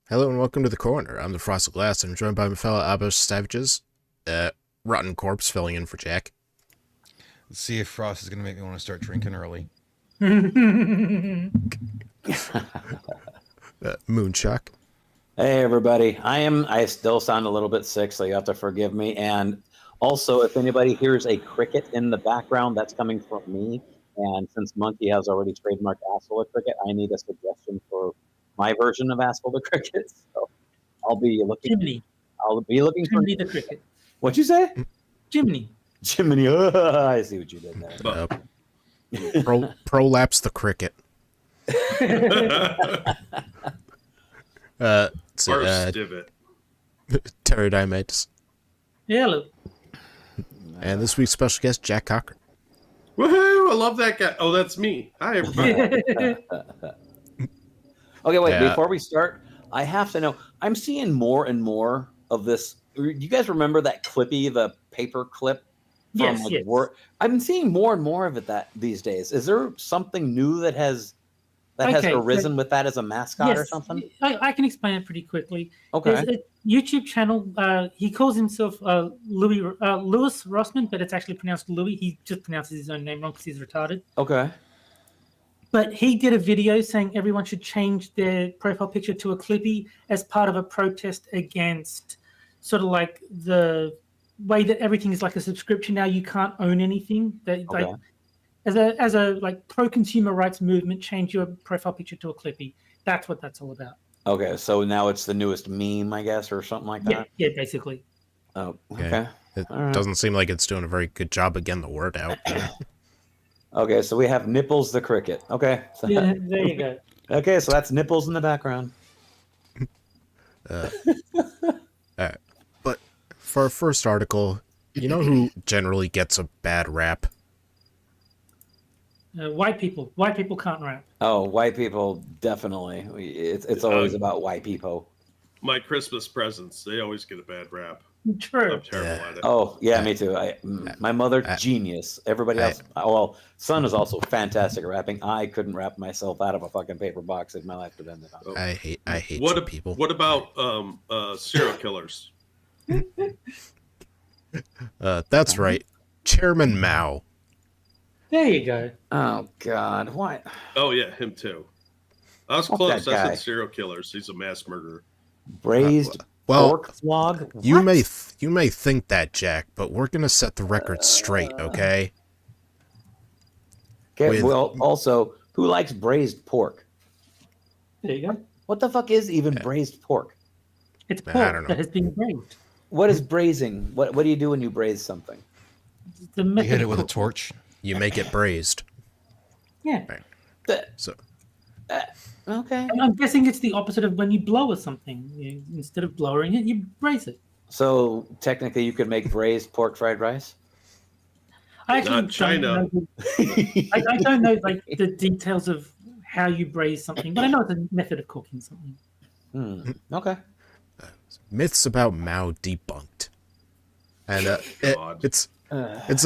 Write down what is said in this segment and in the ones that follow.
Hello and welcome to the Corner. I'm the Frosted Glass and I'm joined by my fellow Abos Savages, Rotten Corpse filling in for Jack. Let's see if Frost is going to make me want to start drinking early. Moonshock. Hey everybody, I still sound a little bit sick, so you have to forgive me. And also, if anybody hears a cricket in the background, that's coming from me. And since Monkey has already trademarked Asshole the Cricket, I need a suggestion for my version of Asshole the Cricket. So I'll be looking. Jiminy. I'll be looking Jiminy for the cricket. What'd you say? Jiminy. Jiminy. I see what you did there. Prolapse the cricket. Divot. Pterodimites. Yeah, look. And this week's special guest, Jack Cochran. Woohoo! I love that guy. Oh, that's me. Hi, everybody. Okay, wait. Yeah. Before we start, I have to know. I'm seeing more and more of this. Do you guys remember that Clippy, the paper clip? Yes, Like, yes. I've been seeing more and more of it these days. Is there something new that has Okay, arisen with that as a mascot or something? I can explain it pretty quickly. Okay. There's a YouTube channel. He calls himself Louis Rossman, but it's actually pronounced Louis. He just pronounces his own name wrong because he's retarded. Okay. But he did a video saying everyone should change their profile picture to a Clippy as part of a protest against sort of like the way that everything is like a subscription now. You can't own anything. That like as a like pro consumer rights movement, change your profile picture to a Clippy. That's what that's all about. Okay, so now it's the newest meme, I guess, or something like that. Yeah, basically. Oh, okay. It All right. doesn't seem like it's doing a very good job of getting the word out. Okay, so we have Nipples the cricket. Okay. So, Yeah, there you go. okay, so that's Nipples in the background. But for our first article, you know who generally gets a bad rap? White people. White people can't rap. Oh, white people definitely. It's always about white people. My Christmas presents, they always get a bad rap. True. I'm terrible at it. Oh, yeah, me too. My mother, genius. Everybody else, well, son is also fantastic at rapping. I couldn't rap myself out of a fucking paper box if my life depended on it. I hate What you people. What about serial killers? That's right. Chairman Mao. There you go. Oh, God. Why? Oh yeah, him too. I was Fuck close. that I guy. said serial killers. He's a mass murderer. Braised Well, pork flog? you What? may think that, Jack, but we're gonna set the record straight, okay? Okay, with- well, also, who likes braised pork? There you go. What the fuck is even braised pork? It's I pork don't know. that has been braised. What is braising? What do you do when you braise something? The You method hit it of with a cook- torch. You make it braised. Yeah. So Okay. I'm guessing it's the opposite of when you blow or something. Instead of blowing it, you braise it. So technically, you could make braised pork fried rice. I actually Not China. I don't know like the details of how you braise something, but I know it's a method of cooking something. Okay. myths about Mao debunked. And God. it's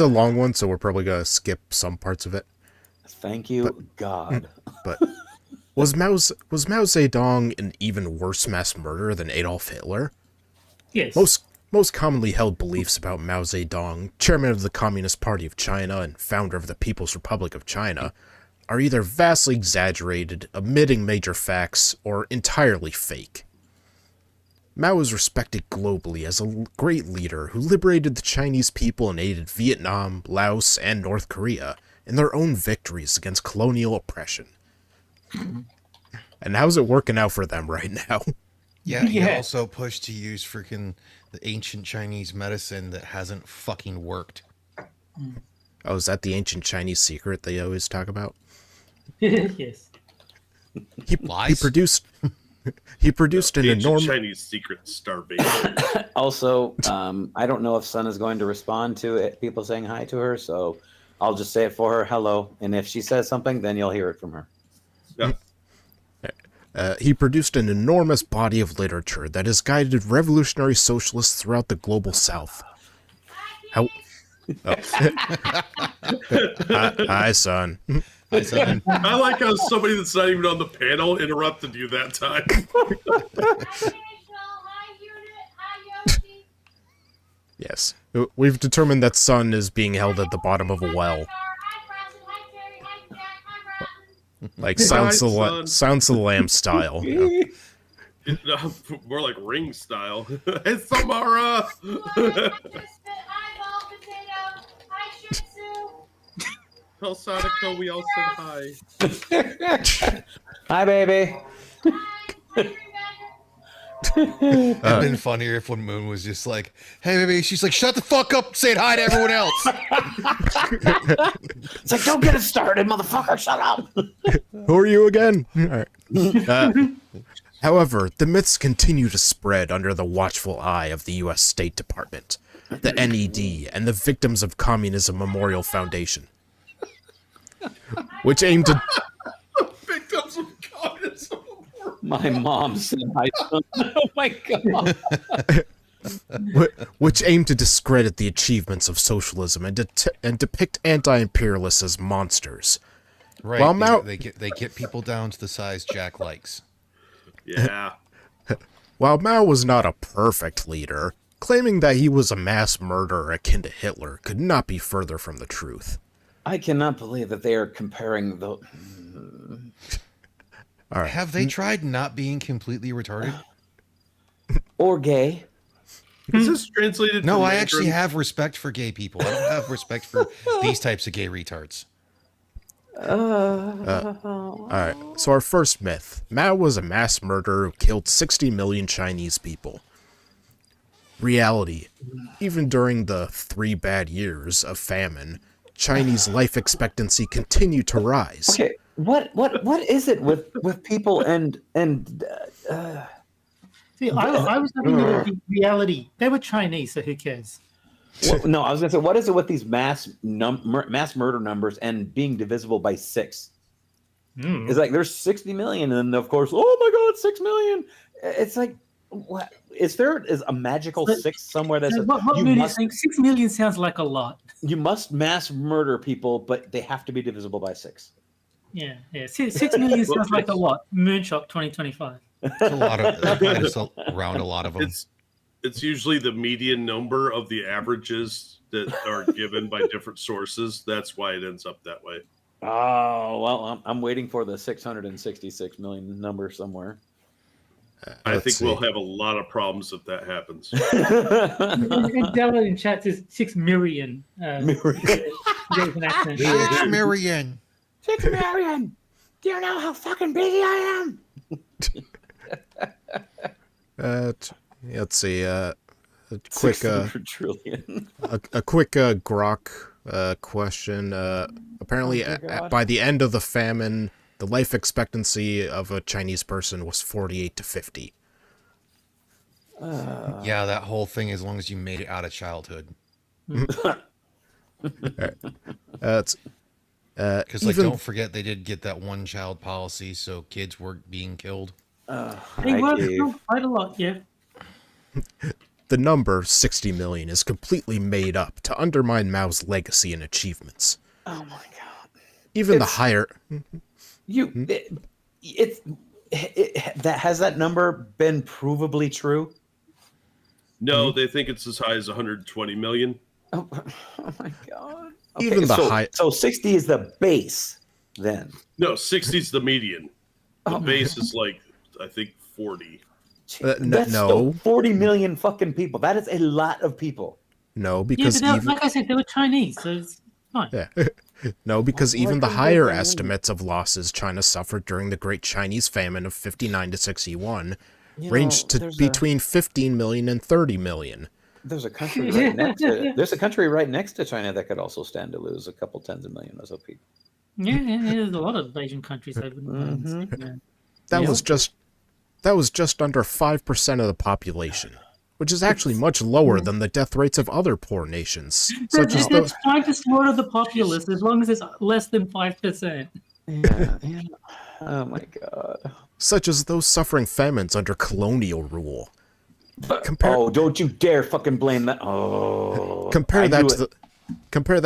a long one, so we're probably gonna skip some parts of it. Thank you, God. But was Mao Zedong an even worse mass murderer than Adolf Hitler? Yes. Most commonly held beliefs about Mao Zedong, chairman of the Communist Party of China and founder of the People's Republic of China, are either vastly exaggerated, omitting major facts, or entirely fake. Mao is respected globally as a great leader who liberated the Chinese people and aided Vietnam, Laos, and North Korea in their own victories against colonial oppression. And how's it working out for them right now? Yeah, he Yeah. also pushed to use freaking the ancient Chinese medicine that hasn't fucking worked. Oh, is that the ancient Chinese secret they always talk about? Yes. He Lies? produced an Ancient enormous... Chinese secret starvation. Also, I don't know if Sun is going to respond to it, people saying hi to her, so I'll just say it for her. Hello. And if she says something, then you'll hear it from her. Yeah. He produced an enormous body of literature that has guided revolutionary socialists throughout the global south. How... Oh. Hi, son. I said, I like how somebody that's not even on the panel interrupted you that time. Hi, Rachel. Hi, Unit. Hi, Yoshi. Yes. We've determined that Sun is being held at the bottom of a well. Like Silence of the Lambs style. You know? More like Ring style. Hey, Samara! Tell Sadako we all said hi. Hi, baby. It'd been funnier if when Moon was just like, "Hey, baby," she's like, "Shut the fuck up, saying hi to everyone else." It's like, don't get it started, motherfucker. Shut up. Who are you again? All right. However, the myths continue to spread under the watchful eye of the U.S. State Department, the NED, and the Victims of Communism Memorial Foundation, which aim to... Victims of communism. My mom said hi. Oh my god. which aim to discredit the achievements of socialism and depict anti-imperialists as monsters. Right. While they get people down to the size Jack likes. Yeah. While Mao was not a perfect leader, claiming that he was a mass murderer akin to Hitler could not be further from the truth. I cannot believe that they are comparing the. All right. Have they tried not being completely retarded? Or gay. Is this translated? No, to I Mandarin? actually have respect for gay people. I don't have respect for these types of gay retards. All right. So our first myth: Mao was a mass murderer who killed 60 million Chinese people. Reality: even during the 3 bad years of famine, Chinese life expectancy continued to rise. Okay, what is it with people and See, I was having the reality. They were Chinese, so who cares? no, I was gonna say, what is it with these mass murder numbers and being divisible by 6? It's like there's 60 million, and of course, oh my god, 6 million. It's like, what is a magical 6 somewhere that says What you mood must, is 6 million sounds like a lot. you must mass murder people, but they have to be divisible by 6. Yeah. 6 million sounds like a lot. Moonshock 2025. It's a lot of just around a lot of them. It's usually the median number of the averages that are given by different sources. That's why it ends up that way. Oh well, I'm waiting for the 666 million number somewhere. I Let's think see. we'll have a lot of problems if that happens. And Della in chat says 6 million. Myriad. There's an accent. 6 million. 6 million. Do you know how fucking busy I am? Let's see. A quick, 600 trillion. a quick grok question. Apparently, Oh, dear God. by the end of the famine, the life expectancy of a Chinese person was 48 to 50. Yeah, that whole thing. As long as you made it out of childhood, It's because like even don't forget they did get that one child policy, so kids were being killed. They were still quite a lot, yeah. the number 60 million is completely made up to undermine Mao's legacy and achievements. Oh my god. Even the It's- higher. That has that number been provably true? No, they think it's as high as 120 million. Oh, oh my god. Even the so, high- So 60 is the base then. No, 60 is the median. The Oh. base is like, I think, 40. That's no. still 40 million fucking people. That is a lot of people. No, Yeah, because but they were, even like I said, they were Chinese, so it's fine. yeah. No, because Why even the couldn't they higher bring in- estimates of losses China suffered during the Great Chinese Famine of 59 to 61 You ranged know, to between 15 million and 30 million. There's a country right next to there's a country right next to China that could also stand to lose a couple tens of millions of people. Yeah, there's a lot of Asian countries that wouldn't Mhm. yeah. That Yeah. was just under 5% of the population, which is actually much lower than the death rates of other poor nations, such as those It's trying to slaughter the populace as long as it's less than 5%. Yeah. Oh my god. suffering famines under colonial rule. Compare Oh, don't you dare fucking blame that. Oh. compare I that knew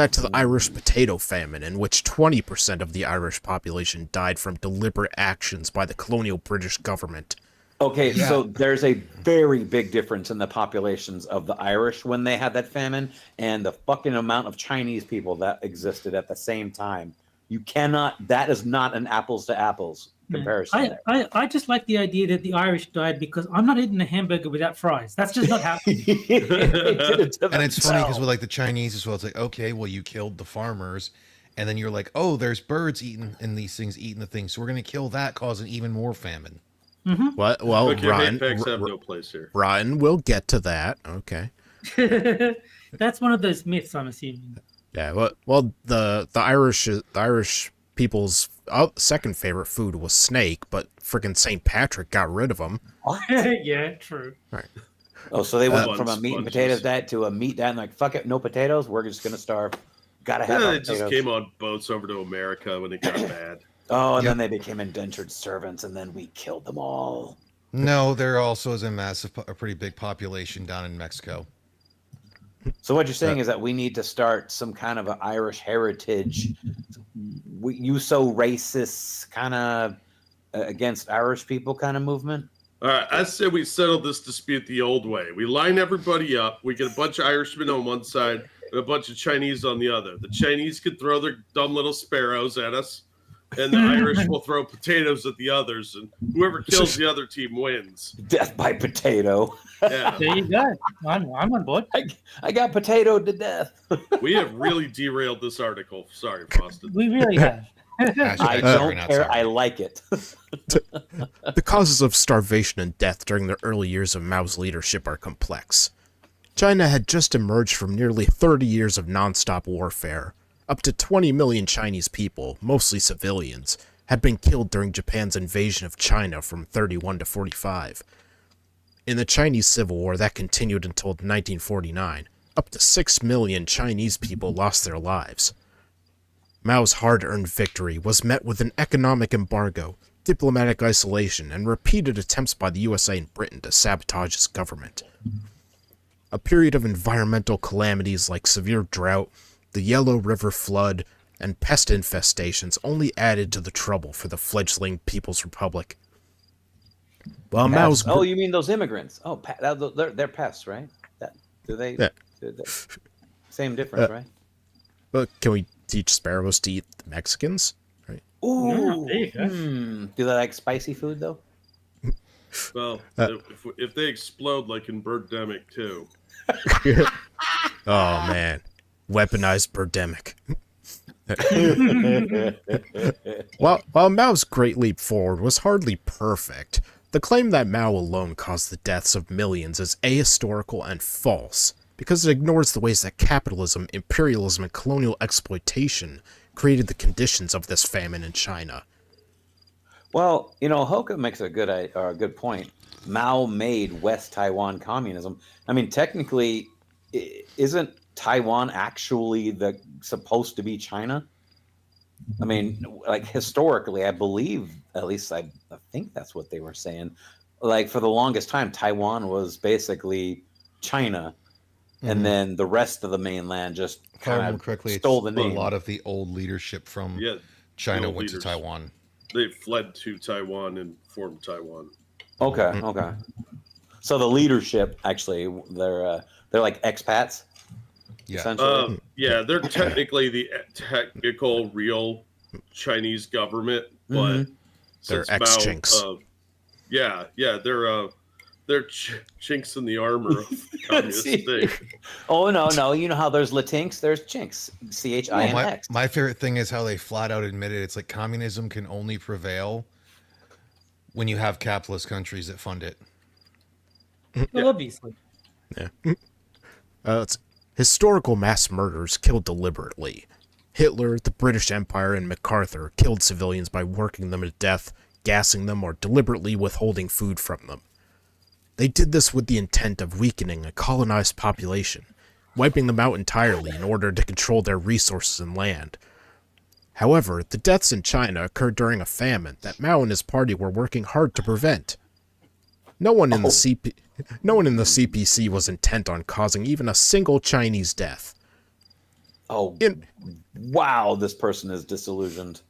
to the Irish potato famine, in which 20% of the Irish population died from deliberate actions by the colonial British government. Okay, Yeah. so there's a very big difference in the populations of the Irish when they had that famine and the fucking amount of Chinese people that existed at the same time. You cannot, that is not an apples to apples comparison there. I just like the idea that the Irish died because I'm not eating a hamburger without fries. That's just not happening. They did it to And it's funny because themselves. with like the Chinese as well, it's like, okay, well, you killed the farmers, and then you're like, oh, there's birds eating and these things eating the things, so we're gonna kill that, causing even more famine. What? Well, Okay, Ryan, hate facts have no place here. Ryan, we'll get to that. Okay. That's one of those myths, I'm assuming. Yeah. Well, the Irish people's second favorite food was snake, but freaking St. Patrick got rid of them. Yeah, true. Oh, so they went from a Sponges. meat and potatoes diet to a meat diet and like, fuck it, no potatoes, we're just gonna starve. Gotta have Yeah, our they just potatoes. came on boats over to America when it got bad. Oh, and Yep. then they became indentured servants and then we killed them all. No, there also is a pretty big population down in Mexico. So what you're saying is that we need to start some kind of an Irish heritage. You so racist kind of against Irish people kind of movement. All right, I said we settle this dispute the old way. We line everybody up. We get a bunch of Irishmen on one side and a bunch of Chinese on the other. The Chinese could throw their dumb little sparrows at us, and the Irish will throw potatoes at the others, and whoever kills the other team wins. Death by potato. Yeah, There you go. I'm on board. I got potatoed to death. we have really derailed this article. Sorry, Boston. We really have. Hashtag I sorry, don't not care. sorry. I like it. The causes of starvation and death during the early years of Mao's leadership are complex. China had just emerged from nearly 30 years of non-stop warfare. Up to 20 million Chinese people, mostly civilians, had been killed during Japan's invasion of China from 31 to 45. In the Chinese Civil War that continued until 1949, up to 6 million Chinese people lost their lives. Mao's hard-earned victory was met with an economic embargo, diplomatic isolation, and repeated attempts by the USA and Britain to sabotage his government. A period of environmental calamities like severe drought, the Yellow River flood, and pest infestations only added to the trouble for the fledgling People's Republic. While Mao's Oh, you mean those immigrants? Oh, they're pests, right? Do they? Yeah. Same difference, right? But can we teach sparrows to eat the Mexicans? Right. Ooh. there you go. Do they like spicy food though? Well, if they explode like in Birdemic too. Oh man, weaponized birdemic. While Mao's Great Leap Forward was hardly perfect, the claim that Mao alone caused the deaths of millions is ahistorical and false, because it ignores the ways that capitalism, imperialism, and colonial exploitation created the conditions of this famine in China. Well, Hoka makes a good point. Mao made West Taiwan communism. I mean, technically, isn't Taiwan actually supposed to be China? I mean, like historically, I believe, at least I think that's what they were saying. Like for the longest time, Taiwan was basically China, and then the rest of the mainland just If I remember kind of correctly, stole the a name. lot of the old leadership from Yeah, China old went leaders. to Taiwan. They fled to Taiwan and formed Taiwan. Okay. So the leadership actually, they're like expats. Yeah. Essentially. Yeah, they're technically the technical real Chinese government, but They're since Mao, ex-chinks. they're chinks in the armor of the communist thing. Oh no! You know how there's Latinx, there's Chinks. CHINX. My favorite thing is how they flat out admitted it's like communism can only prevail when you have capitalist countries that fund it. Well, obviously. Historical mass murders killed deliberately. Hitler, the British Empire, and MacArthur killed civilians by working them to death, gassing them, or deliberately withholding food from them. They did this with the intent of weakening a colonized population, wiping them out entirely in order to control their resources and land. However, the deaths in China occurred during a famine that Mao and his party were working hard to prevent. No one in the CPC was intent on causing even a single Chinese death. Oh, In- wow! This person is disillusioned.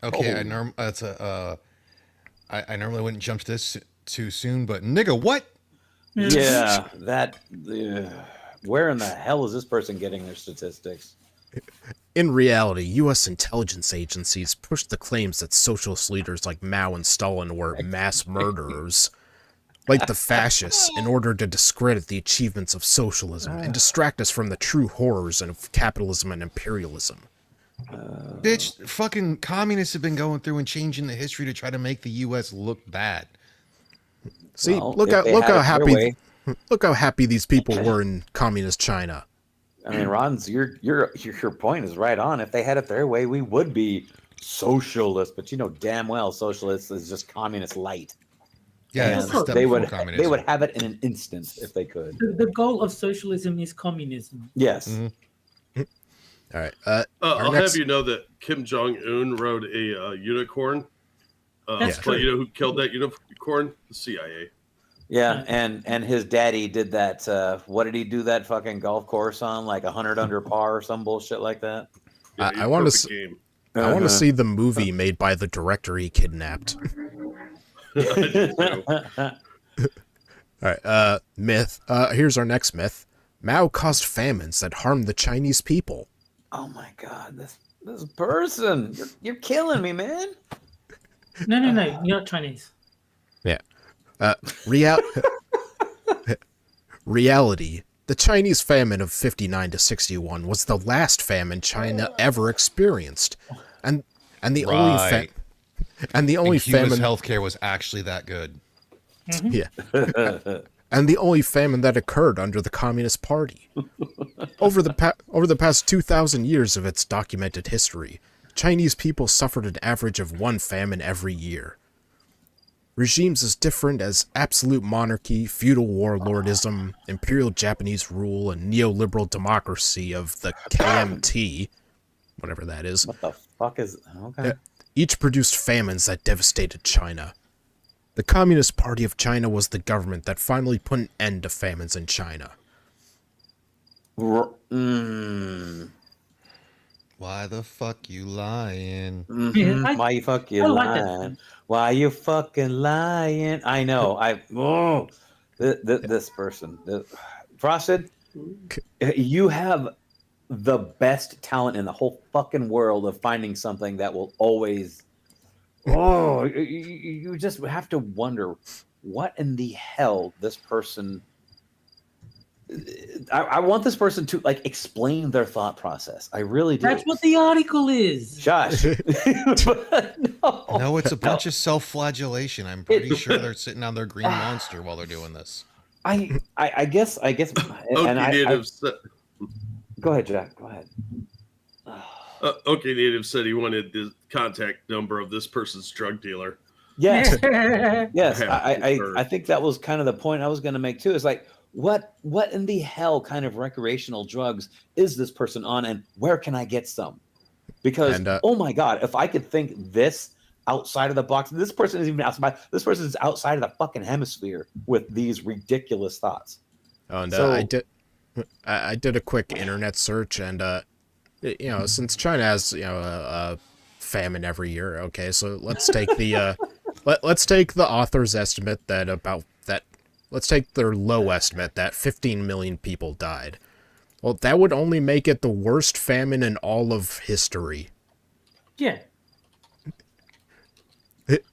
Okay, Oh. I normally wouldn't jump to too soon, but nigga, what? Yeah, that. Where in the hell is this person getting their statistics? In reality, U.S. intelligence agencies pushed the claims that socialist leaders like Mao and Stalin were mass murderers, like the fascists, in order to discredit the achievements of socialism and distract us from the true horrors of capitalism and imperialism. Bitch, fucking communists have been going through and changing the history to try to make the U.S. look bad. See, Well, look if they how had it their happy way. look how happy these people were in communist China. I mean, Ron's your point is right on. If they had it their way, we would be socialist. But you know damn well, socialist is just communist light. Yeah, And it's the step they before would communism. they would have it in an instant if they could. The goal of socialism is communism. Yes. Mhm. All right. I'll next- have you know that Kim Jong-un rode a unicorn. That's But true. you know who killed that unicorn? The CIA. Yeah, and his daddy did that. What did he do that fucking golf course on? Like 100 under par or some bullshit like that. Yeah, I wanna perfect s- game. I want to Uh-huh. see the movie made by the director he kidnapped. All right. Myth. Here's our next myth. Mao caused famines that harmed the Chinese people. Oh my god, this person, you're killing me, man. No, you're not Chinese. Reality. The Chinese famine of 59 to 61 was the last famine China ever experienced, and the only Right. and the only And Cuba's famine healthcare was actually that good. yeah and the only famine that occurred under the Communist Party. Over the past 2,000 years of its documented history, Chinese people suffered an average of one famine every year. Regimes as different as absolute monarchy, feudal warlordism, imperial Japanese rule, and neoliberal democracy of the KMT, whatever that is, What the fuck is okay? each produced famines that devastated China. The Communist Party of China was the government that finally put an end to famines in China. Why the fuck you lying? Yeah, Why you fucking I like that lying? song. Why you fucking lying? I know. This person, Frosted, you have the best talent in the whole fucking world of finding something that will always. Oh, you just have to wonder what in the hell this person. I want this person to like explain their thought process. I really do. That's what the article is. Josh. But no. No, it's a bunch of self-flagellation. I'm pretty sure they're sitting on their green monster while they're doing this. I guess. Okay, Native said, Go ahead, Jack. Go ahead. okay, Native said he wanted the contact number of this person's drug dealer. Yes, Yeah. yes. I have concurred. I think that was kind of the point I was going to make too. Is like, what in the hell kind of recreational drugs is this person on, and where can I get some? Because And, oh my god, if I could think this outside of the box, this person isn't even outside. This person is outside of the fucking hemisphere with these ridiculous thoughts. And So- I did a quick internet search, and since China has a famine every year, okay, so let's take the let's take the author's estimate let's take their low estimate that 15 million people died. Well, that would only make it the worst famine in all of history. Yeah.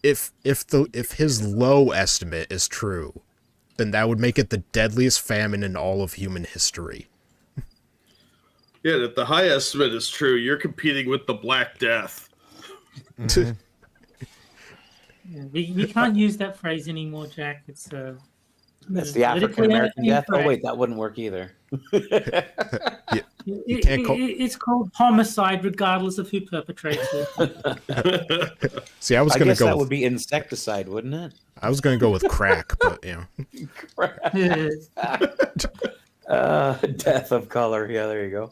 If his low estimate is true, then that would make it the deadliest famine in all of human history. Yeah, if the high estimate is true, you're competing with the Black Death. Yeah, we can't use that phrase anymore, Jack. It's That's the African American death. Oh wait, that wouldn't work either. It's called homicide, regardless of who perpetrates it. See, I was I gonna guess go. that would be insecticide, wouldn't it? I was gonna go with crack, but Death of color. Yeah, there you go.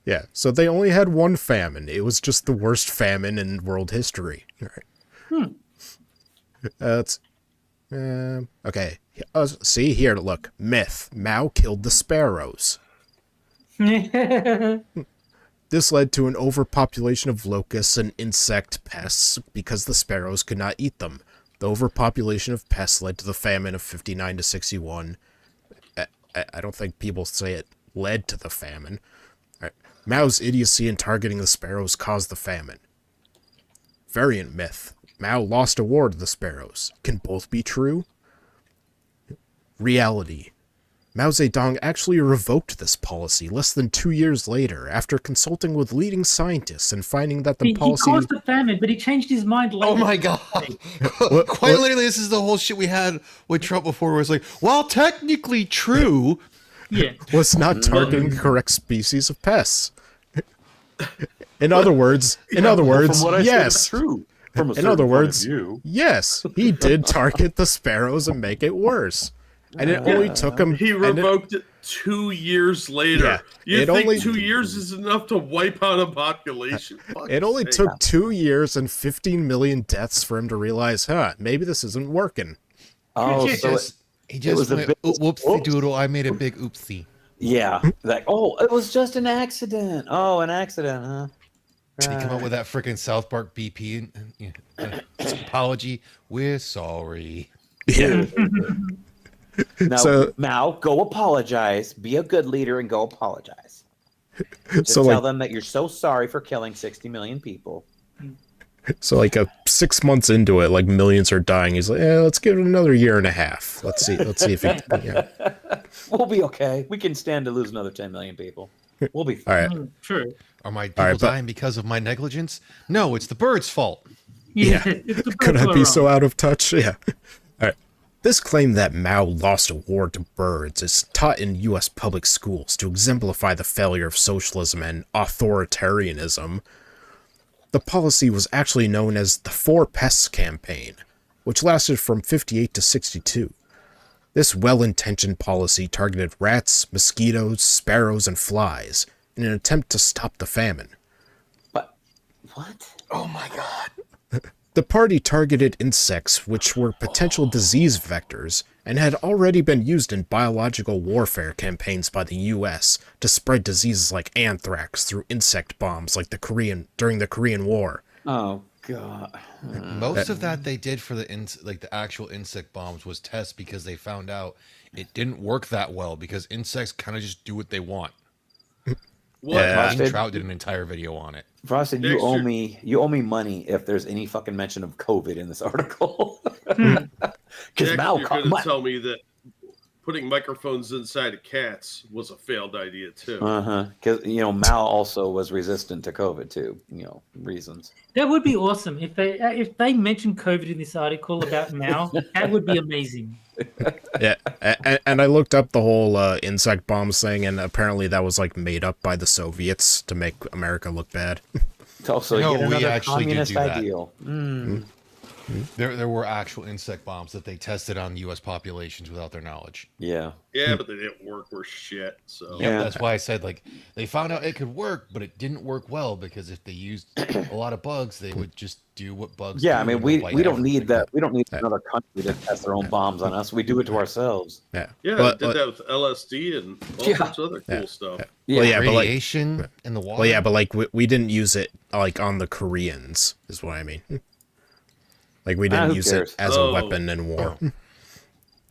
yeah. So they only had one famine. It was just the worst famine in world history. All right. Okay. See here. Look, myth. Mao killed the sparrows. This led to an overpopulation of locusts and insect pests because the sparrows could not eat them. The overpopulation of pests led to the famine of 59 to 61. I don't think people say it led to the famine. All right. Mao's idiocy in targeting the sparrows caused the famine. Variant myth. Mao lost a war to the sparrows. Can both be true? Reality. Mao Zedong actually revoked this policy less than 2 years later after consulting with leading scientists and finding that the policy... He caused the famine, but he changed his mind later. Oh my god! Quite literally, this is the whole shit we had with Trump before. Where it's like, well, technically true. Yeah. was not targeting the correct species of pests. In other words, From what I said, yes. it's true. From a In certain other point words, of view. yes, he did target the sparrows and make it worse. And it only took him... He revoked it 2 years later. Yeah, You it think only- 2 years is enough to wipe out a population? It only Fuck's took 2 years and 15 million deaths for him to realize, maybe this isn't working. Oh, He so He was just a went, big- whoopsie doodle. I made a big oopsie. yeah, like it was just an accident. Oh, an accident, huh? He came up with that freaking South Park BP apology. We're sorry. Yeah. Now, So- Mao, go apologize. Be a good leader and go apologize. Just So, tell like- them that you're so sorry for killing 60 million people. So, like, 6 months into it, like, millions are dying. He's like, let's give it another year and a half. Let's see if he... Yeah. We'll be okay. We can stand to lose another 10 million people. We'll be All fine. right. True. Are my people right, but- dying because of my negligence? No, it's the bird's fault. Yeah. It's the Could I birds be were so wrong. out of touch? Yeah. All right. This claim that Mao lost a war to birds is taught in U.S. public schools to exemplify the failure of socialism and authoritarianism. The policy was actually known as the Four Pests Campaign, which lasted from 58 to 62. This well-intentioned policy targeted rats, mosquitoes, sparrows, and flies in an attempt to stop the famine. But what? Oh my god. The party targeted insects which were potential disease vectors and had already been used in biological warfare campaigns by the US to spread diseases like anthrax through insect bombs like during the Korean War. Oh god. Most of that they did for the actual insect bombs was tests because they found out it didn't work that well because insects kind of just do what they want. What? Yeah. Dean Trout did an entire video on it. Frosted, you Next owe year- me. You owe me money if there's any fucking mention of COVID in this article. Next, Because Mao, you're going to tell me that putting microphones inside of cats was a failed idea too. because Mao also was resistant to COVID too. Reasons. That would be awesome if they mentioned COVID in this article about Mao. That would be amazing. Yeah, and I looked up the whole insect bombs thing, and apparently that was like made up by the Soviets to make America look bad. Also, No, yet we another actually did communist do that. ideal. There were actual insect bombs that they tested on U.S. populations without their knowledge. Yeah. Yeah, but they didn't work worth shit. So Yeah, Yeah. that's why I said they found out it could work, but it didn't work well because if they used a lot of bugs, they would just do what bugs. Yeah, do I mean, and we wipe don't need everything. that. We don't need another country to test their own bombs on us. We do it to ourselves. Yeah, yeah, but, they did that with LSD and all Yeah. sorts of other cool Yeah. stuff. Well, yeah, but like, Radiation in the water. well, yeah, but like we didn't use it like on the Koreans, is what I mean. Like we didn't who use cares? it as Oh. a weapon in war. All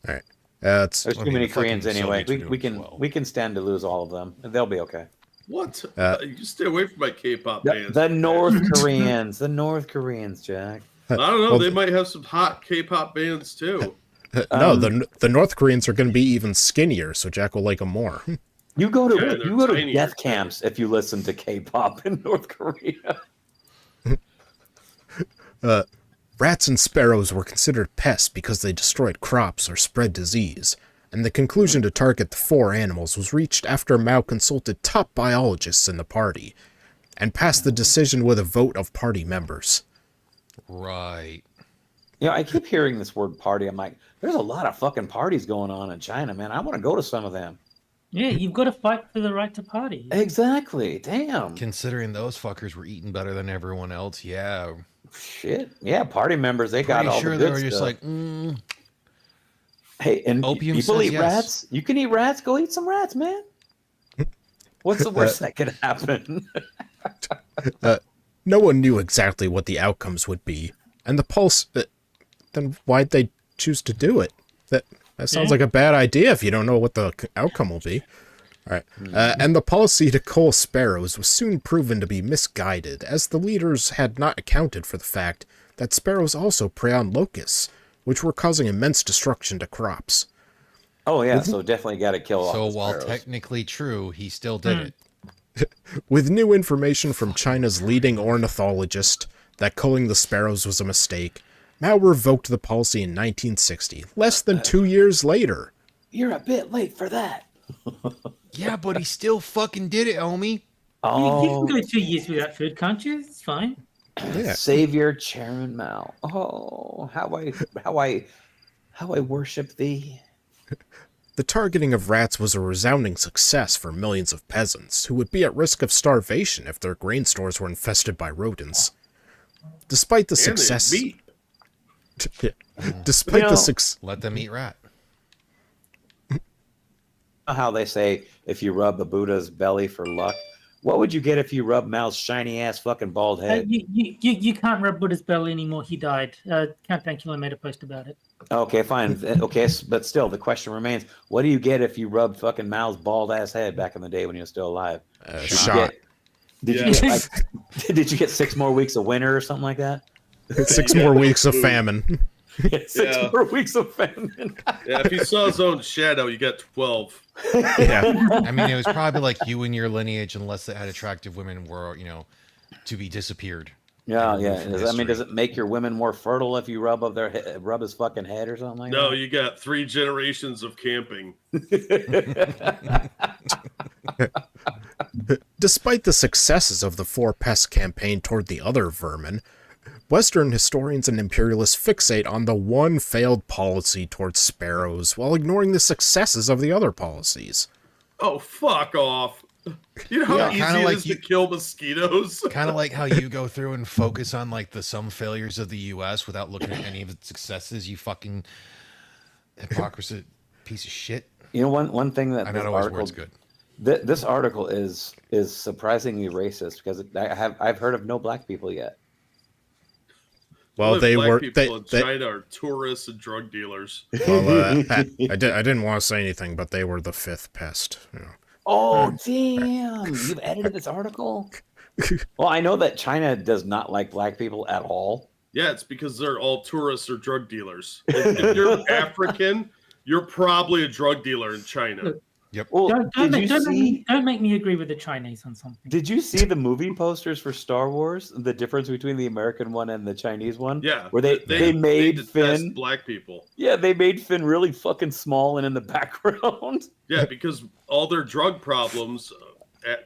right, it's There's I too mean, many the fucking Koreans anyway. Soviets were We doing can as well. we can stand to lose all of them. They'll be okay. What? Uh, You stay away from my K-pop The, bands. the North Koreans, Jack. I don't know. Well, They might have some hot K-pop bands too. no, the North Koreans are going to be even skinnier, so Jack will like them more. You go to Yeah, they're tinier. death camps if you listen to K-pop in North Korea. Rats and sparrows were considered pests because they destroyed crops or spread disease, and the conclusion to target the four animals was reached after Mao consulted top biologists in the party, and passed the decision with a vote of party members. Right. I keep hearing this word party. I'm like, there's a lot of fucking parties going on in China, man. I want to go to some of them. Yeah, you've got to fight for the right to party. Exactly. Damn. Considering those fuckers were eating better than everyone else, yeah. Shit. Yeah, party members, they got Pretty all sure the they good were just stuff. like, Hey, and Opium people says eat yes. rats. You can eat rats. Go eat some rats, man. What's the worst that could happen? No one knew exactly what the outcomes would be, and the then why'd they choose to do it? That sounds like a bad idea if you don't know what the outcome will be. All right. And the policy to cull sparrows was soon proven to be misguided, as the leaders had not accounted for the fact that sparrows also prey on locusts, which were causing immense destruction to crops. Oh yeah, so definitely got to kill all So the while sparrows. technically true, he still did it. With new information from China's leading ornithologist that culling the sparrows was a mistake, Mao revoked the policy in 1960, less than 2 years later. You're a bit late for that. Yeah, but he still fucking did it, homie. You Oh, can go 2 years without food, can't you? It's fine. Yeah. Savior Chairman Mao. Oh, how I worship thee. The targeting of rats was a resounding success for millions of peasants, who would be at risk of starvation if their grain stores were infested by rodents. Despite the And they success... meat. Despite You the know- success... Let them eat rat. How they say if you rub the Buddha's belly for luck, what would you get if you rub Mao's shiny ass fucking bald head? You can't rub Buddha's belly anymore. He died. Count Dankula made a post about it. Okay, fine. Okay, but still, the question remains: what do you get if you rubbed fucking Mao's bald ass head back in the day when he was still alive? Did you shot. Did you get like? Did you get 6 more weeks of winter or something like that? 6 more weeks of famine. 6 Yeah. more weeks of famine. Yeah, if he saw his own shadow, you got 12. Yeah. I mean, it was probably like you and your lineage, unless they had attractive women, were to be disappeared. Yeah, Removed yeah. from Does it history. make your women more fertile if you rub rub his fucking head or something like No, you got 3 generations of camping. that? Despite the successes of the Four Pests campaign toward the other vermin, Western historians and imperialists fixate on the one failed policy towards sparrows while ignoring the successes of the other policies. Oh, fuck off. You know how Yeah, easy kinda it like is you- to kill mosquitoes? Kind of like how you go through and focus on like some failures of the U.S. without looking at any of its successes. You fucking hypocrisy piece of shit. You know, one thing that I'm this not always article, words good. this article is surprisingly racist because I've heard of no black people yet. Well, Only they black were people in China are tourists and drug dealers. I didn't want to say anything, but they were the 5th pest. Oh damn! You've edited this article. Well, I know that China does not like black people at all. Yeah, it's because they're all tourists or drug dealers. If you're African, you're probably a drug dealer in China. Well, Don't make me agree with the Chinese on something. Did you see the movie posters for Star Wars? The difference between the American one and the Chinese one? Yeah, Where they made detest Finn. black people. Yeah, they made Finn really fucking small and in the background. Yeah, because all their drug problems,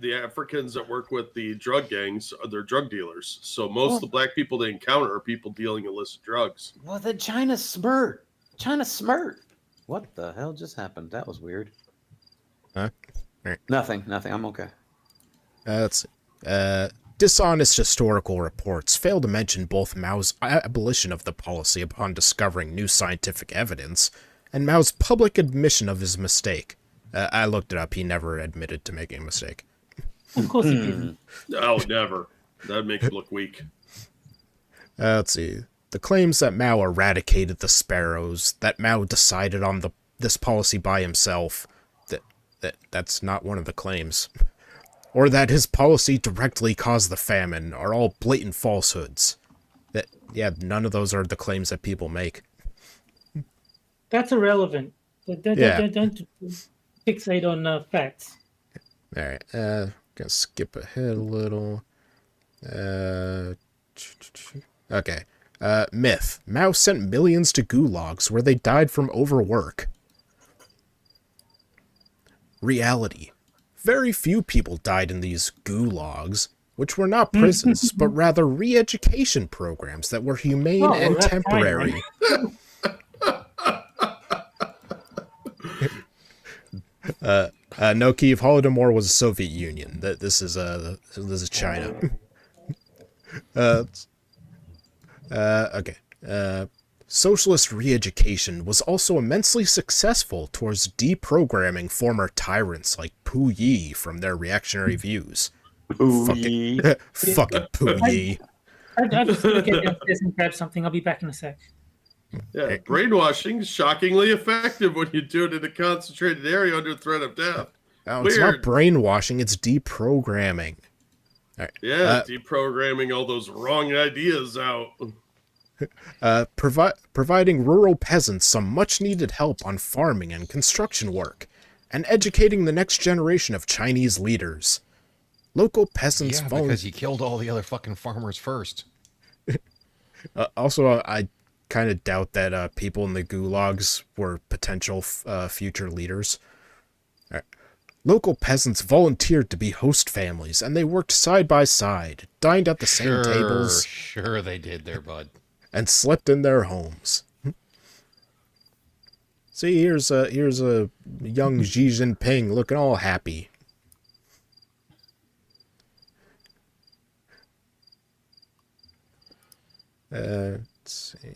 the Africans that work with the drug gangs, they're drug dealers. So most of the black people they encounter are people dealing illicit drugs. Well, then China smirked. China smirked. What the hell just happened? That was weird. Huh? Right. Nothing. I'm okay. Let's see. Dishonest historical reports fail to mention both Mao's abolition of the policy upon discovering new scientific evidence, and Mao's public admission of his mistake. I looked it up. He never admitted to making a mistake. Of course he didn't. No, never. That'd make you look weak. Let's see. The claims that Mao eradicated the sparrows, that Mao decided on this policy by himself, that's not one of the claims. Or that his policy directly caused the famine are all blatant falsehoods. None of those are the claims that people make. That's irrelevant. Don't fixate on facts. Alright, gonna skip ahead a little. Okay. Myth. Mao sent millions to gulags where they died from overwork. Reality. Very few people died in these gulags, which were not prisons, but rather re-education programs that were humane and that's temporary. No, Kiev, Holodomor was the Soviet Union. This is China. Okay. Socialist re-education was also immensely successful towards deprogramming former tyrants like Pu Yi from their reactionary views. Fucking Pu Yi. I just gotta get downstairs and grab something. I'll be back in a sec. Yeah, brainwashing is shockingly effective when you do it in a concentrated area under threat of death. It's not Weird. brainwashing, it's deprogramming. All right. Yeah, deprogramming all those wrong ideas out. Providing rural peasants some much-needed help on farming and construction work, and educating the next generation of Chinese leaders. Local peasants Yeah, because you killed all the other fucking farmers first. Also, I kind of doubt that people in the gulags were potential future leaders. All right. Local peasants volunteered to be host families, and they worked side by side, dined at the same tables. Sure they did there, bud. And slept in their homes. See, here's a young Xi Jinping looking all happy. Let's see.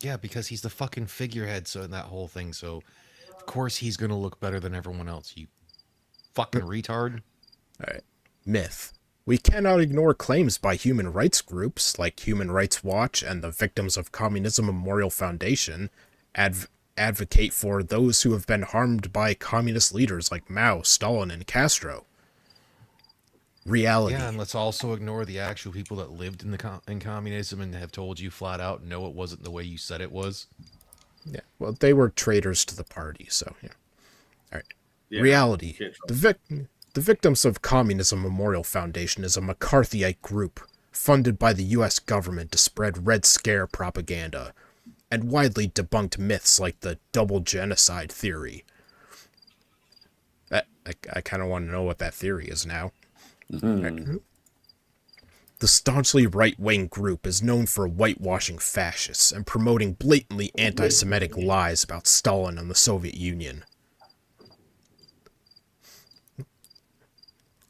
Yeah, because he's the fucking figurehead so in that whole thing, so of course he's gonna look better than everyone else, you fucking retard. Alright. Myth. We cannot ignore claims by human rights groups like Human Rights Watch and the Victims of Communism Memorial Foundation advocate for those who have been harmed by communist leaders like Mao, Stalin, and Castro. Reality. Yeah, and let's also ignore the actual people that lived in in communism and have told you flat out, no, it wasn't the way you said it was. Yeah, well, they were traitors to the party, so yeah. All right. Yeah, Reality. The Victims of Communism Memorial Foundation is a McCarthyite group funded by the U.S. government to spread Red Scare propaganda and widely debunked myths like the double genocide theory. I kind of want to know what that theory is now. Right. The staunchly right-wing group is known for whitewashing fascists and promoting blatantly anti-Semitic lies about Stalin and the Soviet Union.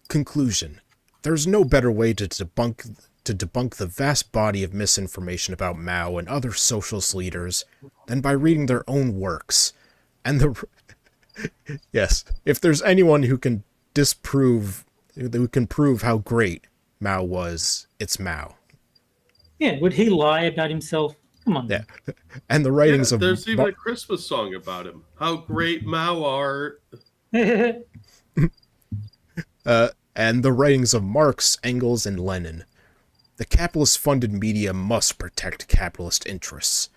Conclusion. There's no better way to debunk the vast body of misinformation about Mao and other socialist leaders than by reading their own works. And yes, if there's anyone who can prove how great Mao was, it's Mao. Yeah, would he lie about himself? Come on. Yeah. And the writings of there's even a Christmas song about him. How great Mao are. And the writings of Marx, Engels, and Lenin. The capitalist-funded media must protect capitalist interests,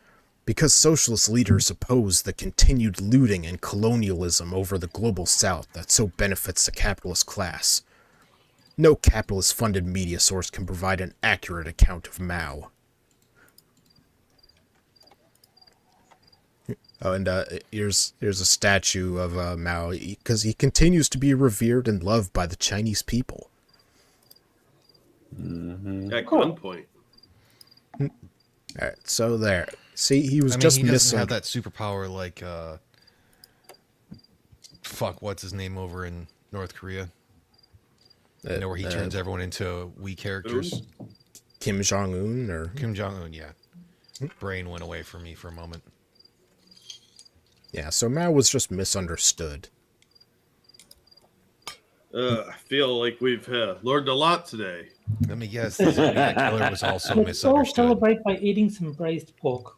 because socialist leaders oppose the continued looting and colonialism over the global south that so benefits the capitalist class. No capitalist-funded media source can provide an accurate account of Mao. Oh, and here's a statue of Mao, because he continues to be revered and loved by the Chinese people. At gunpoint. All right, so there. See, he was he just doesn't missing. have that superpower like what's his name over in North Korea? Where he turns everyone into Wii characters. Kim Jong-un or Kim Jong-un, yeah. Brain went away from me for a moment. Yeah, so Mao was just misunderstood. I feel like we've learned a lot today. Let me guess, the Zodiac Killer was also Let's all misunderstood. celebrate by eating some braised pork.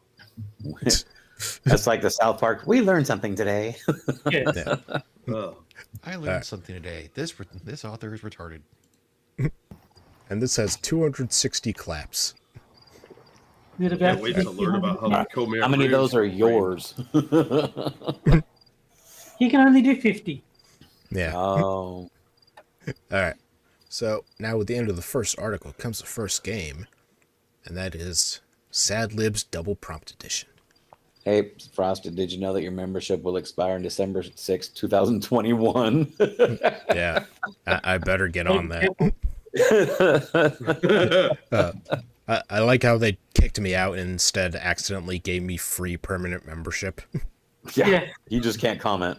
That's like the South Park. We learned something today. Yes. Yeah. Oh, I learned something today. This author is retarded. And this has 260 claps. Is it can't about wait to learn about how the Khmer How many of those are Rouge yours? He can only do 50. Yeah. Oh. Alright. So, now with the end of the first article comes the first game, and that is Sad Libs Double Prompt Edition. Hey, Frosted, did you know that your membership will expire on December 6, 2021? Yeah. I better get on that. I like how they kicked me out and instead accidentally gave me free permanent membership. Yeah. You just can't comment.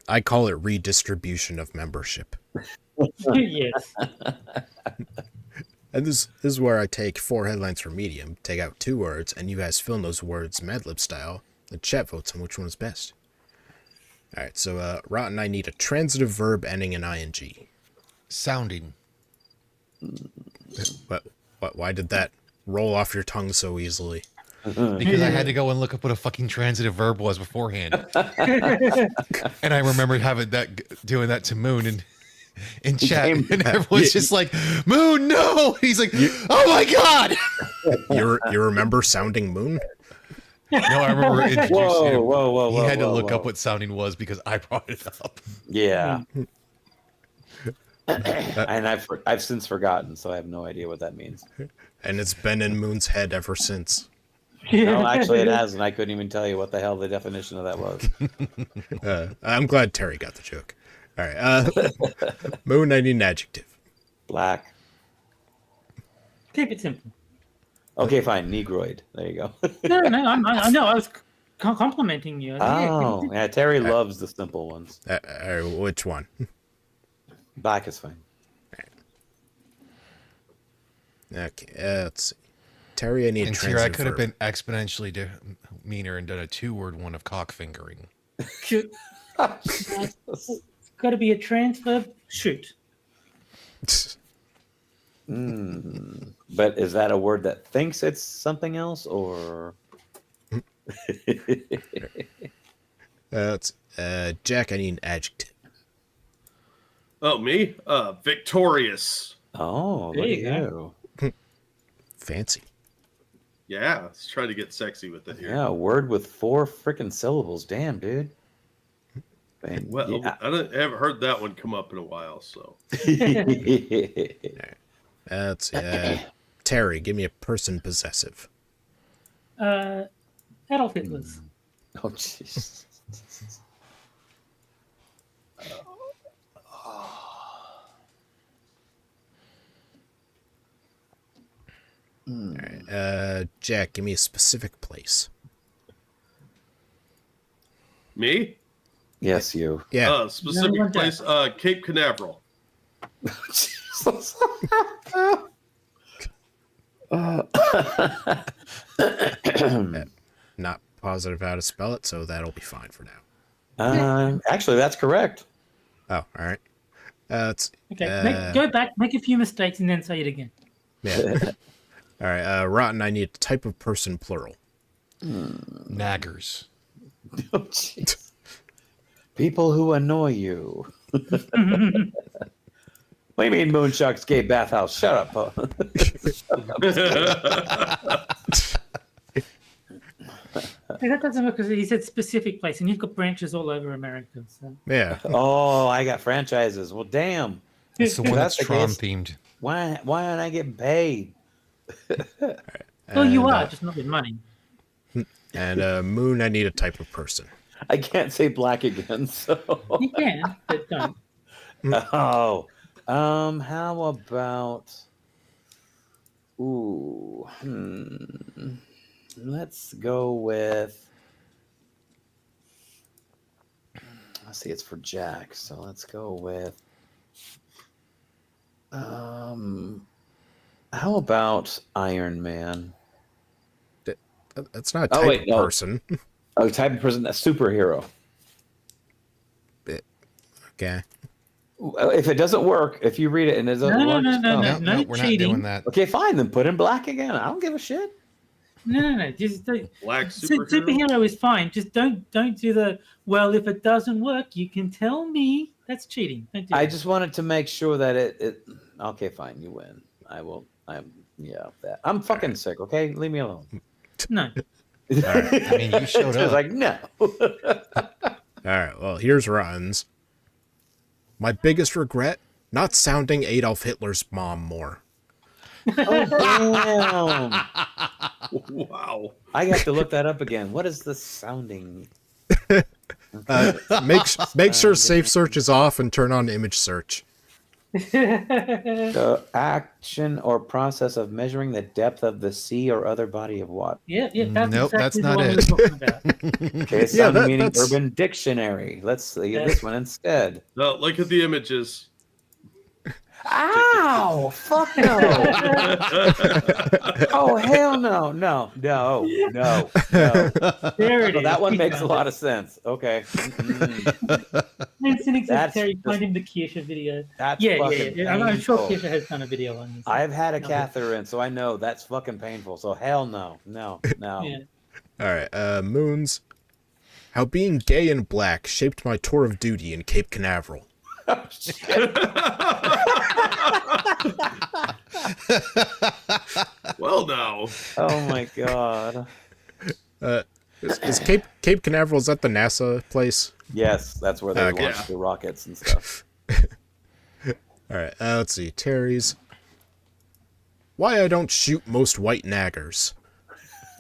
I call it redistribution of membership. Yes. And this is where I take 4 headlines from Medium, take out 2 words, and you guys fill in those words Mad Lib style. The chat votes on which one is best. All right, so Rotten, I need a transitive verb ending in ing. Sounding. Why did that roll off your tongue so easily? Because I had to go and look up what a fucking transitive verb was beforehand. And I remember doing that to Moon in chat, and everyone's just like, Moon, no! He's like, oh my god! You remember sounding Moon? No, I remember introducing him. Whoa, He had to look up what sounding was because I brought it up. Yeah. And I've since forgotten, so I have no idea what that means. And it's been in Moon's head ever since. No, actually, it hasn't. I couldn't even tell you what the hell the definition of that was. I'm glad Terry got the joke. All right, Moon, I need an adjective. Black. Keep it simple. Okay, fine. Negroid. There you go. No, I know. I was complimenting you. Oh, yeah. Terry loves the simple ones. Which one? Black is fine. Okay, let's see. Terry, I need a And here transitive I could have verb. been exponentially meaner and done a 2-word one of cock fingering. It's got to be a transfer. Shoot. But is that a word that thinks it's something else, or? Jack, I need an adjective. Oh, me? Victorious. Oh, There look at you go. you. Fancy. Yeah, let's try to get sexy with it here. Yeah, a word with 4 freaking syllables. Damn, dude. Man, Well, yeah. I haven't heard that one come up in a while, so. Let's see. Terry, give me a person possessive. Adolf Hitler's. Oh, jeez. All right, Jack, give me a specific place. Me? Yes, you. Yeah. Specific No, place, Cape Canaveral. Jesus. Not positive how to spell it, so that'll be fine for now. Actually, that's correct. Oh, all right. Let's Okay, go back, make a few mistakes, and then say it again. yeah. All right, Rotten, I need a type of person, plural. Naggers. Oh, jeez. People who annoy you. What do you mean Moonshock's gay bathhouse? Shut up. Huh? Hey, that doesn't work because he said specific place, and you've got branches all over America. So. Yeah. Oh, I got franchises. Well, damn. It's the one That's that's the Tron case. themed. Why aren't I getting paid? Well, you And, are, just not with money. And Moon, I need a type of person. I can't say black again, so. You can, but don't. Oh. How about let's go with, let's see, it's for Jack, so let's go with how about Iron Man? That's not a type of person. Oh, type of person, a superhero. Okay. If it doesn't work, if you read it and it doesn't work, No, just tell me. no. We're not cheating. doing that. Okay, fine, then put in black again. I don't give a shit. No. Just Black superhero. superhero is fine. Just don't do the well. If it doesn't work, you can tell me. That's cheating. Don't do I that. just wanted to make sure that it. Okay, fine, you win. That. I'm fucking sick. Okay, leave me alone. No. I mean, you showed I was up. like, no. All right. Well, here's Rotten's. My biggest regret: not sounding Adolf Hitler's mom more. Damn. Wow. I got to look that up again. What is the sounding? Make sure safe search is off and turn on image search. The action or process of measuring the depth of the sea or other body of water. Yeah. That's Nope, exactly that's the not one it. we're talking about. Okay, Yeah, sounding meaning that's- Urban Dictionary. Let's see this one instead. No, look at the images. Ow! Fuck no! Oh hell no! No! No! No! No! There it So is. that one We makes a found lot it. of sense. Okay. Mm-mm. And Cynic says That's Terry just- finding the Kirsha video. That's Yeah. fucking I'm sure painful. Kirsha has done a video on this. I've had a No. catheter in, so I know that's fucking painful. So hell no, no, no. Yeah. All right, Moons. How being gay and black shaped my tour of duty in Cape Canaveral. Well, no. Oh my god. Is Cape Canaveral, is that the NASA place? Yes, that's where they Okay. launch the rockets and stuff. All right, let's see. Terry's. Why I don't shoot most white naggers.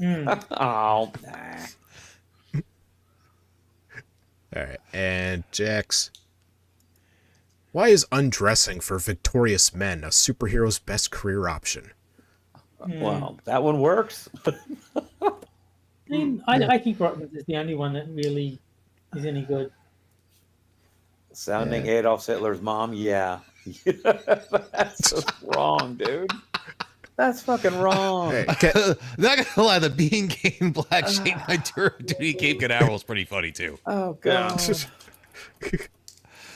Oh, nah. All right, and Jax. Why is undressing for victorious men a superhero's best career option? Well, that one works. I think Rottman's is the only one that really is any good. Sounding Adolf Hitler's mom, yeah. That's just wrong, dude. That's fucking wrong. Hey, Not gonna lie, the being gay and black shaped my tour of duty at Cape Canaveral is pretty funny too. Oh god. Yeah.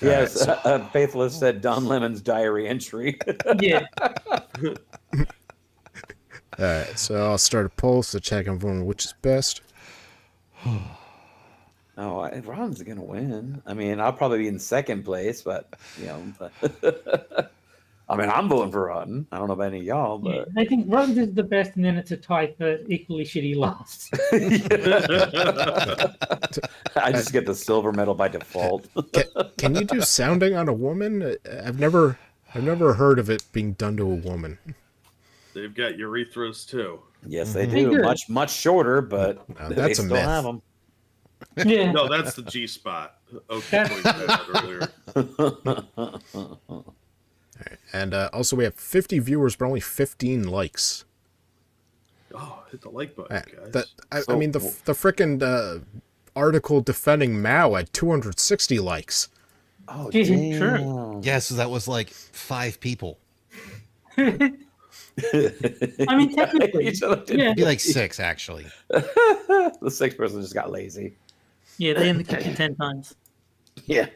Yes, Faithless said Don Lemon's diary entry. Yeah. Alright, so I'll start a poll to check on which is best. Oh, Ron's gonna win. I mean, I'll probably be in second place, but you know, I mean, I'm voting for Rotten. I don't know about any of y'all, Yeah. but I think Rottman's is the best, and then it's a tie for equally shitty last. I just get the silver medal by default. Can you do sounding on a woman? I've never heard of it being done to a woman. They've got urethras too. Yes, they They do. do. much shorter, but they that's a still myth. have them. Yeah. No, that's the G spot. Okay, pointed that out earlier. And also we have 50 viewers, but only 15 likes. Oh, hit the like button, guys. I mean, the frickin' article defending Mao had 260 likes. Oh, Yeah, damn. sure. Yeah, so that was like 5 people. I mean, technically, Each other did- yeah. It'd be like 6 actually. The sixth person just got lazy. Yeah, they in the kitchen 10 times. Yeah.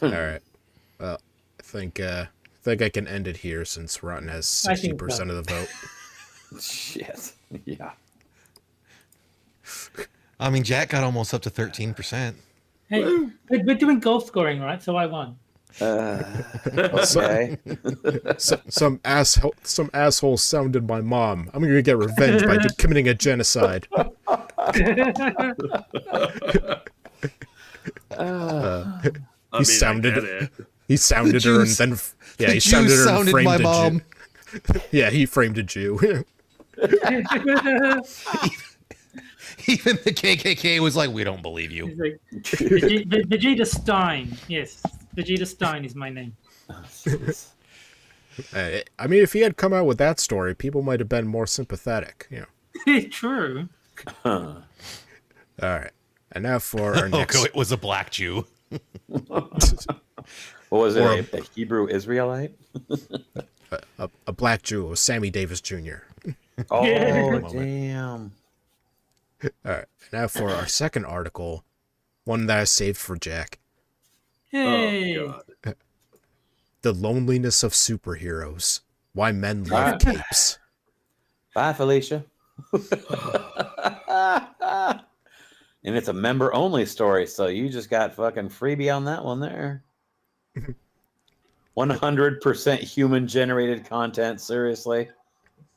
All right. Well, I think I can end it here since Rotten has I think 60% so. of the vote. Shit. Yeah. I mean, Jack got almost up to 13%. Hey, we're doing goal scoring, right? So I won. Okay. Some asshole sounded my mom. I'm gonna get revenge by committing a genocide. I mean, sounded- I get it. He sounded The her and Jews- then he The sounded Jews her and sounded framed my a mom. Jew. Yeah, he framed a Jew. Even the KKK was like, "We don't believe you." He's like, Vegeta Stein. Yes, Vegeta Stein is my name. I mean, if he had come out with that story, people might have been more sympathetic. You know. True. All right, and now for our Oh, next. it was a black Jew. What was Or it? A Hebrew Israelite? A black Jew, was Sammy Davis Jr. Oh, Yeah. damn. All right, now for our second article, one that I saved for Jack. Hey. Oh, God. The loneliness of superheroes. Why men love capes. Bye, Felicia. And it's a member only story, so you just got fucking freebie on that one there. 100% human generated content, seriously.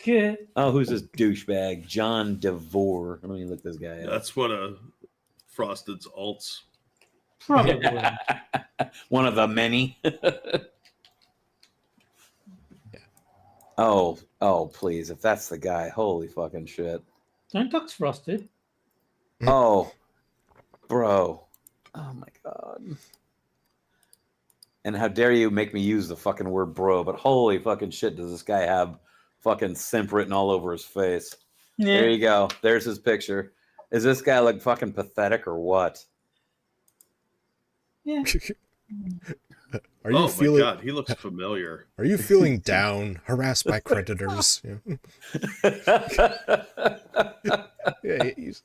Good. Oh, who's this douchebag? John DeVore. Let me look this guy up. That's one of Frosted's alts. Probably. One of the many. Oh, please. If that's the guy, holy fucking shit. Don't talk Frosted. Oh, bro. Oh my god. And how dare you make me use the fucking word bro, but holy fucking shit, does this guy have fucking simp written all over his face. There Yeah. you go. There's his picture. Does this guy look fucking pathetic or what? Yeah. Are you Oh feeling? my god, he looks familiar. Are you feeling down, harassed by creditors? Yeah, it's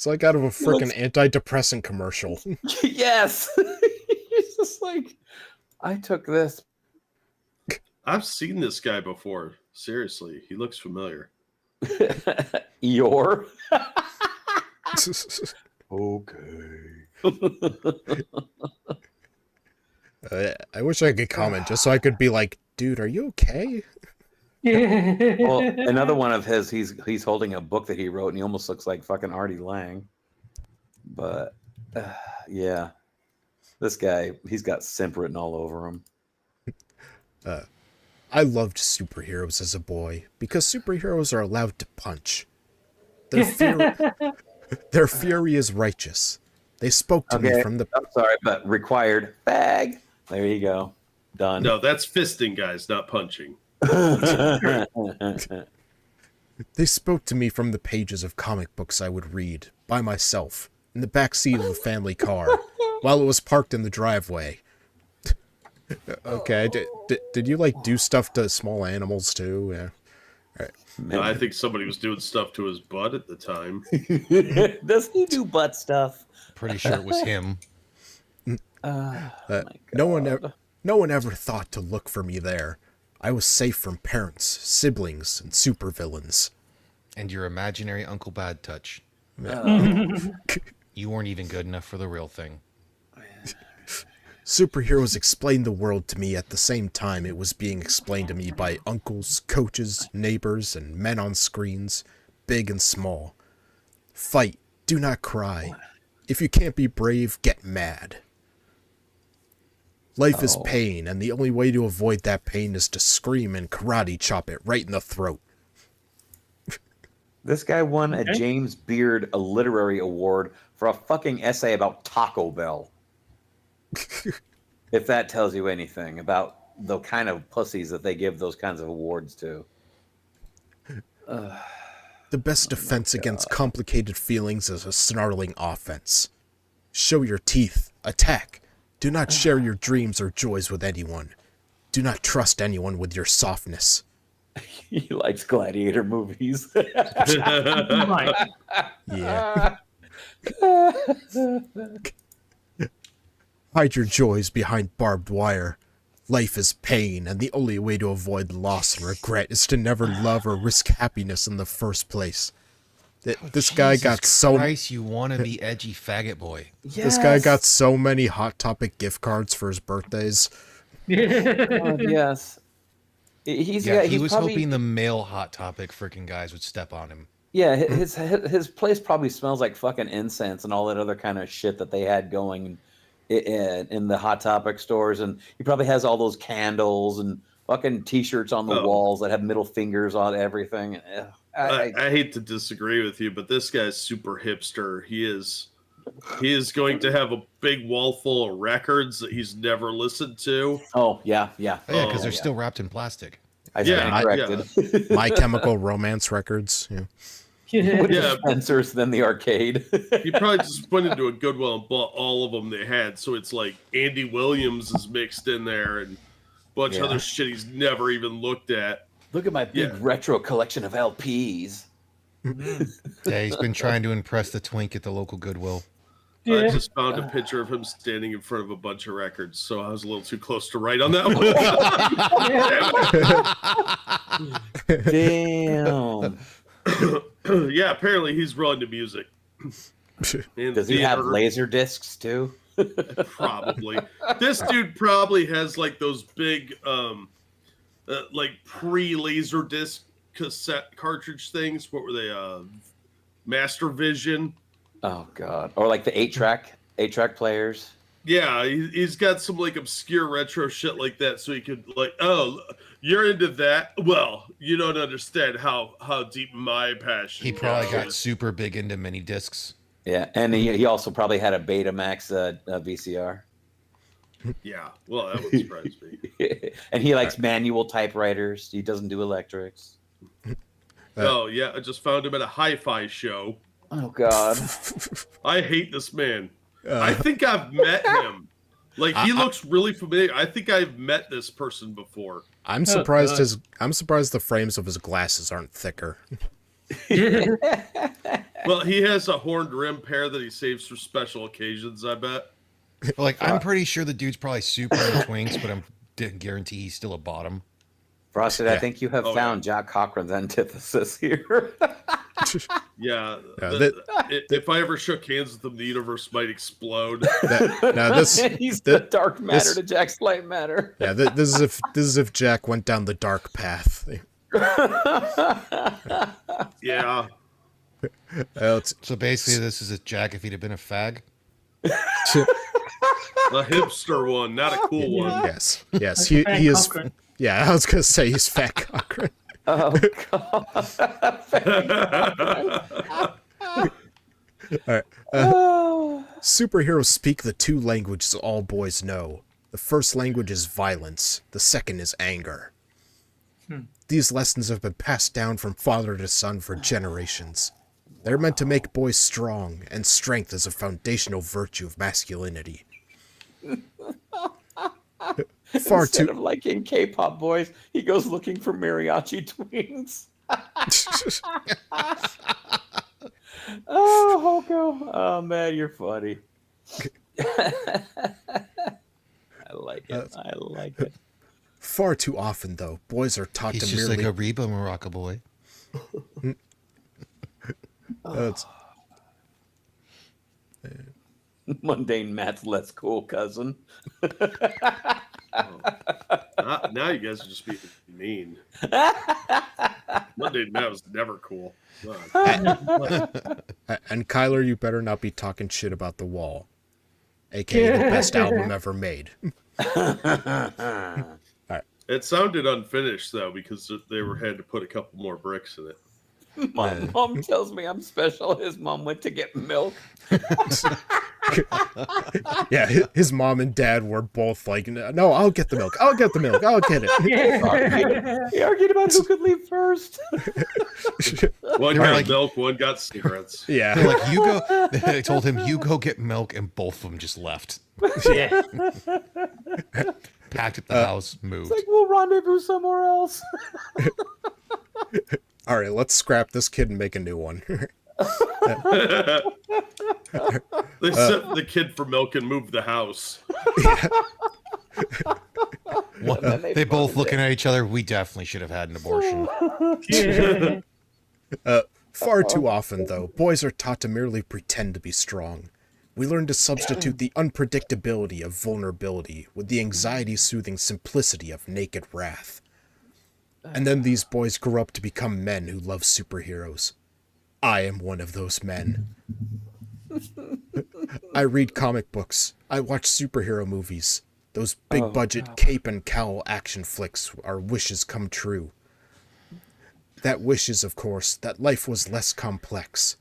like out of a freaking antidepressant commercial. Yes. He's just like, I took this. I've seen this guy before. Seriously, he looks familiar. Eeyore. Okay. I wish I could comment just so I could be like, dude, are you okay? Well, another one of his, he's holding a book that he wrote, and he almost looks like fucking Artie Lang. But yeah, this guy, he's got simp written all over him. I loved superheroes as a boy because superheroes are allowed to punch. Their fury is righteous. They spoke to me from the. I'm sorry, but required bag. There you go. Done. No, that's fisting, guys, not punching. They spoke to me from the pages of comic books I would read by myself in the back seat of the family car while it was parked in the driveway. Okay, did you like do stuff to small animals too? Yeah. Right. No, I think somebody was doing stuff to his butt at the time. Does he do butt stuff? Pretty sure it was him. No one ever thought to look for me there. I was safe from parents, siblings, and supervillains. And your imaginary Uncle Bad Touch. You weren't even good enough for the real thing. Superheroes explained the world to me at the same time it was being explained to me by uncles, coaches, neighbors, and men on screens, big and small. Fight, do not cry. If you can't be brave, get mad. Life is pain, and the only way to avoid that pain is to scream and karate chop it right in the throat. This guy won a James Beard a literary award for a fucking essay about Taco Bell. If that tells you anything about the kind of pussies that they give those kinds of awards to. The best defense against complicated feelings is a snarling offense. Show your teeth. Attack. Do not share your dreams or joys with anyone. Do not trust anyone with your softness. He likes gladiator movies. Yeah. Hide your joys behind barbed wire. Life is pain, and the only way to avoid loss and regret is to never love or risk happiness in the first place. This guy got so. Christ, you want to be edgy faggot boy. This guy got so many Hot Topic gift cards for his birthdays. Yes. He was probably, hoping the male Hot Topic freaking guys would step on him. Yeah, his place probably smells like fucking incense and all that other kind of shit that they had going in the Hot Topic stores, and he probably has all those candles and fucking t-shirts on the walls that have middle fingers on everything. I hate to disagree with you, but this guy's super hipster. He is going to have a big wall full of records that he's never listened to. Oh yeah. Because they're still wrapped in plastic. I stand corrected. My Chemical Romance records. Yeah. Dispensers than the arcade. He probably just went into a Goodwill and bought all of them they had. So it's like Andy Williams is mixed in there and a bunch of other shit he's never even looked at. Look at my big retro collection of LPs. Yeah, he's been trying to impress the twink at the local Goodwill. I just found a picture of him standing in front of a bunch of records, so I was a little too close to write on that one. Damn. Yeah, apparently he's really into music. Does he have laser discs too? Probably. This dude probably has like those big, like pre-laser disc cassette cartridge things. What were they? Master Vision. Oh God! Or like the 8-track players. Yeah, he's got some like obscure retro shit like that, so he could like, oh, you're into that? Well, you don't understand how deep my passion. He probably got super big into mini discs. Yeah, and he also probably had a Betamax VCR. Yeah, well, that would surprise me. And he likes manual typewriters. He doesn't do electrics. Oh yeah, I just found him at a hi-fi show. Oh God! I hate this man. I think I've met him. Like he looks really familiar. I think I've met this person before. I'm surprised the frames of his glasses aren't thicker. Well, he has a horned rim pair that he saves for special occasions, I bet. Like, I'm pretty sure the dude's probably super into twinks, but I didn't guarantee he's still a bottom. Frosted, I think you have found Jack Cochran's antithesis here. If I ever shook hands with him, the universe might explode. He's the dark matter to Jack's light matter. Yeah, this is if Jack went down the dark path. Yeah. So basically, this is a Jack if he'd have been a fag. A hipster one, not a cool one. Yes, he is. Cochran. Yeah, I was gonna say he's Fat Cochran. Oh God! All right. Superheroes speak the two languages all boys know. The first language is violence. The second is anger. These lessons have been passed down from father to son for generations. They're meant to make boys strong, and strength is a foundational virtue of masculinity. Instead of liking K-pop boys, he goes looking for mariachi twins. Oh, Hulko. Oh, man, you're funny. I like it. I like it. Far too often, though, boys are taught He's to just merely... like a Reba Morocco boy. Mundane Matt's less cool, cousin. Now you guys are just being mean. Mundane Matt was never cool. And Kyler, you better not be talking shit about The Wall, aka the best album ever made. It sounded unfinished though because they had to put a couple more bricks in it. My mom tells me I'm special. His mom went to get milk. Yeah, his mom and dad were both like, no, I'll get the milk. I'll get the milk. I'll get it. He argued about who could leave first. One got milk, one got cigarettes. Yeah. They're like, you go. They told him, you go get milk, and both of them just left. Yeah. Packed at the house, moved. It's like, we'll rendezvous somewhere else. All right, let's scrap this kid and make a new one. They sent the kid for milk and moved the house. They both looking at each other. We definitely should have had an abortion. Far too often, though, boys are taught to merely pretend to be strong. We learn to substitute the unpredictability of vulnerability with the anxiety-soothing simplicity of naked wrath. And then these boys grow up to become men who love superheroes. I am one of those men. I read comic books. I watch superhero movies. Those big-budget cape and cowl action flicks are wishes come true. That wish is, of course, that life was less complex.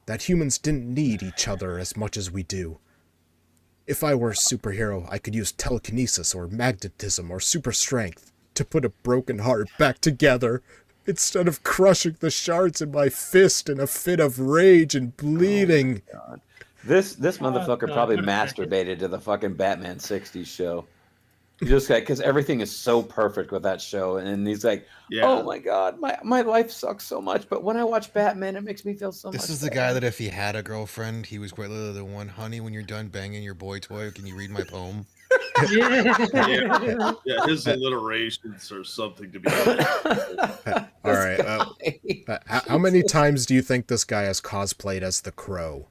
That humans didn't need each other as much as we do. If I were a superhero, I could use telekinesis or magnetism or super strength to put a broken heart back together, instead of crushing the shards in my fist in a fit of rage and bleeding. Oh God. This motherfucker probably masturbated to the fucking Batman 60s show. Just like, because everything is so perfect with that show, and he's like, "Oh my God, my life sucks so much, but when I watch Batman, it makes me feel so much." This is the guy that if he had a girlfriend, he was quite literally the one. Honey, when you're done banging your boy toy, can you read my poem? Yeah, his alliterations are something to be. All right. How many times do you think this guy has cosplayed as the Crow?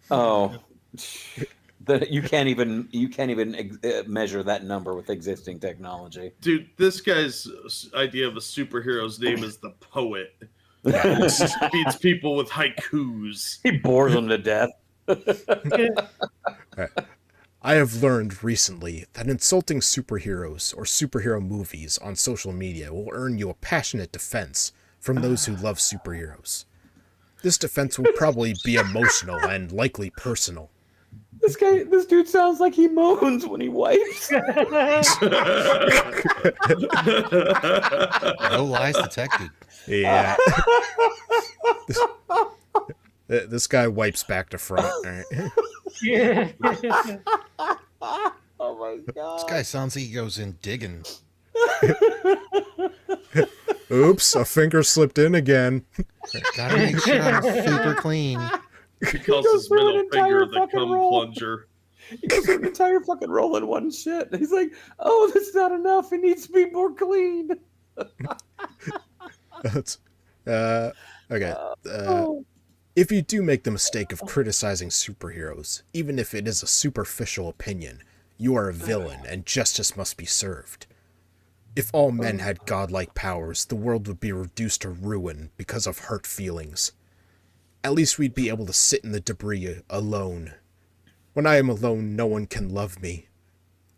Oh, you can't even measure that number with existing technology. Dude, this guy's idea of a superhero's name is the Poet. He feeds people with haikus. He bores them to death. Right. I have learned recently that insulting superheroes or superhero movies on social media will earn you a passionate defense from those who love superheroes. This defense will probably be emotional and likely personal. This dude sounds like he moans when he wipes. No lies detected. Yeah. This guy wipes back to front. All right. Oh my This god. guy sounds like he goes in digging. Oops, a finger slipped in again. Gotta make sure I'm super clean. He calls goes his through an middle finger entire the fucking cum roll. plunger. He goes through an entire fucking roll in one shit. He's like, oh, that's not enough. It needs to be more clean. That's, okay. Oh. If you do make the mistake of criticizing superheroes, even if it is a superficial opinion, you are a villain and justice must be served. If all men had godlike powers, the world would be reduced to ruin because of hurt feelings. At least we'd be able to sit in the debris alone. When I am alone, no one can love me.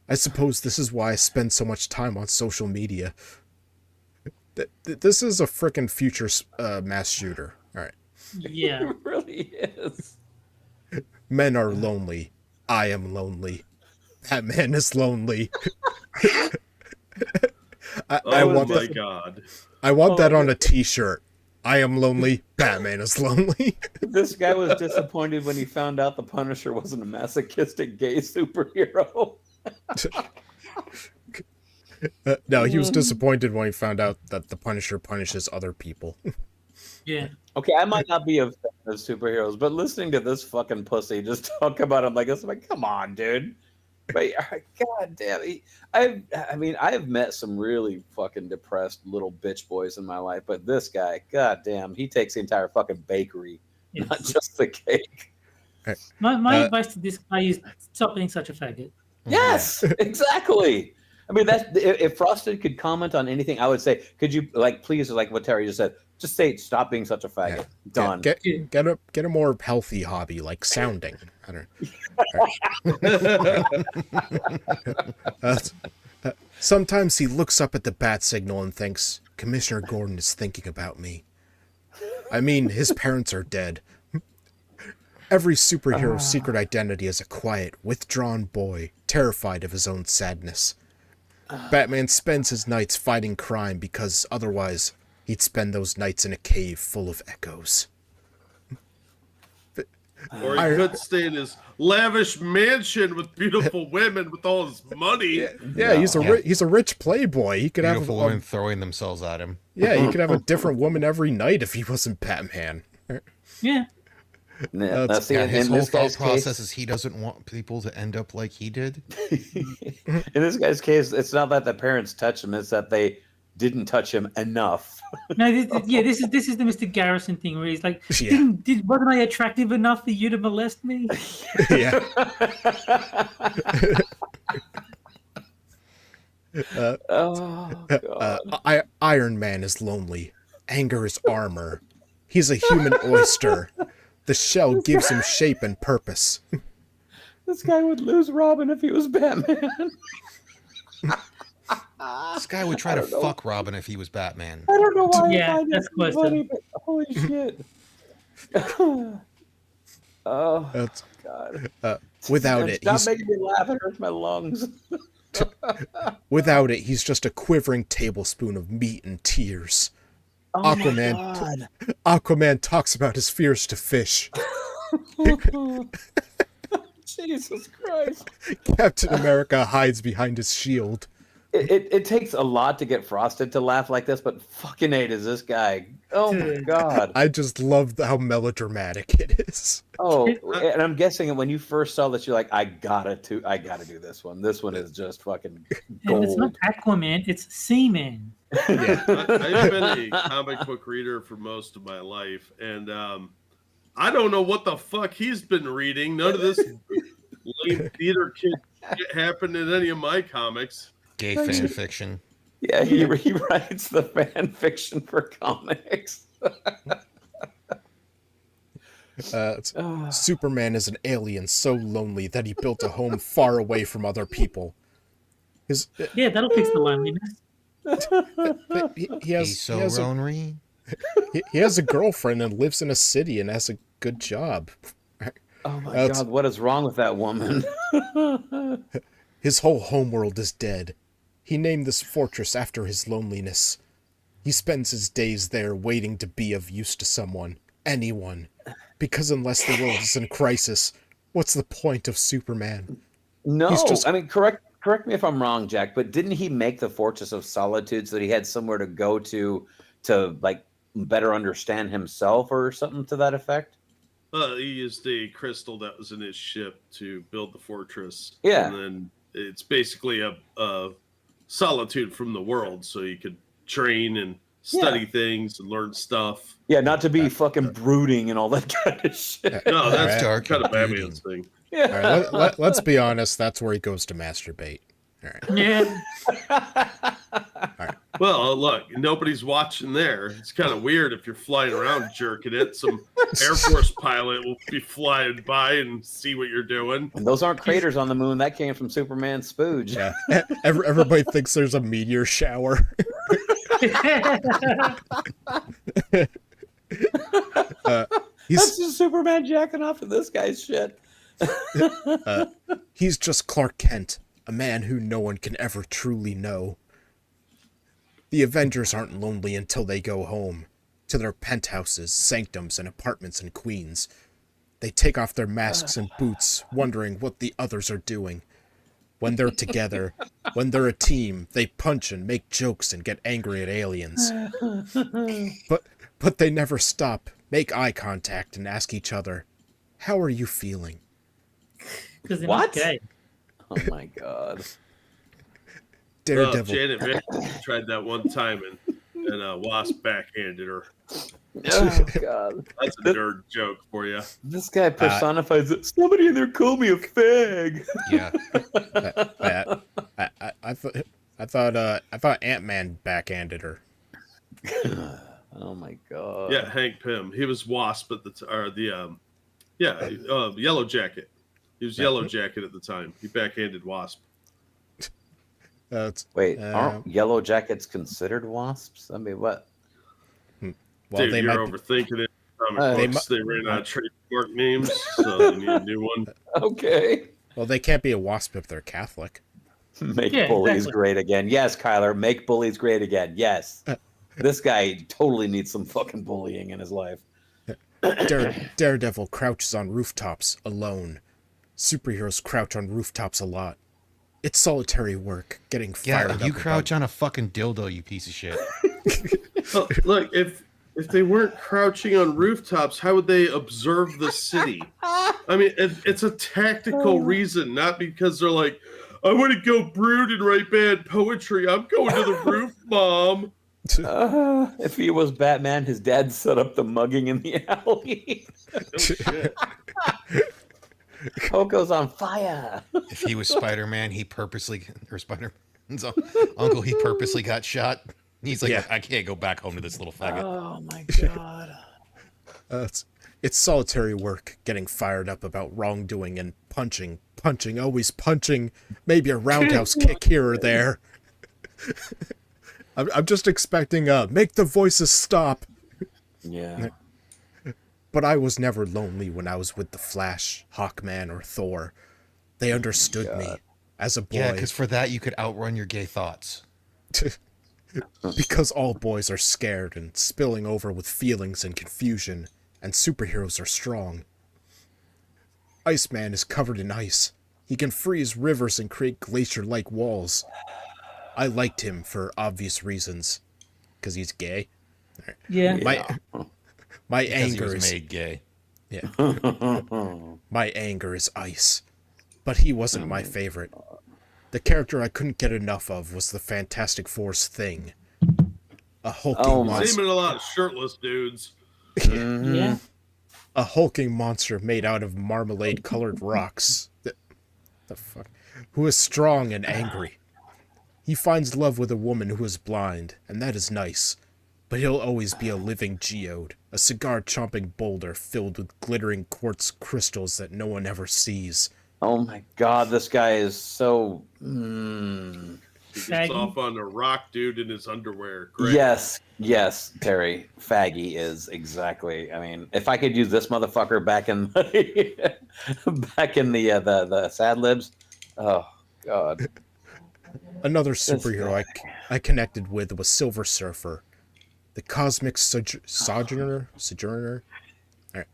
I suppose this is why I spend so much time on social media. This is a frickin' future mass shooter. Alright. Yeah. It really is. Men are lonely. I am lonely. Batman is lonely. Oh my god. I want that on a t-shirt. I am lonely. Batman is lonely. This guy was disappointed when he found out the Punisher wasn't a masochistic gay superhero. No, he was disappointed when he found out that the Punisher punishes other people. Yeah. Okay, I might not be a fan of superheroes, but listening to this fucking pussy just talk about him like this, I'm like, come on, dude. But god damn, I've met some really fucking depressed little bitch boys in my life, but this guy, god damn, he takes the entire fucking bakery, Yes. not just the cake. My advice to this guy is stop being such a faggot. Yes, exactly. I mean, that if Frosted could comment on anything, I would say, could you please, like what Terry just said, just say stop being such a faggot. Done. Get a more healthy hobby like sounding. I don't. Sometimes he looks up at the bat signal and thinks Commissioner Gordon is thinking about me. I mean, his parents are dead. Every superhero's secret identity is a quiet, withdrawn boy, terrified of his own sadness. Batman spends his nights fighting crime because otherwise he'd spend those nights in a cave full of echoes. Or he could stay in his lavish mansion with beautiful women with all his money. Yeah, he's a rich playboy. He could Beautiful have women throwing themselves at him. Yeah, he could have a different woman every night if he wasn't Batman. Yeah. See, Yeah, in his whole this thought guy's process case, is he doesn't want people to end up like he did. in this guy's case, it's not that the parents touch him; it's that they didn't touch him enough. No, this is the Mr. Garrison thing where he's like, Yeah. wasn't I attractive enough for you to molest me? Yeah. Oh god! Iron Man is lonely. Anger is armor. He's a human oyster. The shell gives him shape and purpose. This guy would lose Robin if he was Batman. This guy would try to fuck Robin if he was Batman. I don't know why. Yeah, I find that's it close so funny, but holy shit! Oh That's- god! Without it, Stop making me laugh. It hurts my lungs. without it, he's just a quivering tablespoon of meat and tears. Oh Aquaman. my god! Aquaman talks about his fears to fish. Jesus Christ! Captain America hides behind his shield. It takes a lot to get Frosted to laugh like this, but fucking A does this guy. Oh my god. I just love how melodramatic it is. Oh, and I'm guessing when you first saw this, you're like, I gotta do this one. This one is just fucking And it's not gold. Aquaman, it's Seaman. Yeah. I've been a comic book reader for most of my life, and I don't know what the fuck he's been reading. None of this lame theater kid shit happened in any of my comics. Gay fan fiction. Yeah, he writes the fan fiction for comics. Superman is an alien so lonely that he built a home far away from other people. Yeah, that'll fix the loneliness. He has He's so he has, a, lonely. he has a girlfriend and lives in a city and has a good job. Oh my That's- god, what is wrong with that woman? His whole homeworld is dead. He named this fortress after his loneliness. He spends his days there waiting to be of use to someone, anyone. Because unless the world is in crisis, what's the point of Superman? No, He's just- I mean, correct me if I'm wrong, Jack, but didn't he make the Fortress of Solitude so that he had somewhere to go to like better understand himself or something to that effect? He used a crystal that was in his ship to build the fortress. Yeah. And then it's basically a solitude from the world, so you could train and study things and learn stuff. Yeah, not to be fucking brooding and all that kind of shit. No, that's Alright. Dark kind of and Batman's thing. All right, let's be honest. That's where he goes to masturbate. All right. Yeah. Well, look, nobody's watching there. It's kind of weird if you're flying around jerking it. Some Air Force pilot will be flying by and see what you're doing. And those aren't craters on the moon. That came from Superman's spooge. Yeah. Everybody thinks there's a meteor shower. He's That's just Superman jacking off to this guy's shit. he's just Clark Kent, a man who no one can ever truly know. The Avengers aren't lonely until they go home, to their penthouses, sanctums, and apartments in Queens. They take off their masks and boots, wondering what the others are doing. When they're together, when they're a team, they punch and make jokes and get angry at aliens. But they never stop, make eye contact, and ask each other, "How are you feeling?" Because they're What? not gay. Oh my god. Daredevil. Janet Van tried that one time and Wasp backhanded her. Oh god. That's a nerd joke for you. This guy personifies it. Somebody in there called me a fag. Yeah. I thought Ant-Man backhanded her. Oh my god. Yeah, Hank Pym. He was Wasp at Yellow Jacket. He was Yellow Jacket at the time. He backhanded Wasp. Wait, Uh, aren't yellow jackets considered wasps? I mean, what? well, Dude, they you're might. overthinking it. They They ran out of trademark names, so they need a new one. Okay. Well, they can't be a wasp if they're Catholic. Make Yeah, bullies exactly. great again. Yes, Kyler, make bullies great again. Yes. This guy totally needs some fucking bullying in his life. Daredevil crouches on rooftops alone. Superheroes crouch on rooftops a lot. It's solitary work, getting fired Yeah, up. you about- crouch on a fucking dildo, you piece of shit. Look, if they weren't crouching on rooftops, how would they observe the city? I mean, it's a tactical reason, not because they're like, I want to go brood and write bad poetry. I'm going to the roof, Mom. If he was Batman, his dad set up the mugging in the alley. Oh, shit. Coco's on fire. If he was Spider-Man, or Spider-Man's uncle, he purposely got shot. He's like, Yeah. I can't go back home to this little faggot. Oh my god. It's solitary work, getting fired up about wrongdoing and punching, always punching. Maybe a roundhouse kick here or there. I'm just expecting make the voices stop. Yeah. But I was never lonely when I was with the Flash, Hawkman, or Thor. They understood me as a boy. Yeah, because for that you could outrun your gay thoughts. Because all boys are scared and spilling over with feelings and confusion, and superheroes are strong. Iceman is covered in ice. He can freeze rivers and create glacier-like walls. I liked him for obvious reasons. Because he's gay. Yeah. My Because he anger was is... made gay. Yeah. My anger is ice. But he wasn't my favorite. The character I couldn't get enough of was the Fantastic Four's Thing. A hulking Oh my- monster. Naming a lot of shirtless dudes. Yeah. A hulking monster made out of marmalade-colored rocks. The fuck? Who is strong and angry. He finds love with a woman who is blind, and that is nice. But he'll always be a living geode, a cigar-chomping boulder filled with glittering quartz crystals that no one ever sees. Oh my god, this guy is so. He gets Faggy. off on a rock dude in his underwear. Great. Yes, Terry. Faggy is exactly. I mean, if I could use this motherfucker back in the Sad Libs, oh god. Another superhero I connected with was Silver Surfer, the cosmic sojourner.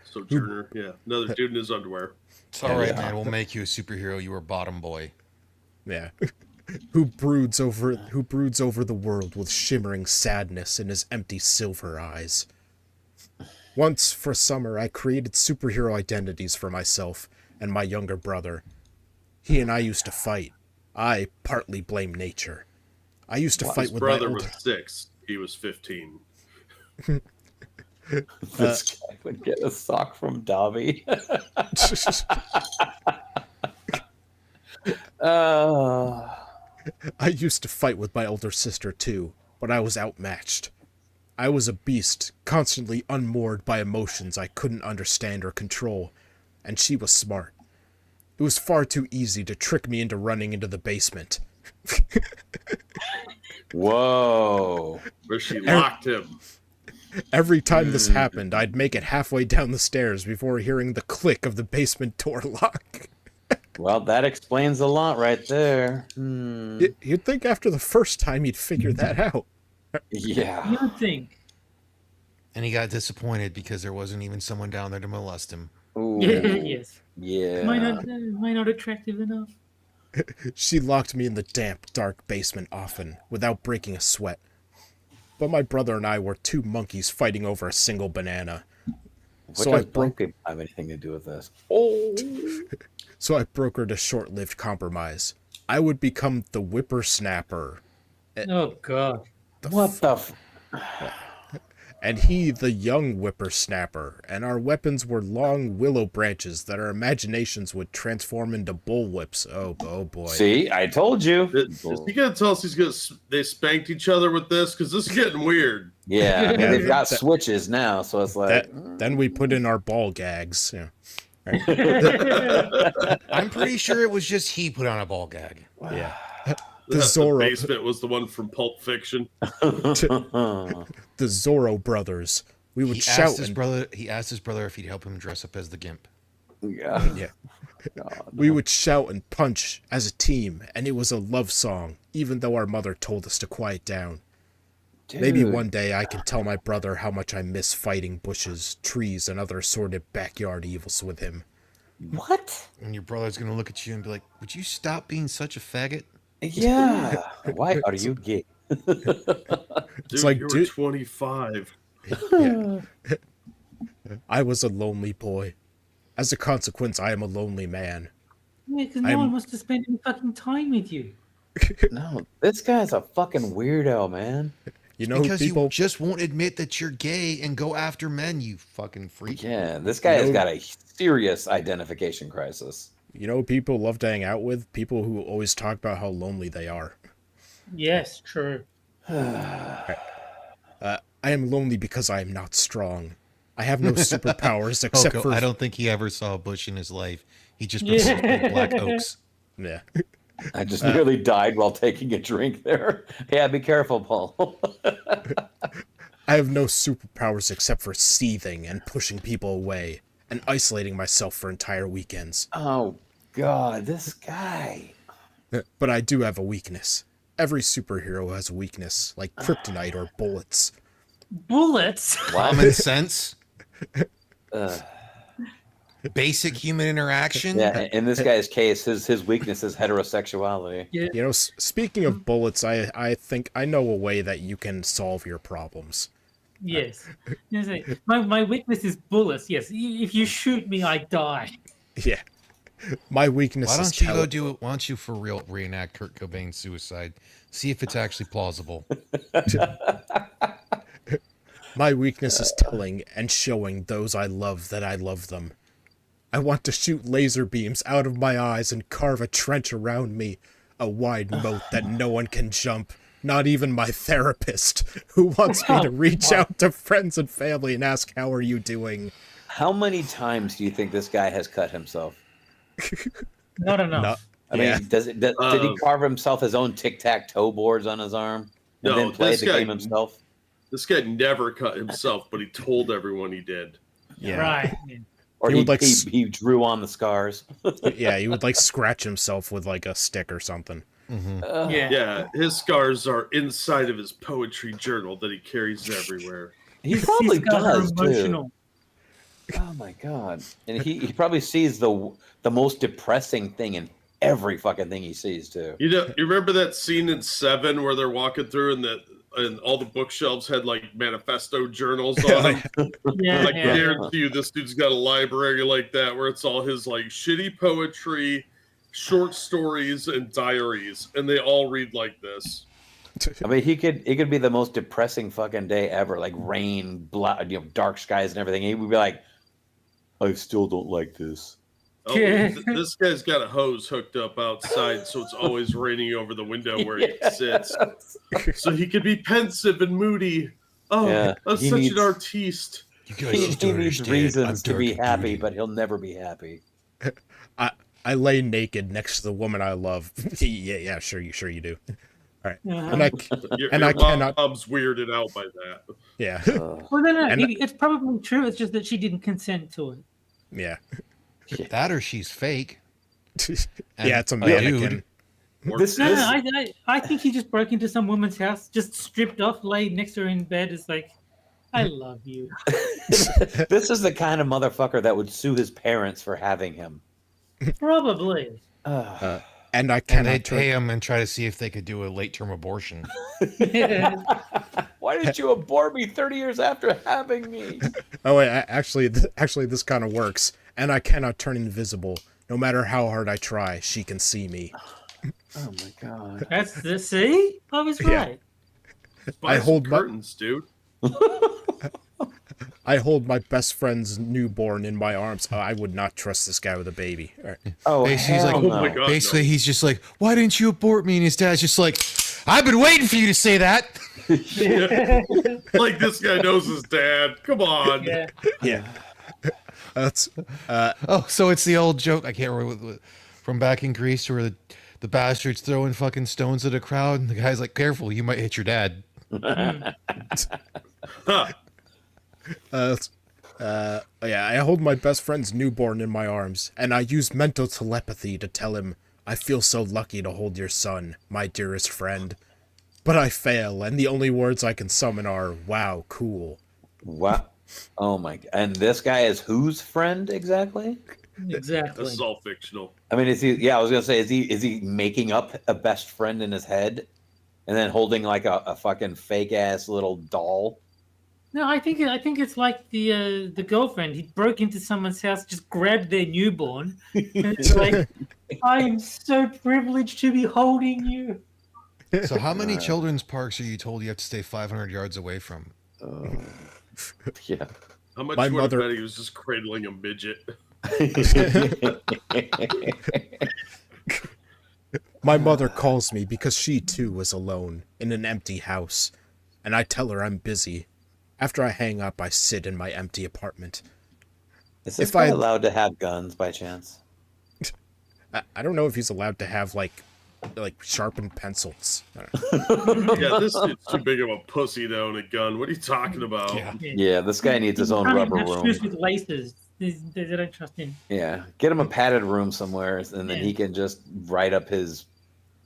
Sojourner, yeah, another dude in his underwear. It's all right, man. We'll make you a superhero. You were bottom boy. Yeah. Who broods over the world with shimmering sadness in his empty silver eyes. Once, for summer, I created superhero identities for myself and my younger brother. He and I used to fight. I partly blame nature. I used to fight His with my brother older... was 6. He was 15. This guy would get a sock from Dobby. I used to fight with my older sister too, but I was outmatched. I was a beast, constantly unmoored by emotions I couldn't understand or control, and she was smart. It was far too easy to trick me into running into the basement. Whoa. Where she locked him. Every time this happened, I'd make it halfway down the stairs before hearing the click of the basement door lock. Well, that explains a lot right there. You'd think after the first time he'd figure that out. Yeah. You would think. And he got disappointed because there wasn't even someone down there to molest him. Ooh. Yes. Yeah. Might not attractive enough. She locked me in the damp, dark basement often, without breaking a sweat. But my brother and I were two monkeys fighting over a single banana. What does broken have anything to do with this? Oh. So I brokered a short-lived compromise. I would become the whippersnapper. Oh God. What the And he the young whippersnapper, and our weapons were long willow branches that our imaginations would transform into bullwhips. Oh boy. See, I told you. Is he gonna tell us they spanked each other with this? Because this is getting weird. Yeah, and they've got switches now, so it's like. Then we put in our ball gags. Yeah. I'm pretty sure it was just he put on a ball gag. Yeah. The Zorro basement was the one from Pulp Fiction. the Zorro brothers. We would shout. He asked his brother if he'd help him dress up as the Gimp. Yeah. God. We would shout and punch as a team, and it was a love song, even though our mother told us to quiet down. Dude. Maybe one day I can tell my brother how much I miss fighting bushes, trees, and other assorted backyard evils with him. What? And your brother's gonna look at you and be like, "Would you stop being such a faggot?" Yeah. Why are you gay? Dude, like, you're 25. Yeah. I was a lonely boy. As a consequence, I am a lonely man. Yeah, because no one wants to spend any fucking time with you. No, this guy's a fucking weirdo, man. You know, because people you just won't admit that you're gay and go after men, you fucking freak. Yeah, this guy has got a serious identification crisis. You know, people love to hang out with people who always talk about how lonely they are. Yes, true. I am lonely because I am not strong. I have no superpowers except for... I don't think he ever saw a bush in his life. He just pursued black oaks. Yeah. I just nearly died while taking a drink there. Yeah, be careful, Paul. I have no superpowers except for seething and pushing people away and isolating myself for entire weekends. Oh, God, this guy. But I do have a weakness. Every superhero has a weakness, like kryptonite or bullets. Bullets? Common sense? Basic human interaction? Yeah, in this guy's case, his weakness is heterosexuality. Yeah. You know, speaking of bullets, I think I know a way that you can solve your problems. Yes. My weakness is bullets. Yes. If you shoot me, I die. Yeah. My weakness is... Why don't you for real reenact Kurt Cobain's suicide? See if it's actually plausible. My weakness is telling and showing those I love that I love them. I want to shoot laser beams out of my eyes and carve a trench around me, a wide moat that no one can jump, not even my therapist, who wants me to reach out to friends and family and ask, how are you doing? How many times do you think this guy has cut himself? Not enough. I mean, did he carve himself his own tic-tac-toe boards on his arm and then play the game himself? This guy never cut himself, but he told everyone he did. Yeah. Right. Or he drew on the scars. Yeah, he would scratch himself with a stick or something. Mm-hmm. Yeah, his scars are inside of his poetry journal that he carries everywhere. He probably does emotional. Oh my god! And he probably sees the most depressing thing in every fucking thing he sees too. You remember that scene in Seven where they're walking through and all the bookshelves had like manifesto journals on them? Yeah, I yeah. guarantee you this dude's got a library like that where it's all his like shitty poetry, short stories, and diaries, and they all read like this. I mean, it could be the most depressing fucking day ever, like rain, dark skies, and everything. He would be like, "I still don't like this." Oh, this guy's got a hose hooked up outside, so it's always raining over the window where he sits, so he could be pensive and moody. Oh, Yeah, I'm he such needs- an artiste. You guys He just don't needs understand. reasons I'm to be dark and happy, moody. but he'll never be happy. I lay naked next to the woman I love. yeah, sure you do. All right, and I Your cannot. mom's weirded out by that. Yeah, Well, no, And- it's probably true. It's just that she didn't consent to it. yeah, That or she's fake. yeah. It's a dude. mannequin. This No, is I think he just broke into some woman's house, just stripped off, laid next to her in bed. It's like, I love you. this is the kind of motherfucker that would sue his parents for having him. Probably. Ugh. And I And cannot they'd pay turn. him and try to see if they could do a late-term abortion. Why did you abort me 30 years after having me? Oh wait, actually, this kind of works. And I cannot turn invisible. No matter how hard I try, she can see me. Oh my god. That's the see? I was Yeah. right. Buy I some hold my- curtains, dude. I hold my best friend's newborn in my arms. I would not trust this guy with a baby. All right. Oh, Basically, he's hell like, no. Oh my God. Basically, no. he's just like, "Why didn't you abort me?" And his dad's just like, "I've been waiting for you to say that." Like this guy knows his dad. Come on. Yeah. Yeah. That's Oh, so it's the old joke. I can't remember from back in Greece where the bastard's throwing fucking stones at a crowd, and the guy's like, "Careful, you might hit your dad." Huh. Yeah, I hold my best friend's newborn in my arms, and I use mental telepathy to tell him, I feel so lucky to hold your son, my dearest friend. But I fail, and the only words I can summon are, wow, cool. What? Oh my god. And this guy is whose friend exactly? Exactly. This is all fictional. I mean, is he? Yeah, I was gonna say, is he making up a best friend in his head, and then holding like a fucking fake ass little doll? No, I think it's like the girlfriend. He broke into someone's house, just grabbed their newborn, and it's like, I am so privileged to be holding you. So, how many children's parks are you told you have to stay 500 yards away from? Yeah. How much My would mother- I bet he was just cradling a midget? My mother calls me because she too was alone, in an empty house, and I tell her I'm busy. After I hang up, I sit in my empty apartment. Is this If guy I- allowed to have guns by chance? I don't know if he's allowed to have, like sharpened pencils. I don't know. Yeah, this dude's too big of a pussy to own a gun. What are you talking about? Yeah. Yeah, this guy needs his own Can't rubber even have room. shoes with laces. They don't trust him. Yeah, get him a padded room somewhere, and then he can just write up his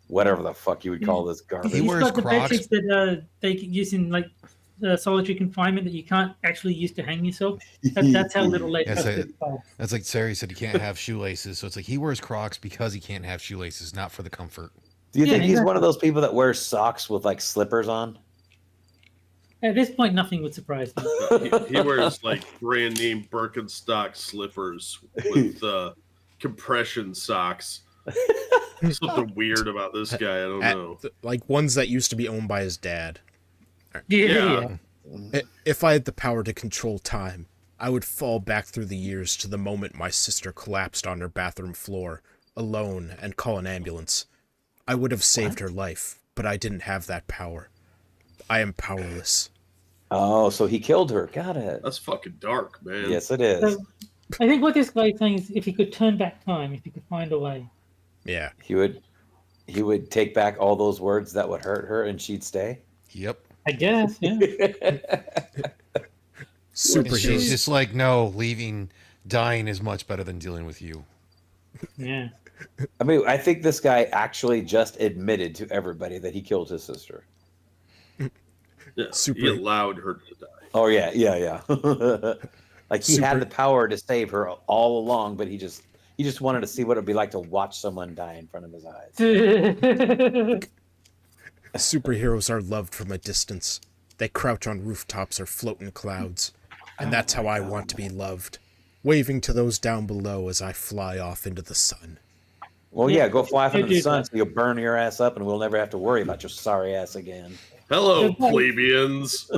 whatever the fuck you would call this garbage. He He's wears got the Crocs. basics that they can use in like solitary confinement that you can't actually use to hang yourself. That's how little they Yes, trust it. That's like Sari said, he can't have shoelaces. So it's like he wears Crocs because he can't have shoelaces, not for the comfort. Do you Yeah, think he's exactly. one of those people that wears socks with like slippers on? At this point, nothing would surprise me. He wears like brand name Birkenstock slippers with compression socks. Something weird about this guy. I don't know. Like ones that used to be owned by his dad. Yeah. If I had the power to control time, I would fall back through the years to the moment my sister collapsed on her bathroom floor, alone, and call an ambulance. I would have saved her life, but I didn't have that power. I am powerless. Oh, so he killed her. Got it. That's fucking dark, man. Yes, it is. So, I think what this guy is saying is if he could turn back time, if he could find a way. Yeah. He would take back all those words that would hurt her, and she'd stay. Yep. I guess, yeah. And she's Superheroes. just like, no, dying is much better than dealing with you. Yeah. I mean, I think this guy actually just admitted to everybody that he killed his sister. Yeah, Super- He allowed her to die. Oh yeah. Like he had the power to save her all along, but he just wanted to see what it'd be like to watch someone die in front of his eyes. Superheroes are loved from a distance. They crouch on rooftops or float in clouds. And that's how I want to be loved. Waving to those down below as I fly off into the sun. Well, yeah, go fly off into the sun so you'll burn your ass up and we'll never have to worry about your sorry ass again. Hello, plebeians.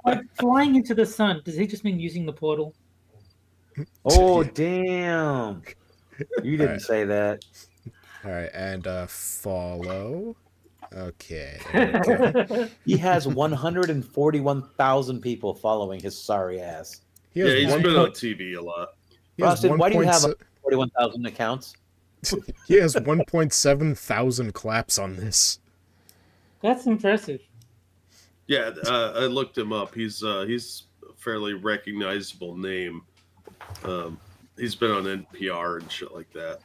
By flying into the sun, does he just mean using the portal? Oh, damn. You didn't say that. All right, and follow. Okay. He has 141,000 people following his sorry ass. Yeah, he's been on TV a lot. Boston, why do you have 41,000 accounts? He has 1.7 thousand claps on this. That's impressive. Yeah, I looked him up. He's a fairly recognizable name. He's been on NPR and shit like that.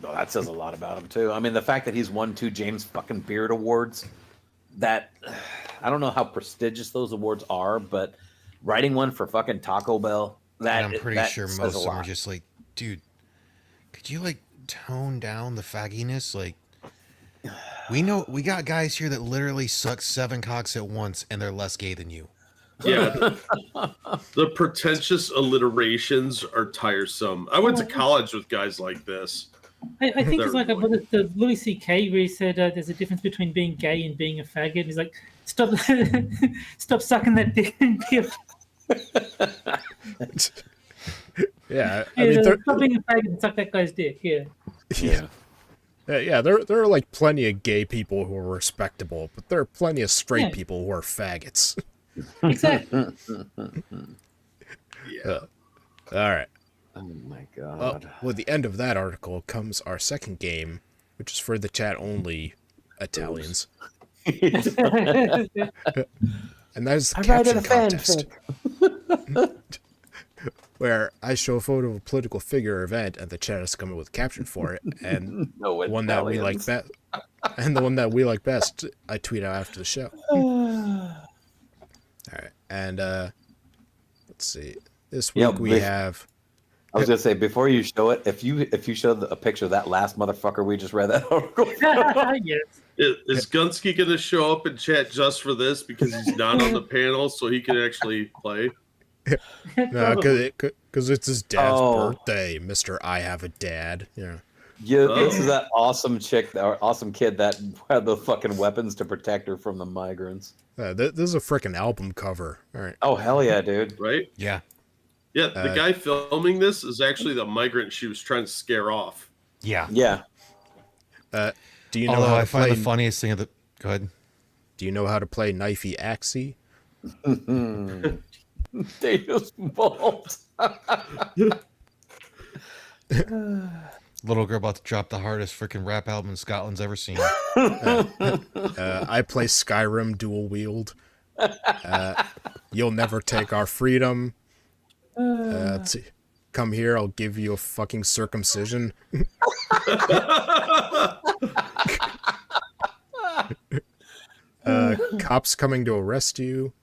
No, that says a lot about him too. I mean, the fact that he's won 2 James fucking Beard awards, that I don't know how prestigious those awards are, but writing one for fucking Taco Bell, that and I'm pretty sure most of them are lot. just like, dude, could you like tone down the fagginess? Like, we got guys here that literally suck 7 cocks at once and they're less gay than you. Yeah, the pretentious alliterations are tiresome. I went to college with guys like this. I think it's like the Louis C.K. where he said there's a difference between being gay and being a faggot. He's like, stop sucking that dick and be a Yeah, I mean, stop being a faggot and suck that guy's dick. Yeah. Yeah, there are like plenty of gay people who are respectable, but there are plenty of straight people who are faggots. Exactly. Yeah. All right. Oh my god. Well, the end of that article comes our second game, which is for the chat only Italians. And that is the caption contest. Where I show a photo of a political figure or event, and the chat is coming with a caption for it, and one that we like best, and the one that we like best, I tweet out after the show. All right, and let's see. This week we have. I was gonna say before you show it, if you show a picture of that last motherfucker we just read that article. Yes. Is Gunsky going to show up in chat just for this because he's not on the panel, so he can actually play? No, because it's his dad's birthday, Mr. I Have a Dad. Yeah. Yeah, this is that awesome chick, or awesome kid that had the fucking weapons to protect her from the migrants. This is a freaking album cover. All right. Oh, hell yeah, dude. Right? Yeah. Yeah, the guy filming this is actually the migrant she was trying to scare off. Yeah. Yeah. Do you know Although how I to find play? the funniest thing of the. Go ahead. Do you know how to play Knifey Axie? They just bolt. Little girl about to drop the hardest freaking rap album Scotland's ever seen. I play Skyrim dual wield. You'll never take our freedom. Let's see. Come here, I'll give you a fucking circumcision. Cops coming to arrest you.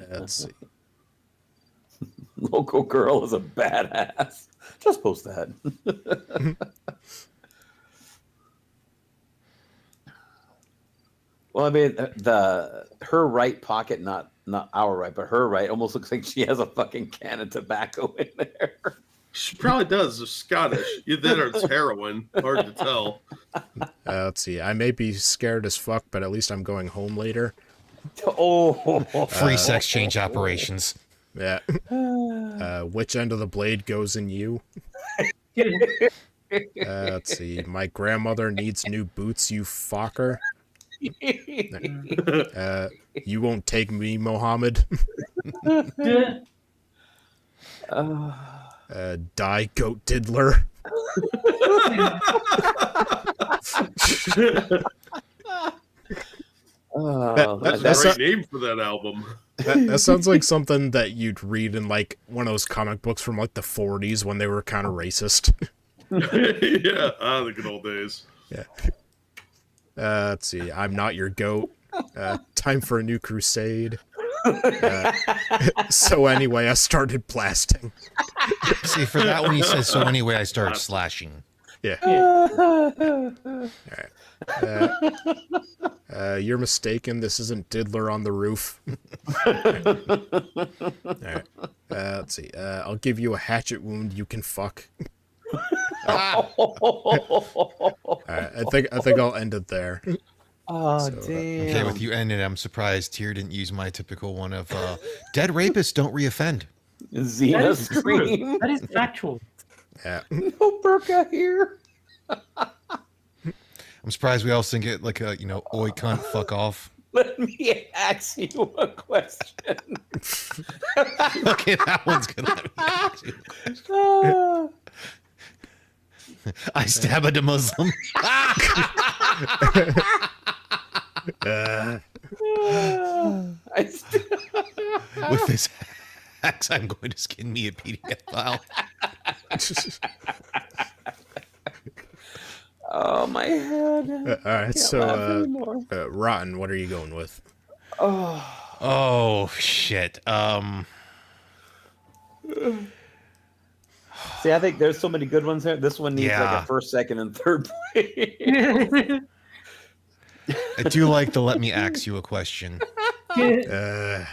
Let's see. Local girl is a badass. Just post that. Well, I mean, her right pocket, not our right, but her right, almost looks like she has a fucking can of tobacco in there. She probably does. It's Scottish. Either that or it's heroin. Hard to tell. Let's see. I may be scared as fuck, but at least I'm going home later. Oh, Free sex change operations. Yeah. Which end of the blade goes in you? Let's see. My grandmother needs new boots, you fucker. You won't take me, Mohammed. Die, goat diddler. That's a great name for that album. That sounds like something that you'd read in like one of those comic books from like the 40s when they were kind of racist. Yeah, the good old days. Yeah. Let's see. I'm not your goat. Time for a new crusade. So anyway, I started blasting. See, for that one, he says, so anyway, I started slashing. Yeah. You're mistaken. This isn't Diddler on the Roof. Alright. Let's see. I'll give you a hatchet wound you can fuck. Alright, I think I'll end it there. Oh, So, damn. Okay, with you ending, I'm surprised Tyr didn't use my typical one of dead rapists don't reoffend. Xena That is true. scream. That is factual. Yeah. No burqa here. I'm surprised we also get like a, oi cunt, fuck off. Let me ask you a question. Okay, that one's good. Let me ask you. I stab at a Muslim. With this axe, I'm going to skin me a PDF file. Oh, my head. All right. Can't So, laugh anymore. Rotten. What are you going with? Oh shit. See, I think there's so many good ones there. This one needs like Yeah. a first, second, and third place. I do like the let me ask you a question. That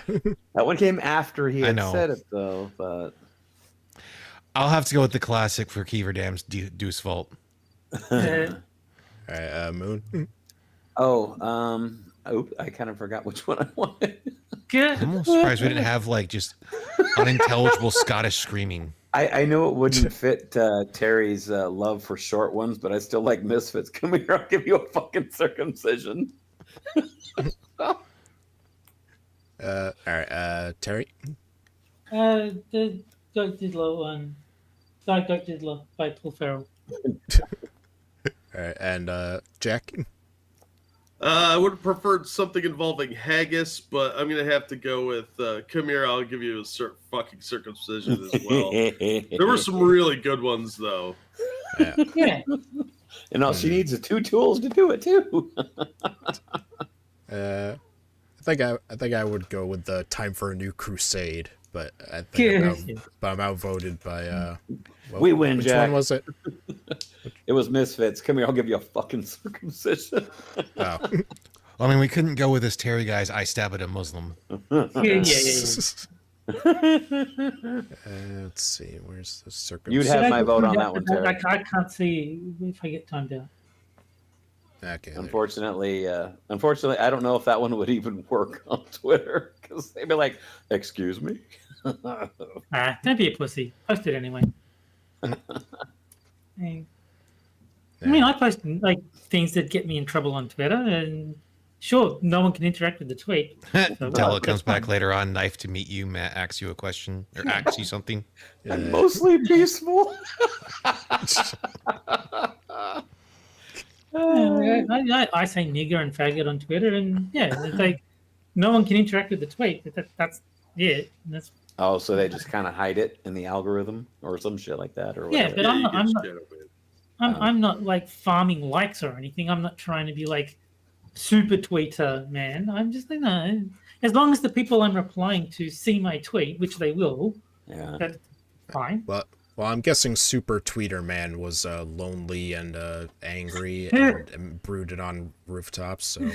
one came after he I had know. said it, though. But I'll have to go with the classic for Kiever Dam's Deuce Vault. All right. Moon. I kind of forgot which one I wanted. I'm almost surprised we didn't have like just unintelligible Scottish screaming. I know it wouldn't fit Terry's love for short ones, but I still like Misfits. Come here, I'll give you a fucking circumcision. All right. Terry. The Doug Diddler one. Doug Diddler by Paul Farrell. All right. And Jack. I would have preferred something involving haggis, but I'm gonna have to go with come here. I'll give you a fucking circumcision as well. There were some really good ones though. Yeah. And all she needs is 2 tools to do it too. I think I would go with the Time for a New Crusade, but I think I'm outvoted by We win, which Jack. one was it? It was Misfits. Come here, I'll give you a fucking circumcision. Oh. I mean, we couldn't go with this Terry guy's I stab at a Muslim. Yeah. Let's see, where's the circumcision? You'd have my vote on that one, Terry. I can't see if I get timed out. Okay. there. Unfortunately, I don't know if that one would even work on Twitter because they'd be like, "Excuse me." Don't be a pussy. Post it anyway. I mean, I post like things that get me in trouble on Twitter, and sure, no one can interact with the tweet. Until it comes that's fine. back later on, knife to meet you, Matt asks you a question or asks you something. I'm mostly peaceful. I say nigger and faggot on Twitter, and yeah, it's like no one can interact with the tweet. That's Oh, so they just kind of hide it in the algorithm or some shit like that, or yeah. whatever. But Yeah, I'm you not. get I'm not. shit away. I'm not like farming likes or anything. I'm not trying to be like super tweeter, man. I'm just as long as the people I'm replying to see my tweet, which they will, Yeah. that's fine. Well, I'm guessing Super Tweeter Man was lonely and angry and brooded on rooftops. So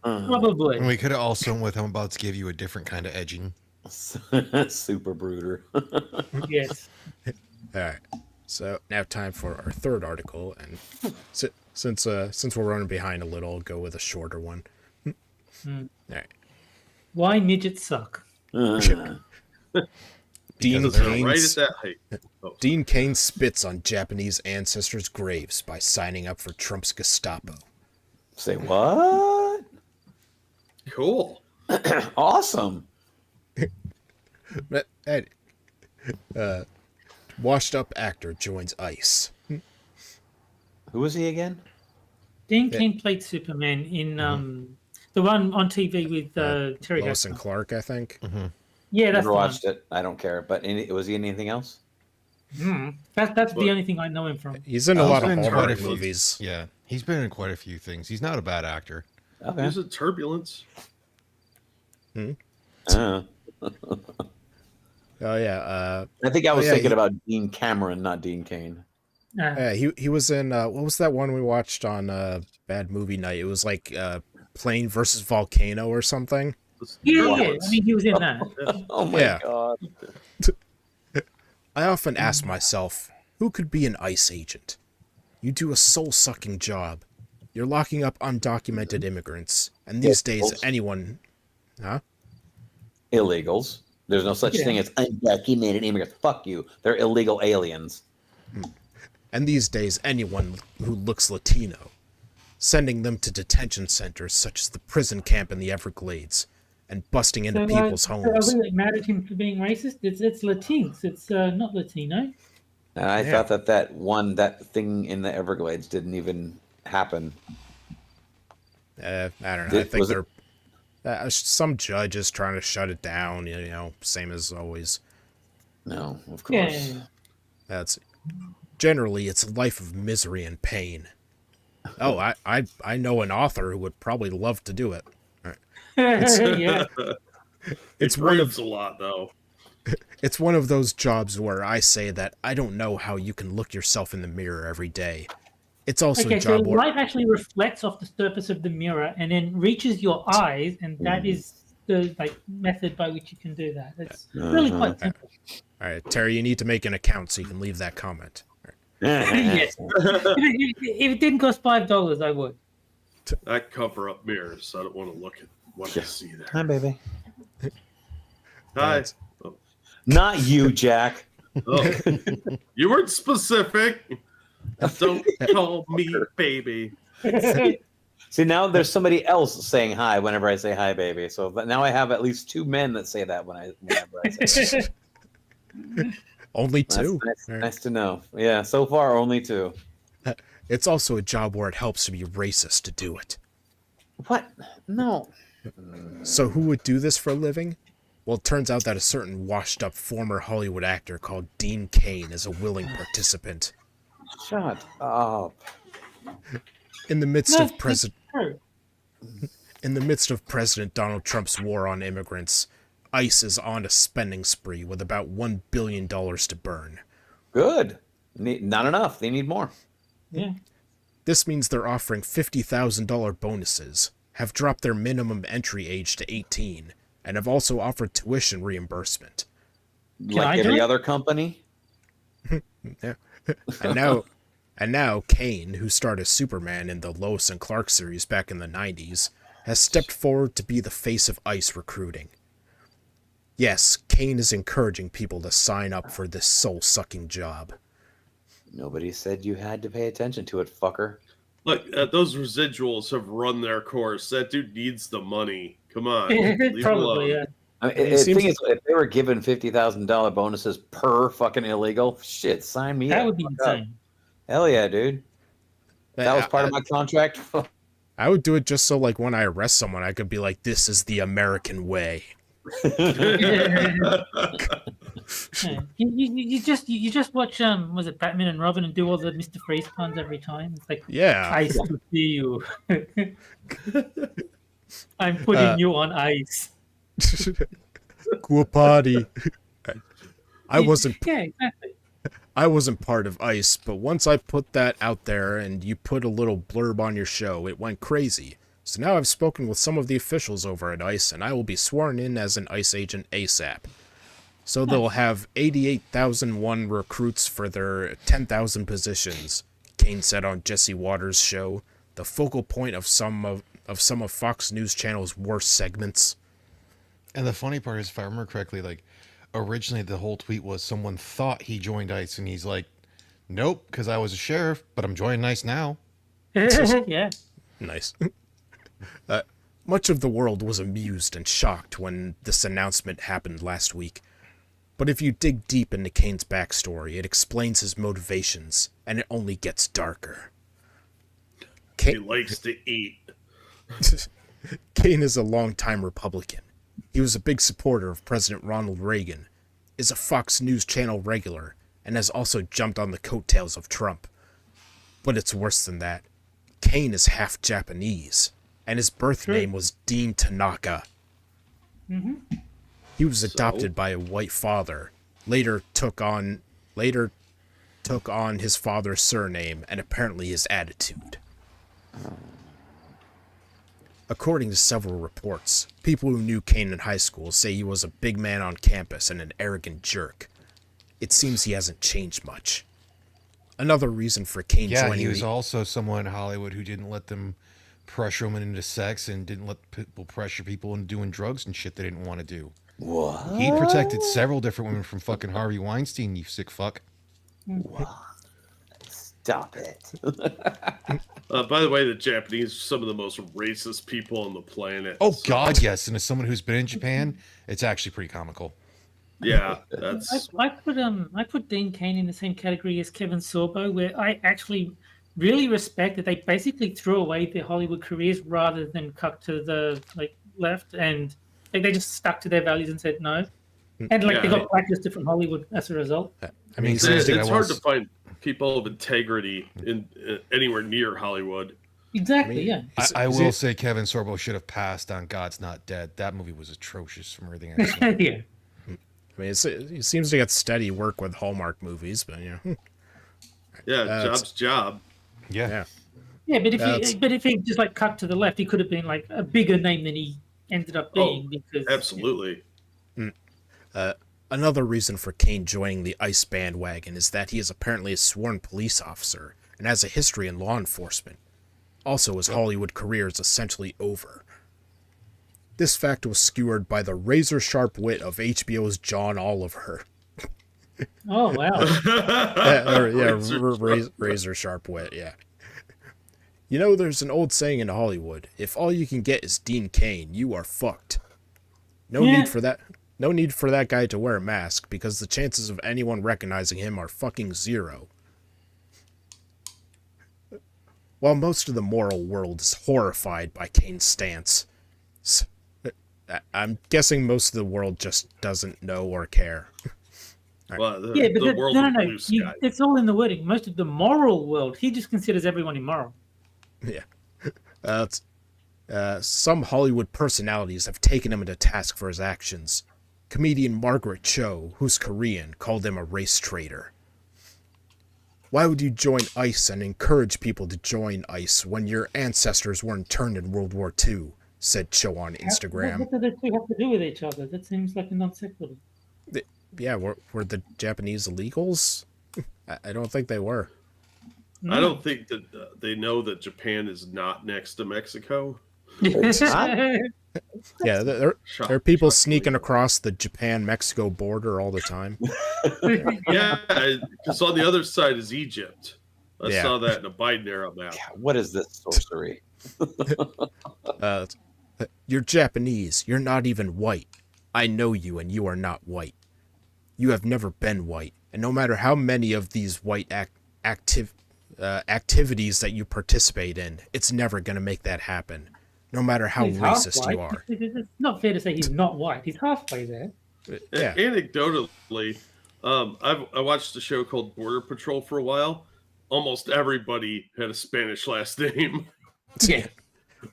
Probably. And we could have also went with I'm about to give you a different kind of edging. Super brooder. Yes. all right. So now time for our third article, and since we're running behind a little, I'll go with a shorter one. All right. Why midgets suck? Dean Because They're Kane, right at that height. Oh, Dean Kane spits on Japanese ancestors' graves by signing up for Trump's Gestapo. Say what? cool. Awesome. Washed up actor joins ICE. Who was he again? Dean Kane played Superman in the one on TV with Terry Lois and Jackson. Clark, I think. Yeah, that's Never the one. watched it. I don't care. But was he in anything else? That's the only thing I know him from. He's in a lot of been horror quite a few- movies. Yeah, he's been in quite a few things. He's not a bad actor. Okay. There's a turbulence. Uh, Oh yeah, I think I was yeah, thinking about Dean Cameron, not Dean Kane. he was in what was that one we watched on Bad Movie Night? It was like Plane versus Volcano or something. Yeah. I Droplets. mean, he was in that. Oh my Yeah. god. I often ask myself, who could be an ICE agent? You do a soul-sucking job. You're locking up undocumented immigrants, and these days anyone, huh? Illegals. There's no such thing as undocumented immigrants. Fuck you. They're illegal aliens. And these days anyone who looks Latino, sending them to detention centers such as the prison camp in the Everglades, and busting into people's homes. Are we mad at him for being racist? It's Latinx. It's not Latino. And I Yeah. thought that thing in the Everglades didn't even happen. I don't know. I think Was it- they're some judge is trying to shut it down. You know, same as always. No, of course. Yeah. That's generally it's a life of misery and pain. Oh, I know an author who would probably love to do it. Yeah. It's It one proves of a lot, though. it's one of those jobs where I say that I don't know how you can look yourself in the mirror every day. It's also Okay, a so job where light actually reflects off the surface of the mirror and then reaches your eyes, and that is the method by which you can do that. It's really quite simple. all right, Terry, you need to make an account so you can leave that comment. Yes. If it didn't cost $5, I would. That cover up mirrors. So I don't want to look at what I see there. Hi, baby. Hi. That's- Not you, Jack. Oh. You weren't specific. Don't call me baby. See, now there's somebody else saying hi whenever I say hi, baby. So now I have at least two men that say that whenever I say hi. Only That's two. nice, All right. nice to know. Yeah, so far only two. It's also a job where it helps to be racist to do it. What? No. So who would do this for a living? Well, it turns out that a certain washed-up former Hollywood actor called Dean Cain is a willing participant. Shut up. In the midst No, of President true. In the midst of President Donald Trump's war on immigrants, ICE is on a spending spree with about $1 billion to burn. Good. Not enough. They need more. Yeah. This means they're offering $50,000 bonuses, have dropped their minimum entry age to 18, and have also offered tuition reimbursement. I Like do every it? other company. Yeah. And now Kane, who starred as Superman in the Lois and Clark series back in the 90s, has stepped forward to be the face of ICE recruiting. Yes, Kane is encouraging people to sign up for this soul-sucking job. Nobody said you had to pay attention to it, fucker. Look, those residuals have run their course. That dude needs the money. Come on. leave it Probably, alone. yeah. I mean, It the seems- thing is, if they were given $50,000 bonuses per fucking illegal, shit, sign me That up. would be Fuck up. insane. Hell yeah, dude. That was part of my contract. I would do it just so, like, when I arrest someone, I could be like, this is the American way. Yeah. You just watch was it Batman and Robin and do all the Mr. Freeze puns every time? It's like Yeah. ice to see you. I'm putting you on ice. Cool party. I wasn't Yeah, exactly. part of ICE, but once I put that out there and you put a little blurb on your show, it went crazy. So now I've spoken with some of the officials over at ICE, and I will be sworn in as an ICE agent ASAP. So they'll have 88,001 recruits for their 10,000 positions, Kane said on Jesse Waters' show, the focal point of some of Fox News Channel's worst segments. And the funny part is, if I remember correctly, like originally the whole tweet was someone thought he joined ICE, and he's like, "Nope, because I was a sheriff, but I'm joining ICE now." Yeah. Nice. Much of the world was amused and shocked when this announcement happened last week. But if you dig deep into Kane's backstory, it explains his motivations, and it only gets darker. He likes to eat. Kane is a longtime Republican. He was a big supporter of President Ronald Reagan, is a Fox News Channel regular, and has also jumped on the coattails of Trump. But it's worse than that. Kane is half Japanese, and his birth True. name was Dean Tanaka. He was So? adopted by a white father, later took on his father's surname and apparently his attitude. According to several reports, people who knew Kane in high school say he was a big man on campus and an arrogant jerk. It seems he hasn't changed much. Another reason for Kane Yeah, joining he was also someone in Hollywood who didn't let them pressure women into sex and didn't let people pressure people into doing drugs and shit they didn't want to do. What? He protected several different women from fucking Harvey Weinstein, you sick fuck. What? Stop it. By the way, the Japanese are some of the most racist people on the planet. Oh, God, yes. And as someone who's been in Japan, it's actually pretty comical. Yeah, that's I put Dean Cain in the same category as Kevin Sorbo, where I actually really respect that they basically threw away their Hollywood careers rather than cut to the left, and they just stuck to their values and said no, and they got blacklisted from Hollywood as a result. I mean, it's hard to find people of integrity in anywhere near Hollywood. Exactly, yeah. I will say Kevin Sorbo should have passed on God's Not Dead. That movie was atrocious from everything I've seen. Yeah. I mean, he seems to get steady work with Hallmark movies, but Yeah, job's job. Yeah. Yeah, but if he just cut to the left, he could have been a bigger name than he ended up being. Because absolutely. Another reason for Kane joining the ICE bandwagon is that he is apparently a sworn police officer and has a history in law enforcement. Also, his Hollywood career is essentially over. This fact was skewered by the razor-sharp wit of HBO's John Oliver. Oh, wow. Razor-sharp wit, yeah. You know, there's an old saying in Hollywood, if all you can get is Dean Cain, you are fucked. No need for that guy to wear a mask, because the chances of anyone recognizing him are fucking zero. While most of the moral world is horrified by Kane's stance, I'm guessing most of the world just doesn't know or care. Well, no, sky. it's all in the wording. Most of the moral world, he just considers everyone immoral. Yeah. Some Hollywood personalities have taken him into task for his actions. Comedian Margaret Cho, who's Korean, called him a race traitor. Why would you join ICE and encourage people to join ICE when your ancestors were interned in World War II? Said Cho on Instagram. What do the two have to do with each other? That seems like a non sequitur. Yeah, were the Japanese illegals? I don't think they were. I don't think that they know that Japan is not next to Mexico. Yeah, there are people sneaking across the Japan-Mexico border all the time. Yeah, because on the other side is Egypt. I saw that in a Biden era map. God, what is this sorcery? You're Japanese. You're not even white. I know you, and you are not white. You have never been white, and no matter how many of these white activities that you participate in, it's never going to make that happen. No matter how racist you are. It's not fair to say he's not white. He's halfway there. Yeah. Anecdotally, I watched a show called Border Patrol for a while. Almost everybody had a Spanish last name. Yeah.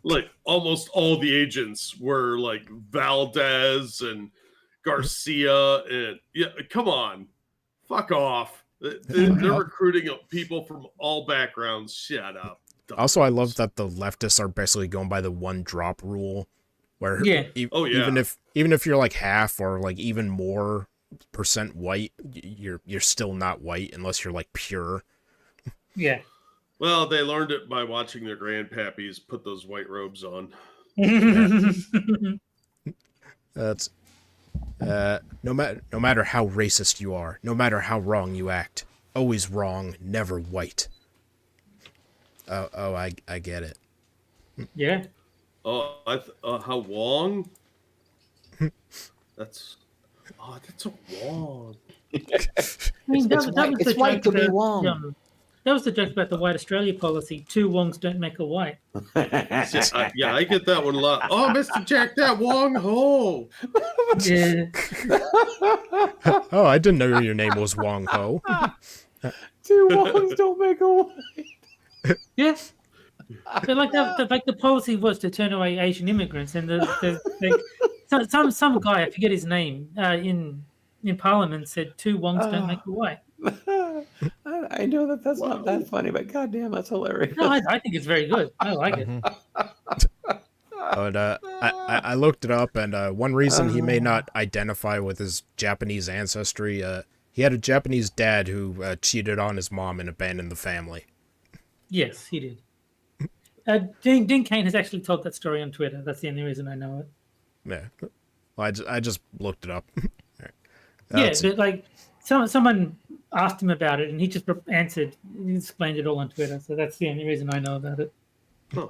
Like almost all the agents were like Valdez and Garcia, and come on, fuck off. They're recruiting people from all backgrounds. Shut up. Also, I love that the leftists are basically going by the one drop rule, where even if you're like half or like even more % white, you're still not white unless you're like pure. Yeah. Well, they learned it by watching their grandpappies put those white robes on. That's no matter how racist you are, no matter how wrong you act, always wrong, never white. Oh, I get it. Yeah. Oh, how Wong? That's a Wong. I mean, that was it's the white joke to be about, Wong. that was the joke about the White Australia policy. 2 Wongs don't make a white. Yeah, I get that one a lot. Oh, Mr. Jack, that Wong Ho. Yeah. Oh, I didn't know your name was Wong Ho. 2 Wongs don't make a white. Yes. But like the policy was to turn away Asian immigrants, and some guy, I forget his name, in Parliament said 2 wongs don't make a white. I know that's not that funny, but goddamn, that's hilarious. No, I think it's very good. I like it. But I looked it up, and one reason he may not identify with his Japanese ancestry, he had a Japanese dad who cheated on his mom and abandoned the family. Yes, he did. Dean Cain has actually told that story on Twitter. That's the only reason I know it. Yeah, well, I just looked it up. Right. Yeah, but like someone asked him about it, and he just answered. He explained it all on Twitter. So that's the only reason I know about it. Huh.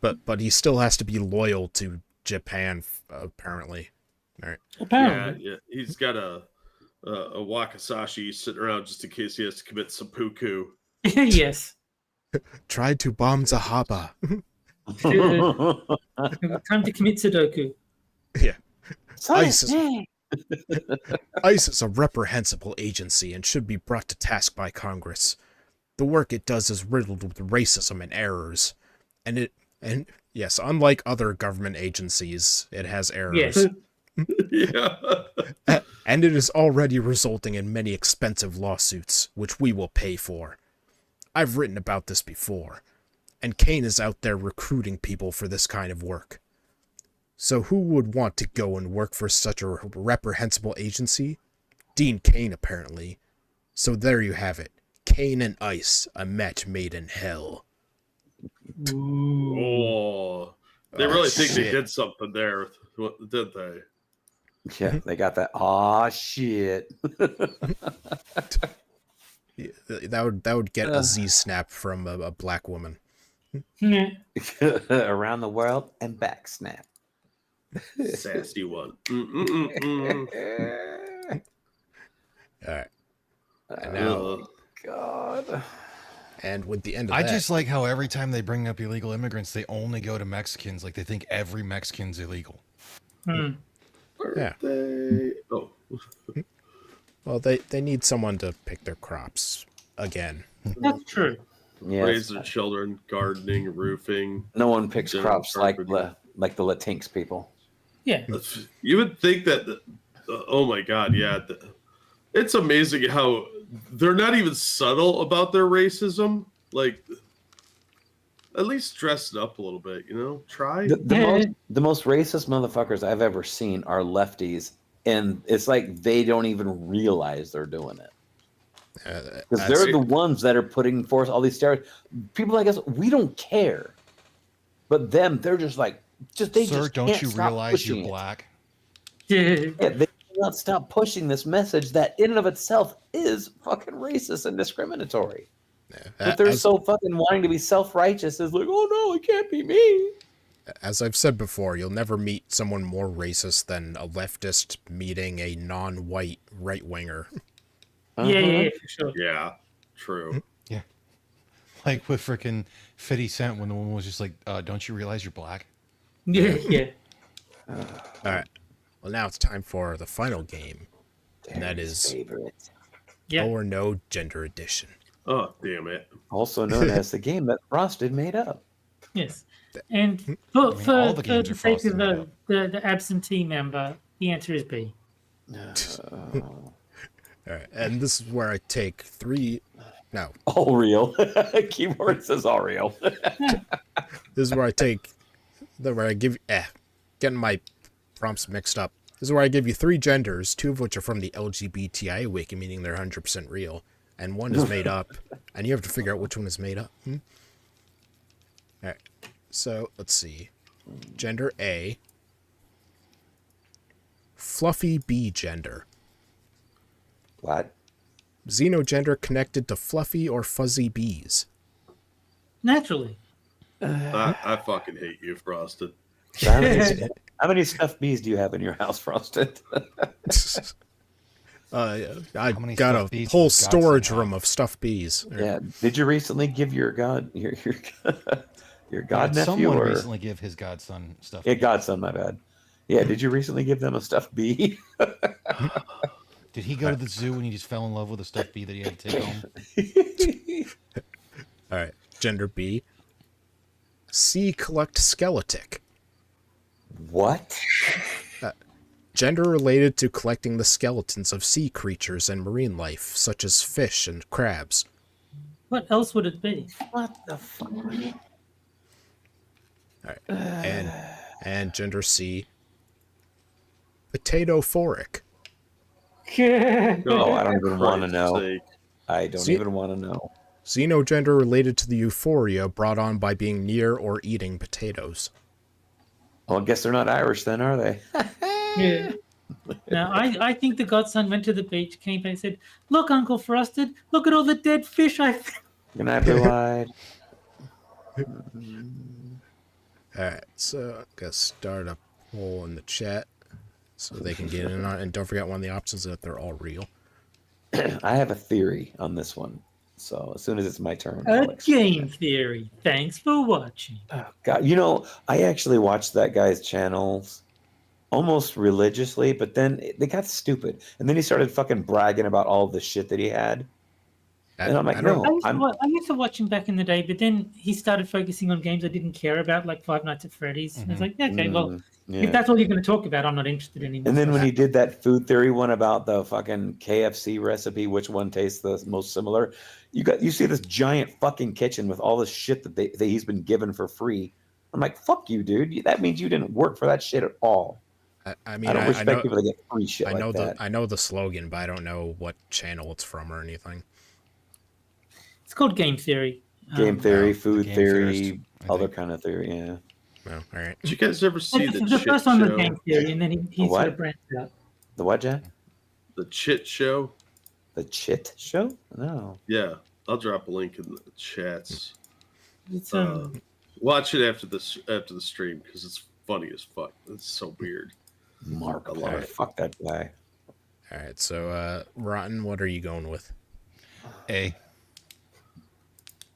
But he still has to be loyal to Japan, apparently. All right. Apparently, Yeah, he's got a wakizashi sitting around just in case he has to commit seppuku. yes. Tried to bomb Zahaba. Time to commit Sudoku. Yeah. ISIS is a reprehensible agency and should be brought to task by Congress. The work it does is riddled with racism and errors. And yes, unlike other government agencies, it has errors. Yes. Yeah. And it is already resulting in many expensive lawsuits, which we will pay for. I've written about this before, and Cain is out there recruiting people for this kind of work. So who would want to go and work for such a reprehensible agency? Dean Cain, apparently. So there you have it. Cain and Ice, a match made in hell. Oh, they Oh, really think they shit. did something there, did they? Yeah, they got that. Aw, shit. Yeah, that would get a Z snap from a black woman. Yeah. Around the world and back snap. Sassy one. All right. And now, God. and with the end of I that, just like how every time they bring up illegal immigrants, they only go to Mexicans. Like they think every Mexican's illegal. Hmm. Yeah. Oh, well, they need someone to pick their crops again. That's true. Yeah. raise their children, gardening, roofing. No one picks General crops like carpenter. the Latinx people. Yeah. You would think that. Oh my God! Yeah, it's amazing how they're not even subtle about their racism. Like, at least dress it up a little bit. You know, try. The most racist motherfuckers I've ever seen are lefties, and it's like they don't even realize they're doing it. Because they're the ones that are putting forth all these stereotypes. People like us, we don't care. But them, they're just like, Sir, just don't can't you stop realize pushing you're it. black? Yeah. Yeah, they cannot stop pushing this message that in and of itself is fucking racist and discriminatory. But they're so fucking wanting to be self-righteous is like, oh no, it can't be me. As I've said before, you'll never meet someone more racist than a leftist meeting a non-white right-winger. Yeah, for sure. Yeah, true. Yeah. Like with freaking 50 Cent when the woman was just like, don't you realize you're black? Yeah. All right. Well, now it's time for the final game, and that is Favorite. Yeah. No or No Gender Edition. Oh, damn it. Also known as the game that Frosted made up. Yes. And for all the the games are sake frosted of made up. the absentee member, the answer is B. All right, and this is where I take three. No, All real. Keyboard says all real. this is where I take. Where I give. Getting my prompts mixed up. This is where I give you three genders, two of which are from the LGBTI wiki, meaning they're 100% real, and one is made up, and you have to figure out which one is made up. All right, so let's see. Gender A. Fluffy B gender. What? Xenogender connected to fluffy or fuzzy bees. Naturally. I fucking hate you, Frosted. How many stuffed bees do you have in your house, Frosted? I many got stuffed a bees whole does Godson storage have? room of stuffed bees. Yeah. Did you recently give your god your god Did nephew someone or recently give his godson stuff? yeah, godson? My bad. Yeah. Did you recently give them a stuffed bee? Did he go to the zoo and he just fell in love with a stuffed bee that he had to take home? All right, gender B. C collect skeletic. What? Gender related to collecting the skeletons of sea creatures and marine life, such as fish and crabs. What else would it be? What the fuck? Alright. And gender C, potato phoric. No, I don't even want to Christ's know. sake. I don't See- even want to know. Xenogender related to the euphoria brought on by being near or eating potatoes. Well, I guess they're not Irish then, are they? Yeah. Now, I think the godson went to the beach, came back and said, "Look, Uncle Frosted, look at all the dead fish I found." Good night, Blue-eyed. Alright, so I'm gonna start a poll in the chat so they can get in on it. And don't forget one of the options is that they're all real. I have a theory on this one. So as soon as it's my turn, A I'll explain game it. theory. Thanks for watching. Oh, God, I actually watched that guy's channels almost religiously, but then they got stupid, and then he started fucking bragging about all the shit that he had. And I'm like, I don't- no, I used to watch him back in the day, but then he started focusing on games I didn't care about, like Five Nights at Freddy's. And I was like, okay, well, yeah. if that's all you're going to talk about, I'm not interested anymore. And then when he did that food theory one about the fucking KFC recipe, which one tastes the most similar, you see this giant fucking kitchen with all this shit that he's been given for free. I'm like, fuck you, dude. That means you didn't work for that shit at all. I mean, I don't I respect know, people that get free shit I know like that. I know the slogan, but I don't know what channel it's from or anything. It's called game theory. Game theory, the food Game theory, Theorist, I other think. kind of theory. Yeah. Well, all right. Did you guys ever see the the Chit first one was Show? game theory, and then he The sort what? of branched out. The what, Jack? The Chit Show? The Chit Show? No. Yeah, I'll drop a link in the chats. It's Watch it after the stream because it's funny as fuck. It's so weird. Mark, I love oh, it. fuck that guy. All right. So, Rotten, what are you going with? A.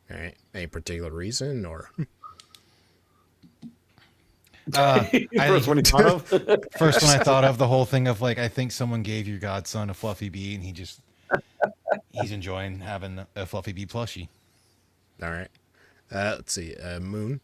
All right. Any particular reason or? First one he thought of. First one I thought of, the whole thing of like, I think someone gave your godson a fluffy bee and he's enjoying having a fluffy bee plushie. All right. Let's see. Moon.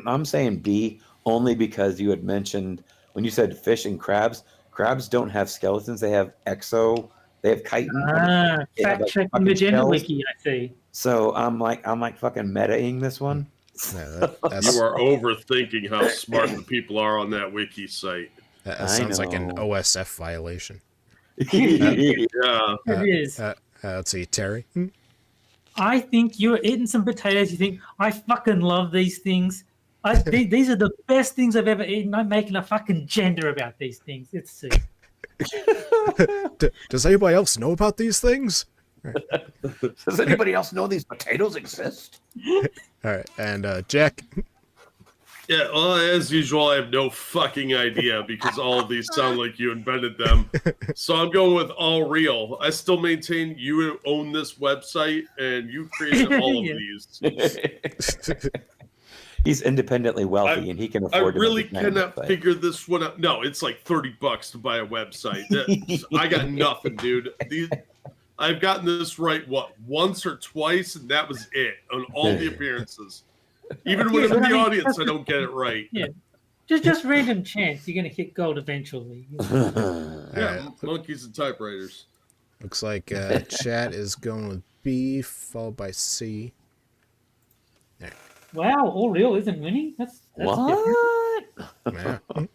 I'm saying B only because you had mentioned when you said fish and crabs. Crabs don't have skeletons; they have exo. They have chitin. They have, fact like, checking fucking the gender shells. wiki, I see. So I'm like fucking metaing this one. No, that's, You are overthinking how smart the people are on that wiki site. that I sounds like an know. OSF violation. Yeah. It is. Let's see. Terry. I think you're eating some potatoes. You think, I fucking love these things. These are the best things I've ever eaten. I'm making a fucking gender about these things. It's sick. Does anybody else know about these things? Does anybody else know these potatoes exist? All right. And Jack. Yeah, well, as usual, I have no fucking idea because all of these sound like you invented them. So I'm going with all real. I still maintain you own this website and you created all of Yeah. these. He's independently wealthy and he can I afford. to really make his own cannot website. figure this one out. No, it's like $30 to buy a website. I got nothing, dude. I've gotten this right, once or twice, and that was it on all the appearances. Even when Yeah, I'm in but I the mean, audience, I don't get it right. Yeah. Just random chance. You're going to hit gold eventually. Yeah, monkeys and typewriters. Looks like chat is going with B, followed by C. Wow, all real isn't winning? That's different. What? Yeah. All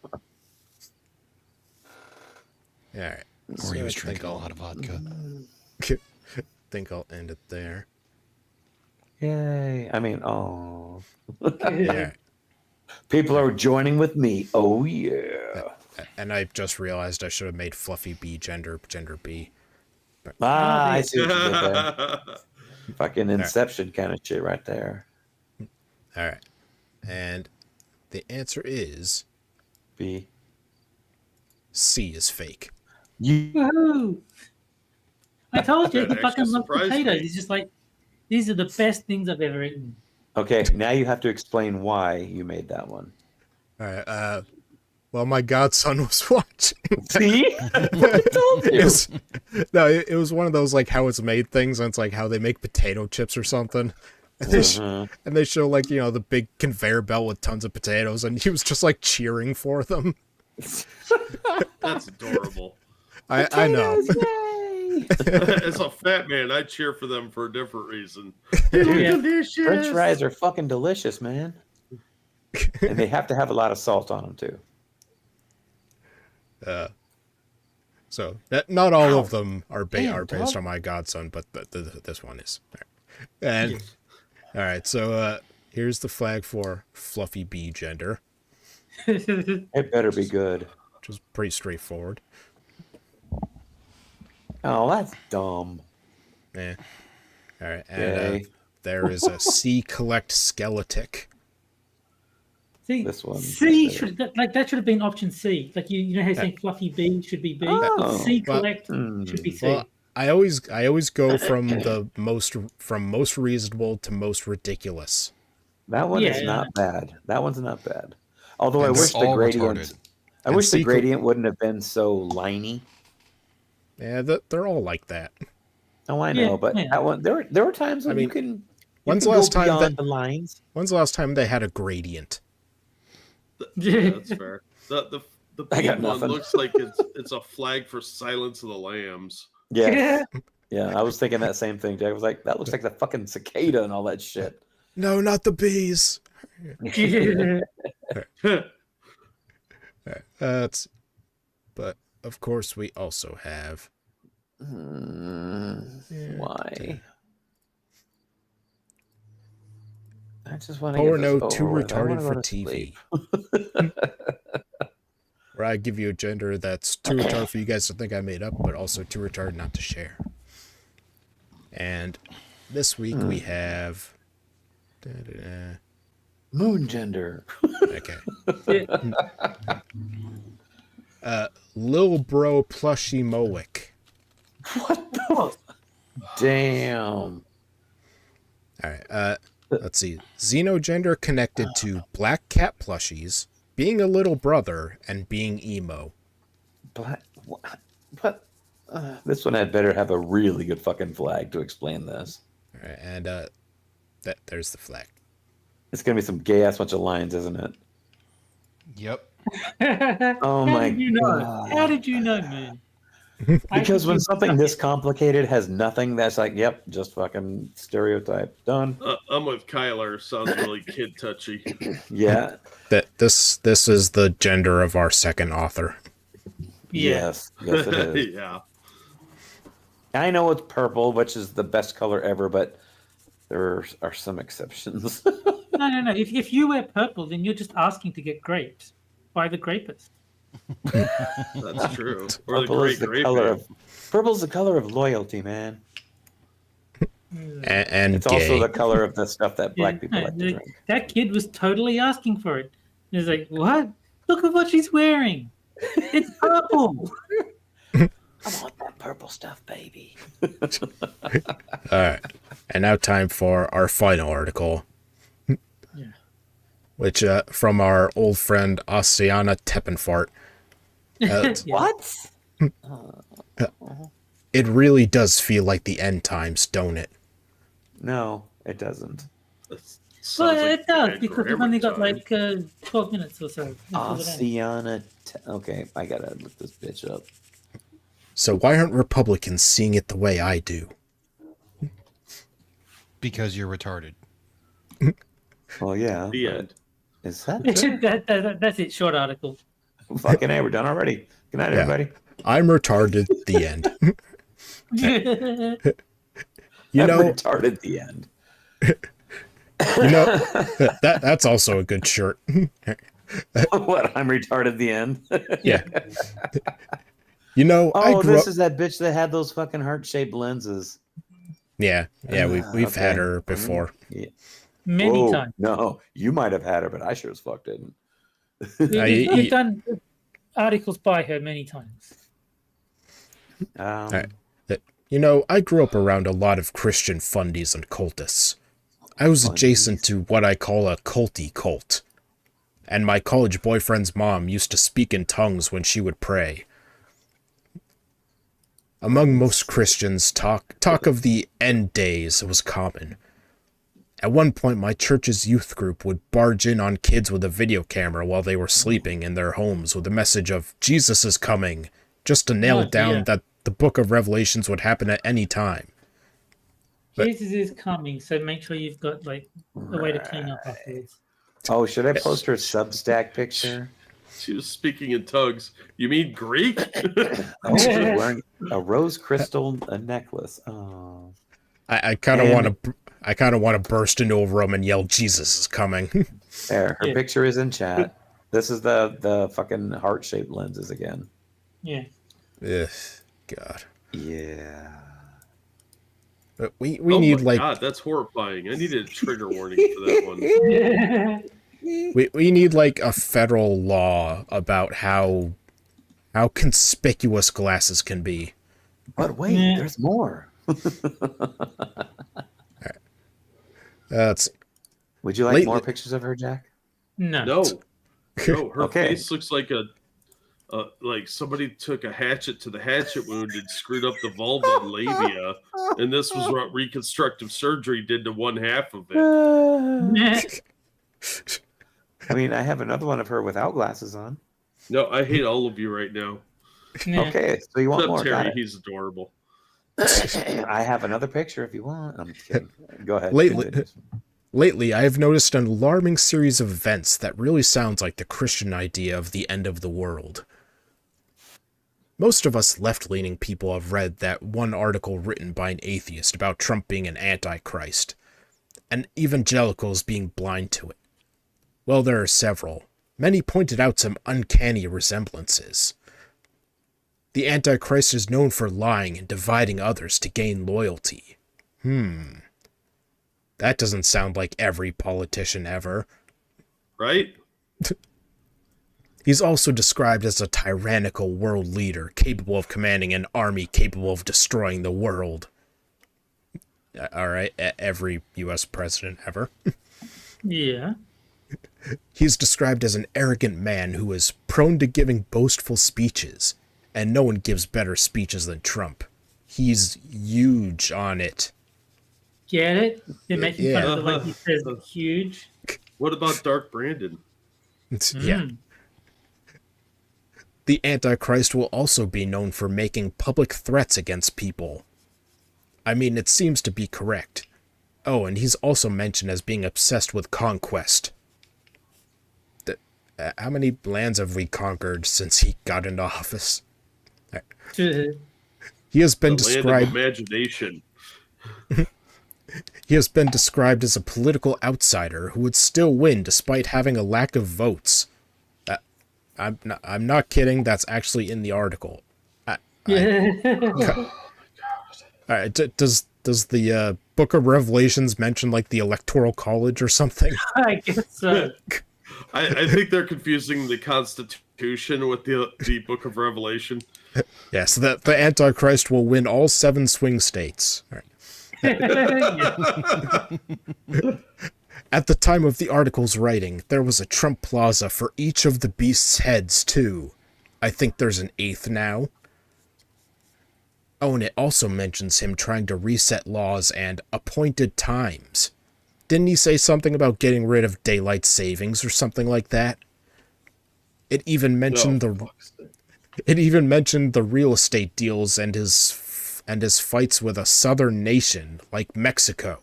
right. Or he So was I drinking a lot of vodka. think I'll end it there. Yay! I mean, oh, Yeah. people are joining with me. Oh yeah. And I just realized I should have made Fluffy B gender B. Ah, I see what you did there. Fucking Inception kind of shit right there. All right. And the answer is B. C is fake. You. Woohoo! I told you, That he fucking actually loves surprised potatoes. me. He's just like, these are the best things I've ever eaten. Okay, now you have to explain why you made that one. All right. Well, my godson was watching. See? It was one of those like how it's made things, and it's like how they make potato chips or something. And they show like the big conveyor belt with tons of potatoes, and he was just like cheering for them. That's adorable. I know. Yay! As a fat man, I cheer for them for a different reason. Dude, French fries are fucking delicious, man. And they have to have a lot of salt on them too. So that not all Ow. of them are Damn, based dog. on my godson, but this one is. All right. And all right, so here's the flag for Fluffy B gender, It better be good. which is pretty straightforward. Oh, that's dumb. Yeah. All right, and Okay. there is a C collect skeletic. See, This one. C should that should have been option C. Like you know how you're saying fluffy B should be B. Oh. C Well, collect should be C. Well, I always go from the most reasonable to most ridiculous. That one is Yeah. not bad. That one's not bad. Although I And wish they're the all gradient. retarded. I And wish the sequel- gradient wouldn't have been so liney. Yeah, they're all like that. Oh, I know, Yeah, but yeah. that one there were times when I you mean, can. when's you the can last go time beyond that- the lines? When's the last time they had a gradient? Yeah, that's fair. The I got pink one nothing. looks like it's a flag for Silence of the Lambs. Yeah, yeah. I was thinking that same thing, Jack. I was like, that looks like the fucking cicada and all that shit. No, not the bees. That's. But of course, we also have. Why? I just want to. Porno too retarded for TV. Where I give you a gender that's too retarded for you guys to think I made up, but also too retarded not to share. And this week we have. Moon gender. Okay. Lil Bro Plushy Moic. What the? Damn. All right. Let's see. Xenogender connected to black cat plushies, being a little brother, and being emo. But this one had better have a really good fucking flag to explain this. All right, and there's the flag. It's gonna be some gay ass bunch of lines, isn't it? Yep. Oh How my did you know? God. How did you know, man? Because when something this complicated has nothing, that's like, yep, just fucking stereotype. Done. I'm with Kyler. Sounds really kid touchy. Yeah. This is the gender of our second author. Yes. Yes, it is. Yeah. I know it's purple, which is the best color ever, but there are some exceptions. No. If you wear purple, then you're just asking to get graped by the grapist. That's true. Or the Purple great is the grape color man. of purple's the color of loyalty, man. And It's gay. also the color of the stuff that black people Yeah, like to drink. That kid was totally asking for it. He's like, "What? Look at what she's wearing. It's purple." I want that purple stuff, baby. All right. And now time for our final article. Yeah. Which, from our old friend Oceana Teppenfart. Yeah. What? It really does feel like the end times, don't it? No, it doesn't. That Well, sounds like it does bad because we've grammar only got time. like 12 minutes or so. Oceana. Okay, I gotta look this bitch up. So why aren't Republicans seeing it the way I do? Because you're retarded. Well, yeah. The but end. Is that true? That's it. Short article. Fucking A, we're done already. Good night, Yeah. everybody. I'm retarded. The end. You I'm know, retarded the end. that's also a good shirt. What? I'm retarded the end. Yeah. You know, I Oh, grew this up. is that bitch that had those fucking heart-shaped lenses. Yeah, we've had Okay. her before. Yeah. Many Whoa, times. No, you might have had her, but I sure as fuck didn't. We've done articles by her many times. Um, You know, I grew up around a lot of Christian fundies and cultists. I was adjacent to what I call a culty cult. And my college boyfriend's mom used to speak in tongues when she would pray. Among most Christians, talk of the end days was common. At one point, my church's youth group would barge in on kids with a video camera while they were sleeping in their homes with a message of Jesus is coming, just to nail down that the book of Revelations would happen at any time. Jesus is coming, so make sure you've got like a way to clean up afterwards. Oh, should I post her Substack picture? She was speaking in tongues. You mean Greek? Oh, she's wearing a rose crystal necklace. Oh, I kind of want to burst into a room and yell, "Jesus is coming!" there, her picture is in chat. This is the fucking heart-shaped lenses again. Yeah. Ugh, God. Yeah. But we oh need my like God, that's horrifying. I needed a trigger warning for that one. we need like a federal law about how conspicuous glasses can be. But wait, there's more. That's Would you like Lately- more pictures of her, Jack? No. No, her Okay. face looks like like somebody took a hatchet to the hatchet wound and screwed up the vulva and labia, and this was what reconstructive surgery did to one half of it. I mean, I have another one of her without glasses on. No, I hate all of you right now. Yeah. Okay, so you want Except more? Got Terry, it. he's adorable. I have another picture if you want. I'm just kidding. Go ahead. Lately, I have noticed an alarming series of events that really sounds like the Christian idea of the end of the world. Most of us left-leaning people have read that one article written by an atheist about Trump being an antichrist, and evangelicals being blind to it. Well, there are several. Many pointed out some uncanny resemblances. The Antichrist is known for lying and dividing others to gain loyalty. That doesn't sound like every politician ever. Right? He's also described as a tyrannical world leader, capable of commanding an army capable of destroying the world. Alright, every US president ever. Yeah. He's described as an arrogant man who is prone to giving boastful speeches, and no one gives better speeches than Trump. He's huge on it. Get it? They're making fun of the way he says huge. What about Dark Brandon? Yeah. The Antichrist will also be known for making public threats against people. I mean, it seems to be correct. Oh, and he's also mentioned as being obsessed with conquest. How many lands have we conquered since he got into office? He has been The land of described. imagination. He has been described as a political outsider who would still win despite having a lack of votes. I'm not kidding. That's actually in the article. Does the Book of Revelations mention like the Electoral College or something? I guess so. I think they're confusing the Constitution with the Book of Revelation. Yes, so the Antichrist will win all 7 swing states. All right. At the time of the article's writing, there was a Trump Plaza for each of the beasts' heads, too. I think there's an 8th now. Oh, and it also mentions him trying to reset laws and appointed times. Didn't he say something about getting rid of daylight savings or something like that? It even mentioned the real estate deals and his fights with a southern nation like Mexico.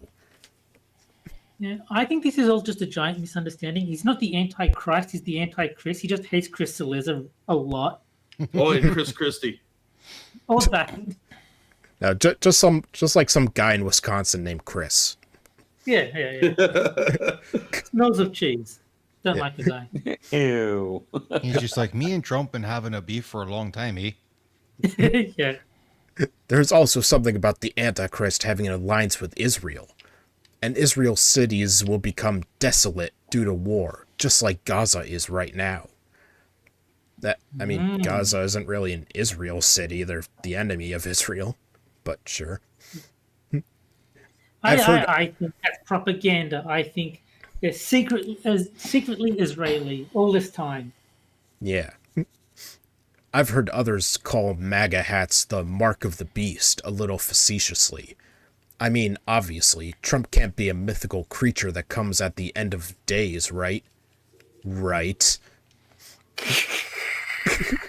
Yeah, I think this is all just a giant misunderstanding. He's not the Antichrist, he's the Antichrist. He just hates Chris Cillizza a lot. Oh, and Chris Christie. All that. Now, just like some guy in Wisconsin named Chris. Yeah. Smells of cheese. Don't like the guy. Ew. He's just like, me and Trump been having a beef for a long time, eh? Yeah. There's also something about the Antichrist having an alliance with Israel. And Israel's cities will become desolate due to war, just like Gaza is right now. Gaza isn't really an Israel city, they're the enemy of Israel, but sure. I think that's propaganda. I think they're secretly Israeli all this time. Yeah. I've heard others call MAGA hats the mark of the beast a little facetiously. I mean, obviously, Trump can't be a mythical creature that comes at the end of days, right? Right.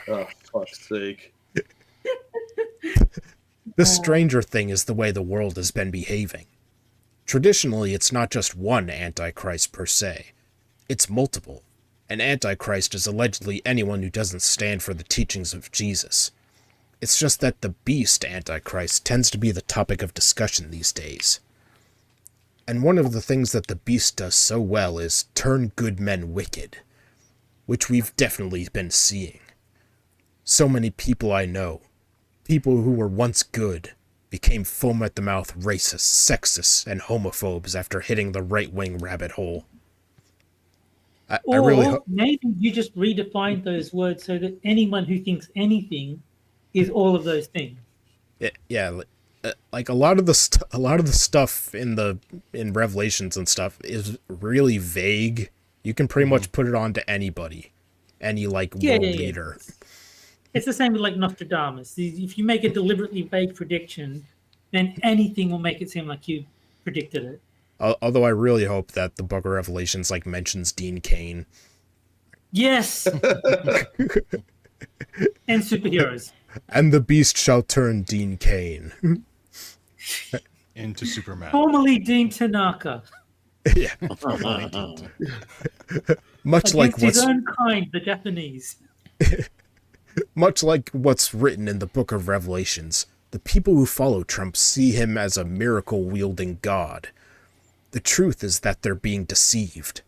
Oh, fuck's sake. The stranger thing is the way the world has been behaving. Traditionally, it's not just one Antichrist per se. It's multiple. An Antichrist is allegedly anyone who doesn't stand for the teachings of Jesus. It's just that the beast Antichrist tends to be the topic of discussion these days. And one of the things that the beast does so well is turn good men wicked, which we've definitely been seeing. So many people I know, people who were once good, became foam-at-the-mouth racists, sexists, and homophobes after hitting the right-wing rabbit hole. I really maybe you just redefined those words so that anyone who thinks anything is all of those things. Yeah, like a lot of the stuff in Revelations and stuff is really vague. You can pretty much put it on to anybody, any world leader. It's the same with like Nostradamus. If you make a deliberately vague prediction, then anything will make it seem like you predicted it. Although I really hope that the Book of Revelations mentions Dean Cain. Yes. And superheroes. And the beast shall turn Dean Cain into Superman. Formerly Dean Tanaka. Yeah. Much like his own kind, the Japanese. Much like what's written in the Book of Revelations, the people who follow Trump see him as a miracle-wielding god. The truth is that they're being deceived.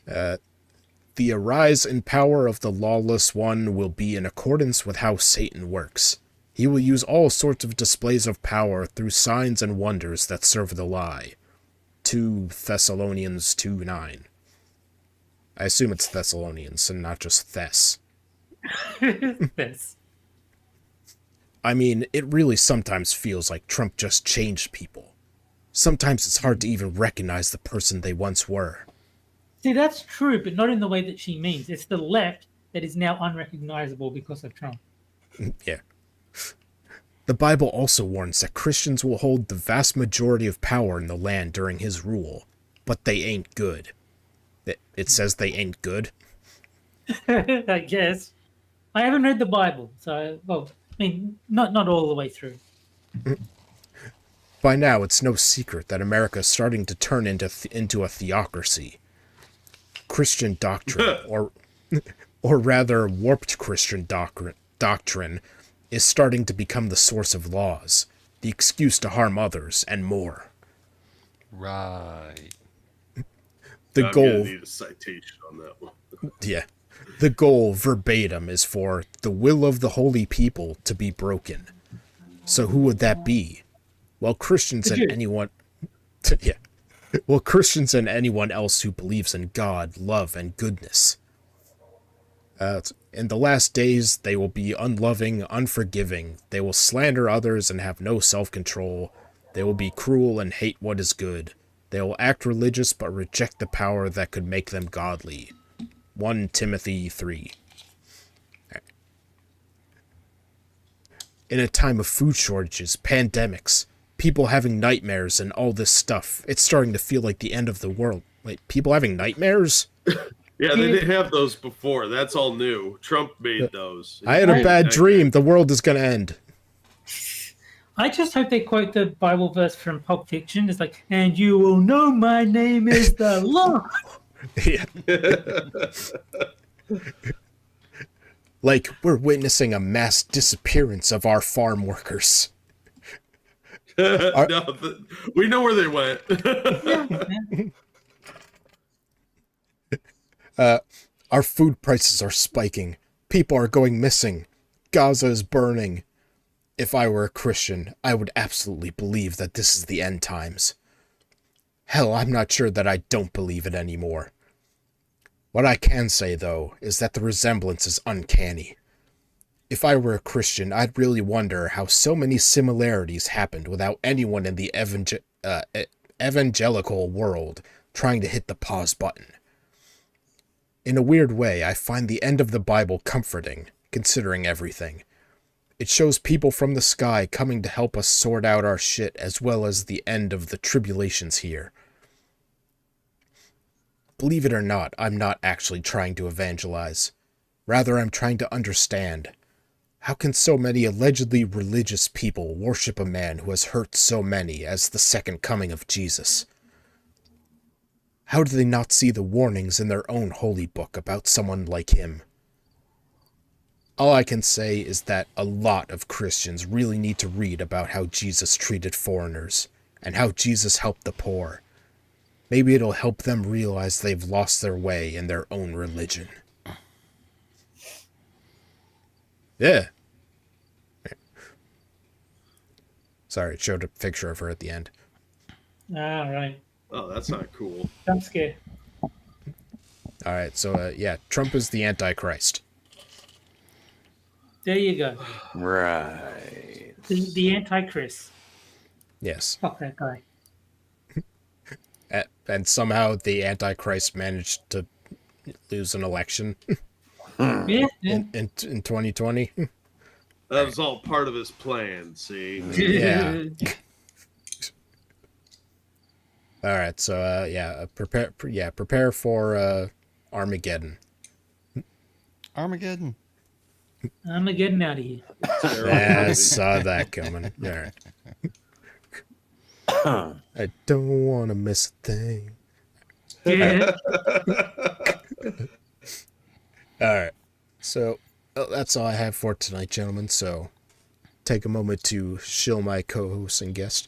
The arise and power of the lawless one will be in accordance with how Satan works. He will use all sorts of displays of power through signs and wonders that serve the lie. 2 Thessalonians 2:9. I assume it's Thessalonians and not just Thess. Thess. I mean, it really sometimes feels like Trump just changed people. Sometimes it's hard to even recognize the person they once were. See, that's true, but not in the way that she means. It's the left that is now unrecognizable because of Trump. Yeah. The Bible also warns that Christians will hold the vast majority of power in the land during his rule, but they ain't good. It says they ain't good? I guess. I haven't read the Bible, so, not all the way through. By now, it's no secret that America is starting to turn into a theocracy. Christian doctrine, or rather warped Christian doctrine, is starting to become the source of laws, the excuse to harm others, and more. Right. I'm gonna need a citation on that one. Yeah. The goal, verbatim, is for the will of the holy people to be broken. So who would that be? Well, Christians and anyone... Yeah. Well, Christians and anyone else who believes in God, love, and goodness. In the last days, they will be unloving, unforgiving. They will slander others and have no self-control. They will be cruel and hate what is good. They will act religious but reject the power that could make them godly. 1 Timothy 3. In a time of food shortages, pandemics, people having nightmares and all this stuff, it's starting to feel like the end of the world. Wait, people having nightmares? Yeah, they didn't have those before. That's all new. Trump made those. I had a bad dream. The world is going to end. I just hope they quote the Bible verse from Pulp Fiction. It's like, and you will know my name is the Lord. Yeah. Like, we're witnessing a mass disappearance of our farm workers. No, we know where they went. Our food prices are spiking. People are going missing. Gaza is burning. If I were a Christian, I would absolutely believe that this is the end times. Hell, I'm not sure that I don't believe it anymore. What I can say, though, is that the resemblance is uncanny. If I were a Christian, I'd really wonder how so many similarities happened without anyone in the evangelical world trying to hit the pause button. In a weird way, I find the end of the Bible comforting, considering everything. It shows people from the sky coming to help us sort out our shit, as well as the end of the tribulations here. Believe it or not, I'm not actually trying to evangelize. Rather, I'm trying to understand. How can so many allegedly religious people worship a man who has hurt so many as the second coming of Jesus? How do they not see the warnings in their own holy book about someone like him? All I can say is that a lot of Christians really need to read about how Jesus treated foreigners, and how Jesus helped the poor. Maybe it'll help them realize they've lost their way in their own religion. Yeah. Sorry, it showed a picture of her at the end. Ah, right. Oh, that's not cool. Jump scare. Alright, so, yeah, Trump is the Antichrist. There you go. Right. The Antichrist. Yes. Fuck that guy. And somehow the Antichrist managed to lose an election Yeah. in 2020. That was all part of his plan, see? Yeah. Alright, so, yeah, prepare for, Armageddon. Armageddon. I'm getting out of here. Yeah, I saw that coming. Alright. I don't want to miss a thing. Yeah. Alright, so that's all I have for tonight, gentlemen. So take a moment to shill my co-host and guest.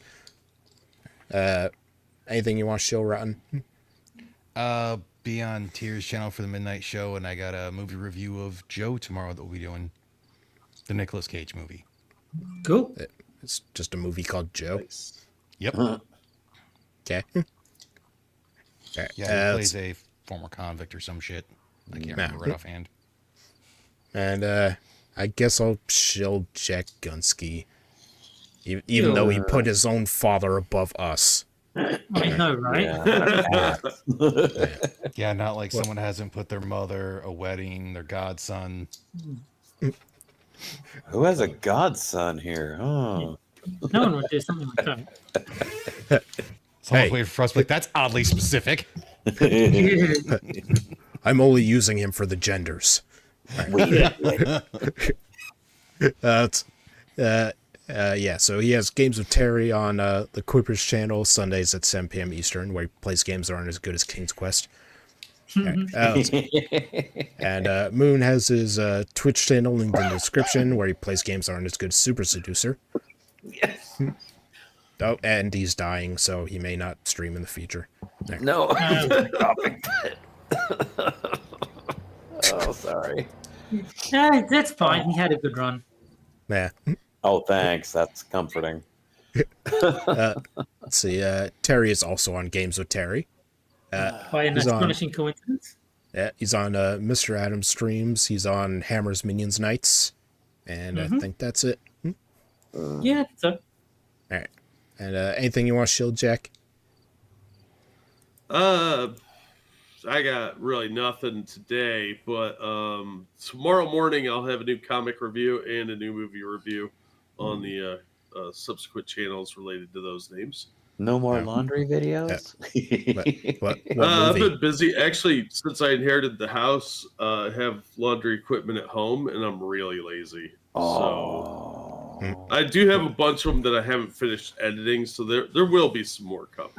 Anything you want to shill, Rotten? Be on Tier's channel for the midnight show, and I got a movie review of Joe tomorrow that we'll be doing. The Nicolas Cage movie. Cool. It's just a movie called Joe. Nice. Yep. Okay. Alright, Yeah, he plays a former convict or some shit. I can't remember right offhand. and I guess I'll shill Jack Gunsky, even though he put his own father above us. I know, right? Yeah. Yeah, not like someone hasn't put their mother, a wedding, their godson. Who has a godson here? Oh. No one would do something like that. Someone's Hey. waiting for us, like, that's oddly specific. Yeah. I'm only using him for the genders. Yeah, so he has Games of Terry on the Quippers channel, Sundays at 7 p.m. Eastern, where he plays games that aren't as good as King's Quest. And Moon has his Twitch channel linked in the description, where he plays games that aren't as good as Super Seducer. Yes. Oh, and he's dying, so he may not stream in the future. There. No. Oh, sorry. That's fine. He had a good run. Yeah. Oh, thanks. That's comforting. Let's see. Terry is also on Games with Terry. By an He's on. astonishing coincidence. Yeah, he's on Mr. Adams streams. He's on Hammer's Minions Nights, and I think that's it. Yeah, so. All right. And anything you want to shield, Jack? I got really nothing today, but tomorrow morning I'll have a new comic review and a new movie review on the subsequent channels related to those names. No more laundry videos? What I've movie? been busy. Actually, since I inherited the house, I have laundry equipment at home, and I'm really lazy. So I do have a bunch of them that I haven't finished editing, so there will be some more coming.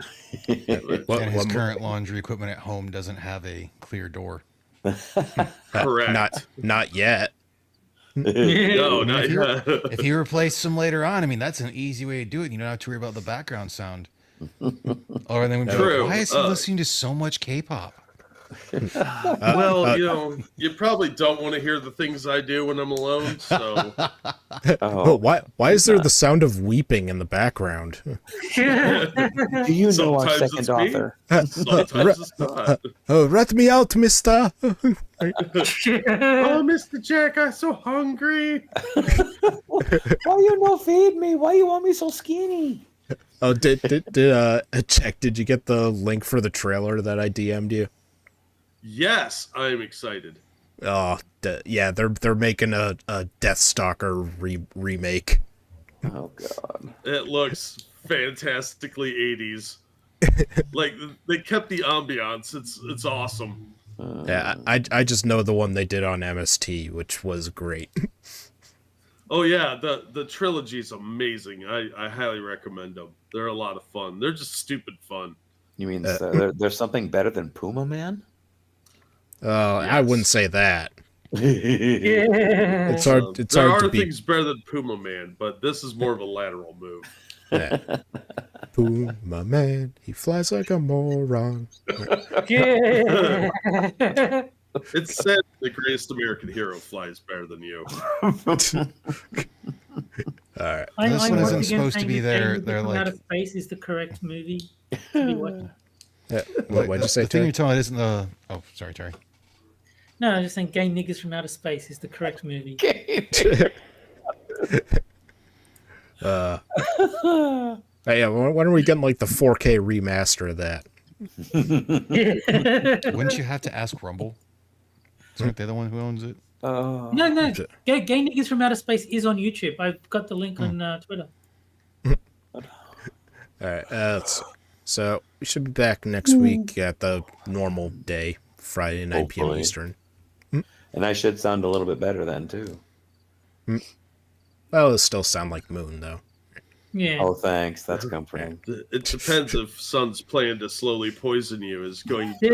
And his current laundry equipment at home doesn't have a clear door. Correct. Not yet. No, not If you- yet. If you replace them later on, I mean, that's an easy way to do it. You don't have to worry about the background sound. Or then we'd be True. like, why is he listening to so much K-pop? Well, you probably don't want to hear the things I do when I'm alone. So Oh, why is there the sound of weeping in the background? Do you know our Sometimes second it's me. author? sometimes it's not. Oh, let me out, mister. Oh, Mr. Jack, I'm so hungry. Why you no feed me? Why you want me so skinny? Oh, did Jack, did you get the link for the trailer that I DM'd you? Yes, I'm excited. Yeah, they're making a Deathstalker remake. Oh God. It looks fantastically 80s. Like they kept the ambiance. It's awesome. Yeah, I just know the one they did on MST, which was great. Oh yeah, the trilogy is amazing. I highly recommend them. They're a lot of fun. They're just stupid fun. You mean there's something better than Puma Man? I wouldn't say that. Yeah. It's hard. It's there hard to are beat. things better than Puma Man, but this is more of a lateral move. Yeah. Puma man, he flies like a moron. Yeah. It's said the greatest American hero flies better than you. All right. This one once isn't again supposed to saying be that there. Game They're from like, Outer Space is the correct movie to be watching. What'd you say? the thing Terry? you're talking about isn't the. Oh, sorry, Terry. No, I'm just saying Gay Niggas from Outer Space is the correct movie. Yeah, when are we getting like the 4K remaster of that? Wouldn't you have to ask Rumble? Aren't they the one who owns it? No. Gay Niggas from Outer Space is on YouTube. I've got the link on Twitter. All right. Let's see. So we should be back next week at the normal day, Friday 9 p.m. Hopefully. Eastern. And I should sound a little bit better then too. Well, it'll still sound like Moon though. Yeah. Oh, thanks. That's comforting. It depends if Sun's plan to slowly poison you is going to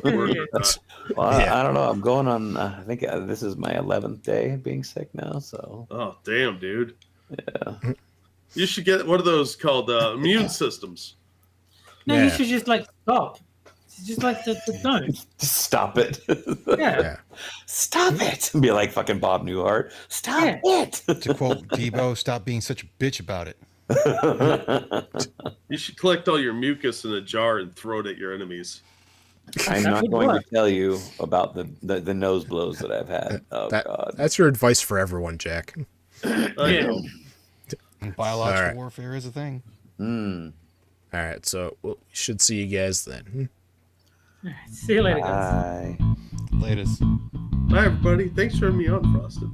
work or not. Well, Yeah. I don't know. I'm going on. I think this is my 11th day being sick now. So Oh, damn, dude. yeah. You should get one of those called immune systems. No, you Yeah. should just like stop. It's just like the don't. Just stop it. Yeah. Yeah. Stop it. Be like fucking Bob Newhart. Stop Yeah. it. To quote Debo, stop being such a bitch about it. You should collect all your mucus in a jar and throw it at your enemies. I'm That not would going work. to tell you about the nose blows that I've had. Oh God. That's your advice for everyone, Jack. I Yeah. know. And biological All right. warfare is a thing. Mm. All right, so we should see you guys then. See you later, guys. Bye. Latest. Bye, everybody. Thanks for having me on, Frosted.